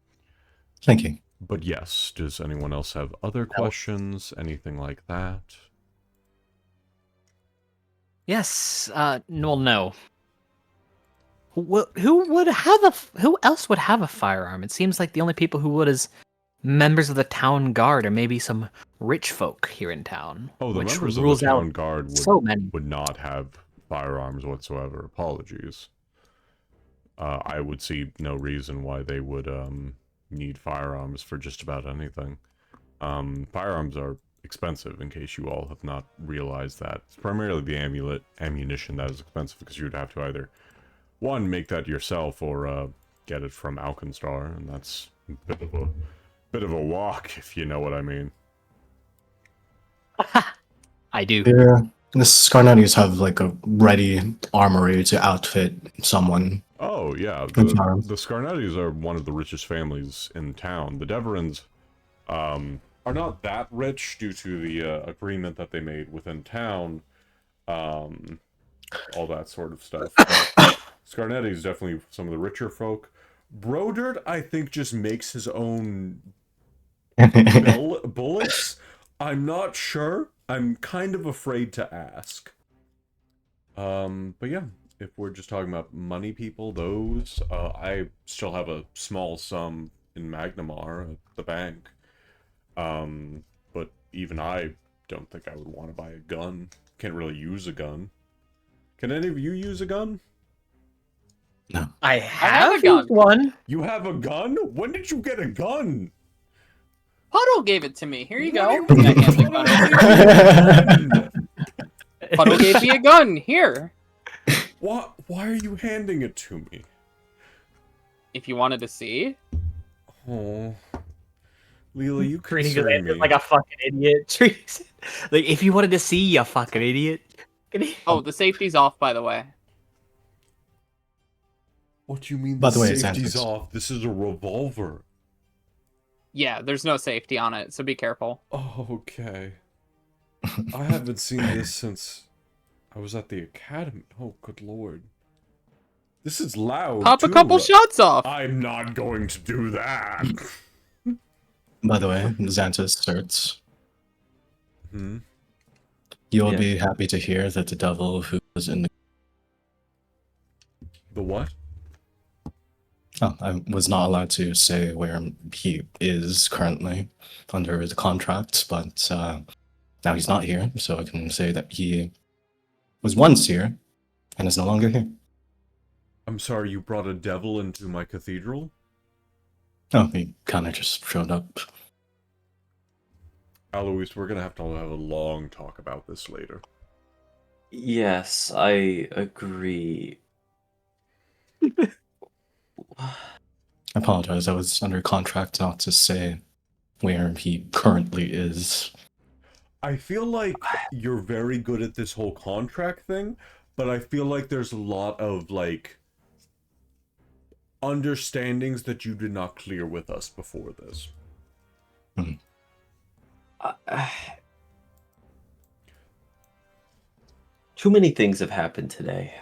Thank you. But yes, does anyone else have other questions? Anything like that? Yes. Well, no. Who else would have a firearm? It seems like the only people who would is members of the town guard, or maybe some rich folk here in town. Oh, the which members of rules the town out guard so many. would not have firearms whatsoever. Apologies. I would see no reason why they would need firearms for just about anything. Firearms are expensive, in case you all have not realized that. It's primarily the ammunition that is expensive, because you would have to either, one, make that yourself, or get it from Alkenstar, and that's a bit of a walk, if you know what I mean. I do. Yeah, the Scarnettis have like a ready armory to outfit someone. Oh, yeah. I'm sorry. The Scarnettis are one of the richest families in town. The Deverans are not that rich due to the agreement that they made within town. All that sort of stuff. But Scarnetti is definitely some of the richer folk. Brodert, I think, just makes his own bullets. I'm not sure. I'm kind of afraid to ask. But yeah, if we're just talking about money people, those, I still have a small sum in Magnamar at the bank. But even I don't think I would want to buy a gun. Can't really use a gun. Can any of you use a gun? No. I have a have gun. one. You have a gun? When did you get a gun? Puddle gave it to me. Here you go. What do you I can't think mean? about it. Puddle gave me a gun. Here. Why are you handing it to me? If you wanted to see. Oh, Lela, you Treating concern me. it like a fucking idiot. Like, if you wanted to see, you fucking idiot. Oh, the safety's off, by the way. What do you mean? By the way, it's safety's antics. off. This is a revolver. Yeah, there's no safety on it, so be careful. Oh, okay. I haven't seen this since I was at the academy. Oh, good lord. This is loud. Pop a too. couple shots off. I'm not going to do that. By the way, Xantus Serts, Hmm? you'll Yeah. be happy to hear that the devil who was in the... The what? Oh, I was not allowed to say where he is currently under the contract, but now he's not here, so I can say that he was once here and is no longer here. I'm sorry, you brought a devil into my cathedral? Oh, he kind of just showed up. Aloise, we're gonna have to have a long talk about this later. Yes, I agree. I apologize, I was under contract not to say where he currently is. I feel like you're very good at this whole contract thing, but I feel like there's a lot of, like, understandings that you did not clear with us before this. Too many things have happened today.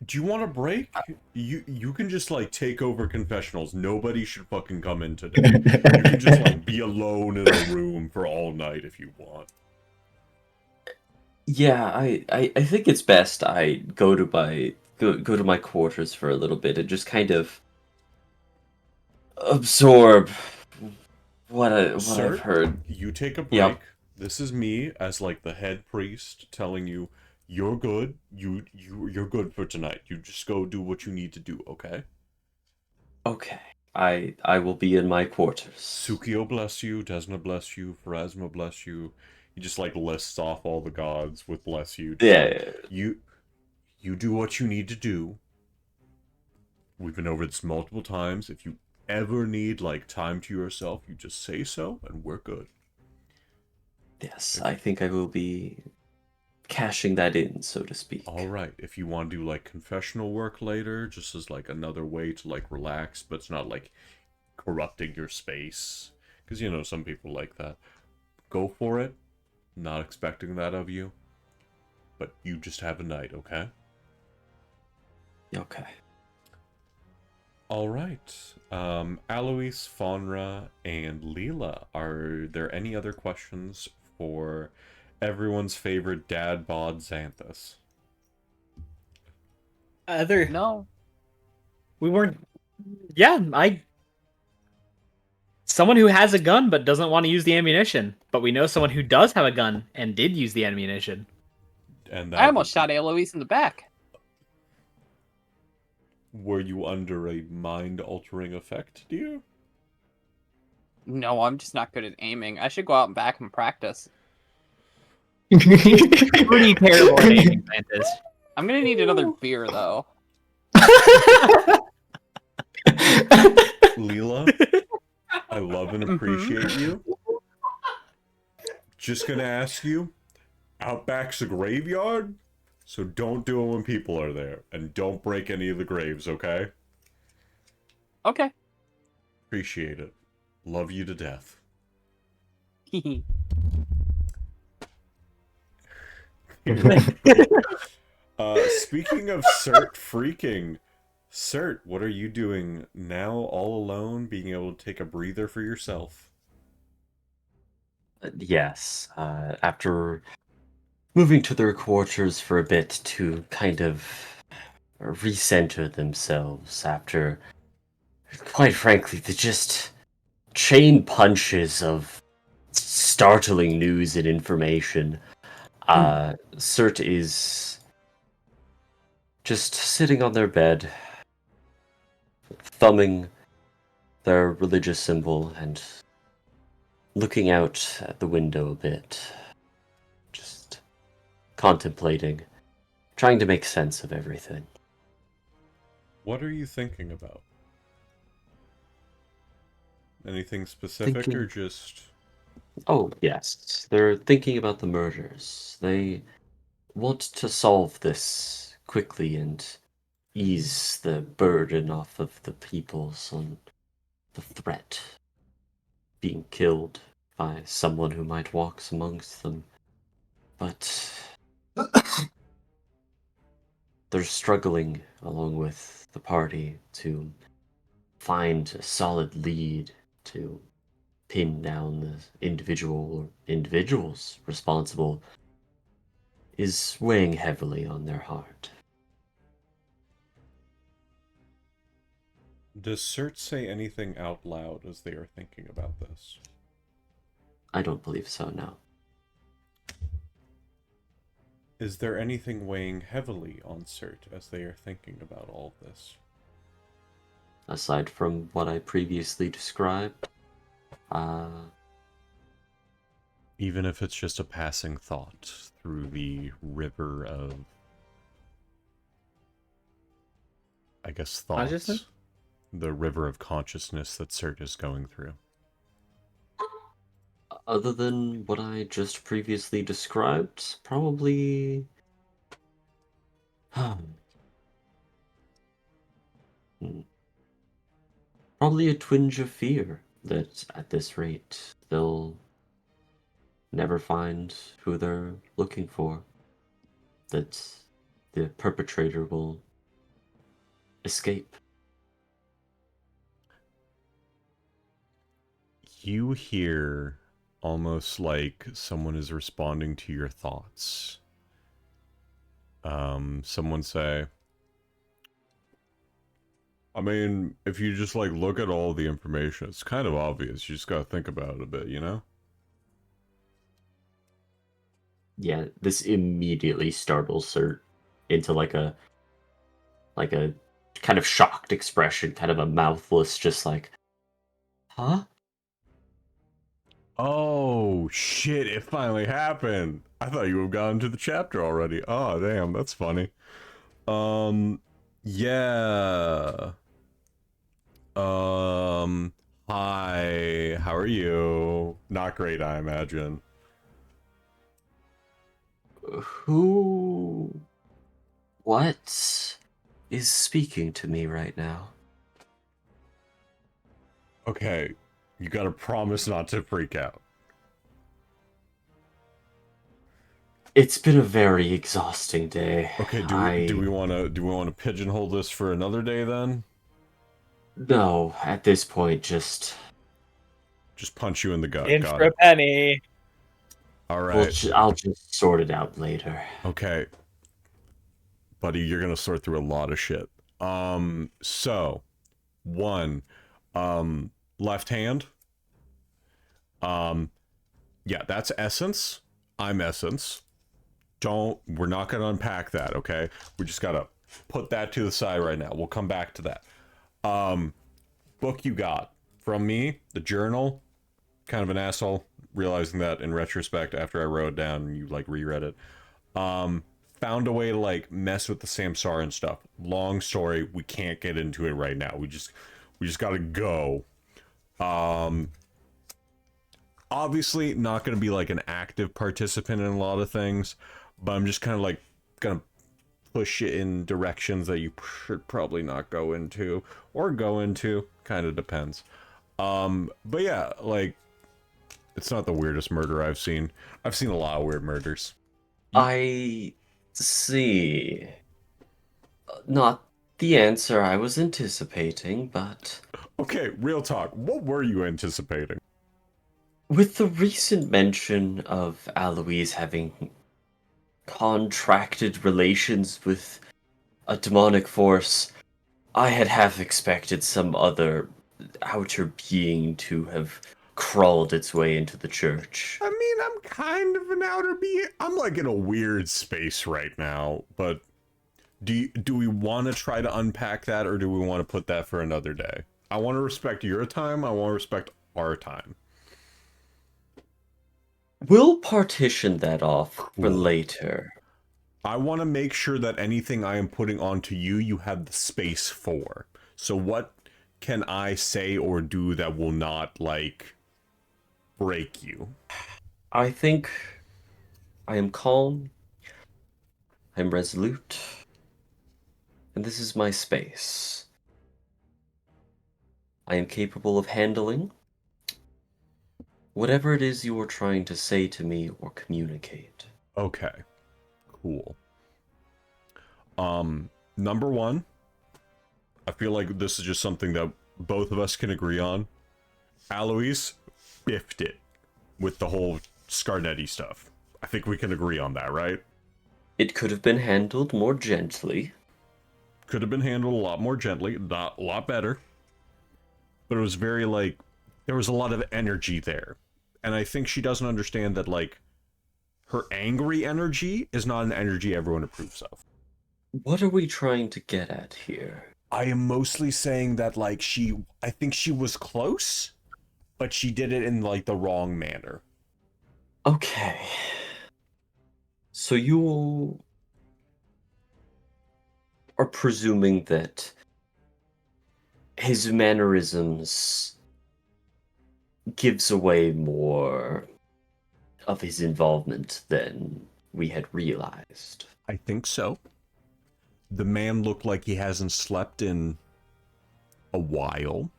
Do you want a break? You can just, like, take over confessionals. Nobody should fucking come in today. You can just, like, be alone in a room for all night if you want. Yeah, I think it's best I go to my quarters for a little bit and just kind of absorb what I've heard. You take a break. Yep. This is me as, like, the head priest telling you you're good. You're good for tonight. You just go do what you need to do, okay? Okay. I will be in my quarters. Sukio bless you, Desna bless you, Pharasma bless you. He just, like, lists off all the gods with bless you. Just Yeah. like, you do what you need to do. We've been over this multiple times. If you ever need, like, time to yourself, you just say so, and we're good. Yes, I think I will be cashing that in, so to speak. Alright, if you want to do, like, confessional work later, just as, like, another way to, like, relax, but it's not, like, corrupting your space. Because, you know, some people like that. Go for it. Not expecting that of you. But you just have a night, okay? Okay. Alright. Aloise, Faunra, and Lela, are there any other questions for everyone's favorite dad bod Xanthus? No. We weren't. Yeah, someone who has a gun but doesn't want to use the ammunition. But we know someone who does have a gun and did use the ammunition. And I that almost shot Aloise in the back. were you under a mind-altering effect, dear? No, I'm just not good at aiming. I should go out and back and practice. Pretty terrible at aiming, Mantis. I'm gonna need another beer, though. Lela, I love and appreciate you. Just gonna ask you, Outback's a graveyard, so don't do it when people are there, and don't break any of the graves, okay? Okay. Appreciate it. Love you to death. Speaking of Sert freaking, Sert, what are you doing now all alone, being able to take a breather for yourself? Yes. After moving to their quarters for a bit to kind of recenter themselves after, quite frankly, the just chain punches of startling news and information. Sert is just sitting on their bed, thumbing their religious symbol and looking out at the window a bit, just contemplating, trying to make sense of everything. What are you thinking about? Anything specific or just... Oh, yes. They're thinking about the murders. They want to solve this quickly and ease the burden off of the peoples on the threat being killed by someone who might walk amongst them. But they're struggling along with the party to find a solid lead to pin down the individual or individuals responsible is weighing heavily on their heart. Does Sert say anything out loud as they are thinking about this? I don't believe so, no. Is there anything weighing heavily on Sert as they are thinking about all of this? Aside from what I previously described, Even if it's just a passing thought through the river of, I guess, thoughts. Consciousness? The river of consciousness that Sert is going through. Other than what I just previously described, probably... Probably a twinge of fear that at this rate they'll never find who they're looking for. That the perpetrator will escape. You hear almost like someone is responding to your thoughts. Someone say, I mean, if you just like look at all the information, it's kind of obvious. You just gotta think about it a bit, you know? Yeah, this immediately startles Sert into like a kind of shocked expression, kind of a mouthless, just like, huh? Oh, shit, it finally happened. I thought you had gotten to the chapter already. Oh, damn, that's funny. Yeah. Hi, how are you? Not great, I imagine. Who... What is speaking to me right now? Okay, you gotta promise not to freak out. It's been a very exhausting day. Okay, do we want to pigeonhole this for another day then? No, at this point, just punch you in the gut. In Got for a it. penny. All right. I'll just sort it out later. Okay. Buddy, you're gonna sort through a lot of shit. So, one, left hand. Yeah, that's essence. I'm essence. We're not gonna unpack that, okay? We just gotta put that to the side right now. We'll come back to that. Book you got from me, the journal. Kind of an asshole, realizing that in retrospect after I wrote it down and you like reread it. Found a way to like mess with the Samsara and stuff. Long story, we can't get into it right now. We just gotta go. Obviously not gonna be like an active participant in a lot of things, but I'm just kind of like gonna push it in directions that you should probably not go into or go into. Kind of depends. But yeah, like it's not the weirdest murder I've seen. I've seen a lot of weird murders. I see. Not the answer I was anticipating, but... Okay, real talk. What were you anticipating? With the recent mention of Aloise having contracted relations with a demonic force, I had half expected some other outer being to have crawled its way into the church. I mean, I'm kind of an outer being. I'm like in a weird space right now, but do we want to try to unpack that, or do we want to put that for another day? I want to respect your time. I want to respect our time. We'll partition that off for Cool. later. I want to make sure that anything I am putting onto you, you have the space for. So what can I say or do that will not, like, break you? I think I am calm, I'm resolute, and this is my space. I am capable of handling whatever it is you are trying to say to me or communicate. Okay. Cool. Number one, I feel like this is just something that both of us can agree on. Aloise biffed it with the whole Scarnetti stuff. I think we can agree on that, right? It could have been handled more gently. Could have been handled a lot more gently, not a lot better. But it was very, like, there was a lot of energy there. And I think she doesn't understand that, like, her angry energy is not an energy everyone approves of. What are we trying to get at here? I am mostly saying that, like, I think she was close, but she did it in, like, the wrong manner. Okay. So you are presuming that his mannerisms gives away more of his involvement than we had realized. I think so. The man looked like he hasn't slept in a while.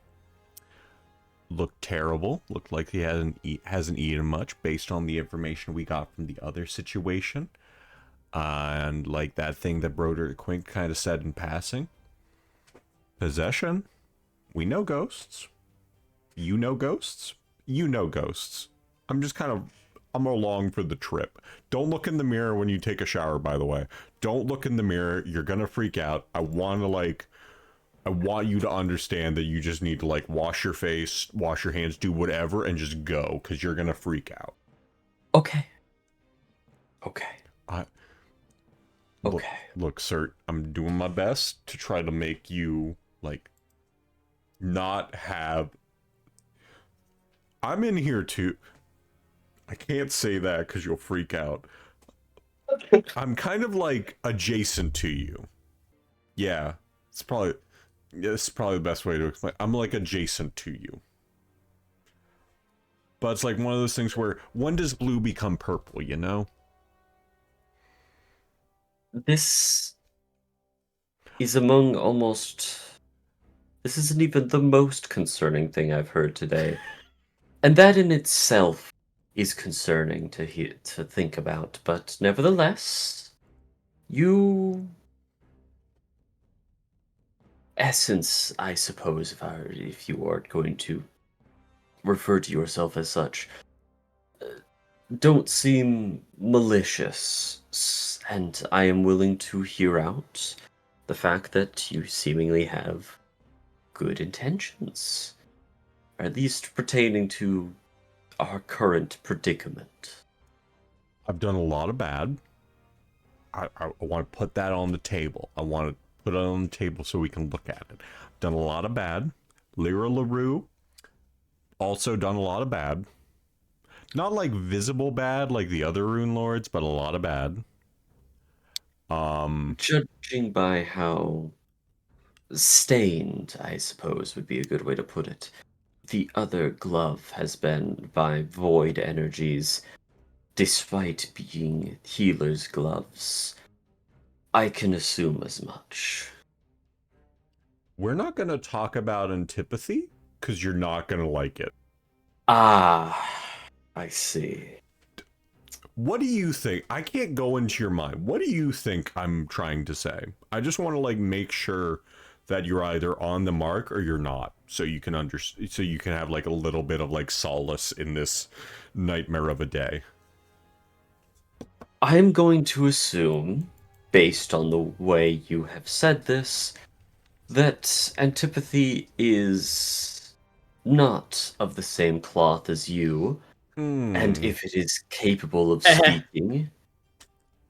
Looked terrible. Looked like he hasn't eaten much based on the information we got from the other situation. And like that thing that Broder Quink kind of said in passing. Possession. We know ghosts. You know ghosts. You know ghosts. I'm along for the trip. Don't look in the mirror when you take a shower, by the way. Don't look in the mirror. You're gonna freak out. I want you to understand that you just need to like wash your face, wash your hands, do whatever, and just go, because you're gonna freak out. Okay. Look, Sert, I'm doing my best to try to make you, like, not have... I'm in here too. I can't say that because you'll freak out. I'm kind of, like, adjacent to you. Yeah, it's probably the best way to explain. I'm, like, adjacent to you. But it's like one of those things where, when does blue become purple, you know? This is among almost... This isn't even the most concerning thing I've heard today. And that in itself is concerning to think about. But nevertheless, Essence, I suppose, if you are going to refer to yourself as such, don't seem malicious, and I am willing to hear out the fact that you seemingly have good intentions, or at least pertaining to our current predicament. I've done a lot of bad. I want to put that on the table. I want to put it on the table so we can look at it. I've done a lot of bad. Lyra LaRue also done a lot of bad. Not like visible bad like the other Rune Lords, but a lot of bad. Judging by how stained, I suppose, would be a good way to put it, the other glove has been by void energies, despite being healer's gloves. I can assume as much. We're not going to talk about antipathy, because you're not going to like it. Ah, I see. What do you think? I can't go into your mind. What do you think I'm trying to say? I just want to like make sure that you're either on the mark or you're not, so you can so you can have like a little bit of like solace in this nightmare of a day. I'm going to assume, based on the way you have said this, that antipathy is not of the same cloth as you, and if it is capable of speaking,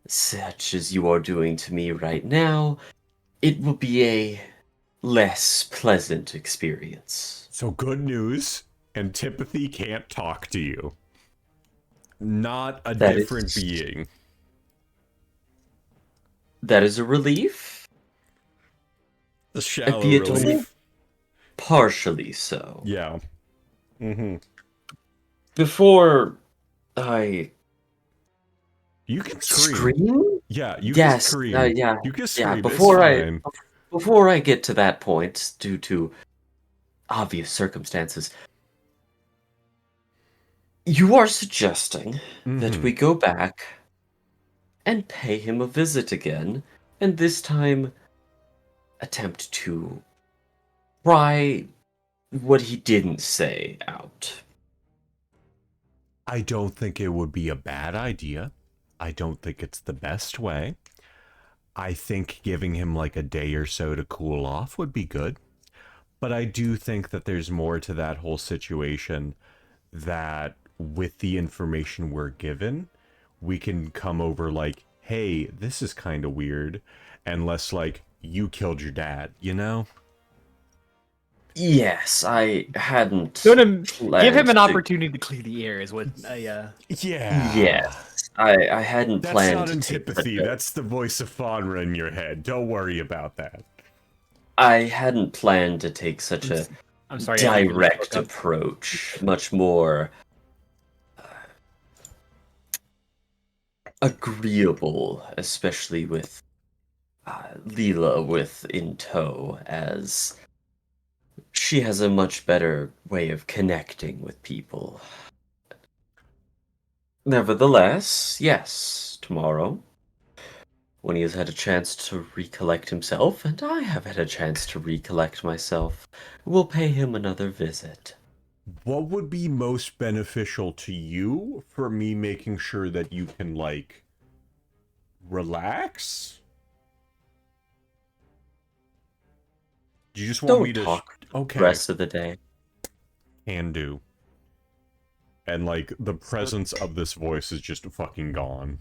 such as you are doing to me right now, it will be a less pleasant experience. So good news, antipathy can't talk to you. Not a different being. That is a relief. A shallow Albeit relief. only partially so. Yeah. Mm-hmm. Before I... You can scream. Scream? Yeah, you Yes, can scream. yeah, You can scream. yeah. It's Before I get to that point, due to obvious circumstances, you are suggesting that we go back and pay him a visit again, and this time attempt to try what he didn't say out. I don't think it would be a bad idea. I don't think it's the best way. I think giving him like a day or so to cool off would be good. But I do think that there's more to that whole situation, that with the information we're given, we can come over like, hey, this is kind of weird, and less like, you killed your dad, you know? Yes, I hadn't. Give him planned an to- opportunity to clear the air is what Yeah. Yes, I hadn't That's planned not to take antipathy. such a- That's the voice of Faunra in your head. Don't worry about that. I hadn't planned to take such a I'm sorry. I didn't even direct look up. approach. Much more agreeable, especially with Lela in tow, as she has a much better way of connecting with people. Nevertheless, yes, tomorrow, when he has had a chance to recollect himself, and I have had a chance to recollect myself, we'll pay him another visit. What would be most beneficial to you for me making sure that you can, like, relax? Do you just want me Don't to... talk Okay. the rest of the day. Can do. And, like, the presence of this voice is just fucking gone.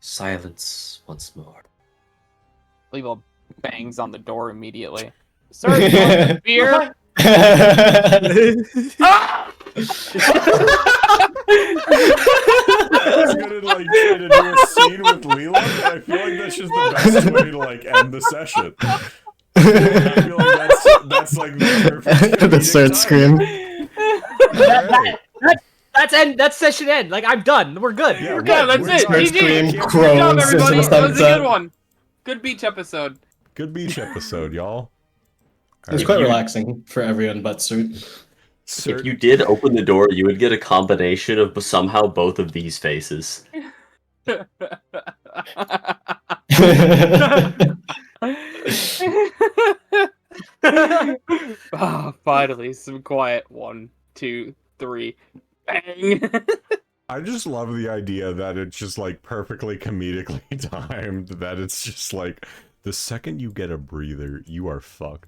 Silence once more. Lela bangs on the door immediately. Sir, you want a beer? I was gonna, like, try to do a scene with Lela, but I feel like that's just the best way to, like, end the session. I feel like that's like, the perfect The Sert scream. That's session end. Like, I'm done. We're good. Yeah, We're Yeah, good. that's it. Sert GG. scream, Good crows job, into everybody. the That was a sunset. good one. Good beach episode. Good beach episode, y'all. It was quite relaxing for everyone but Sert. If you did open the door, you would get a combination of somehow both of these faces. Finally, some quiet. 1, 2, 3. Bang! I just love the idea that it's just, like, perfectly comedically timed, that it's just like, the second you get a breather, you are fucked.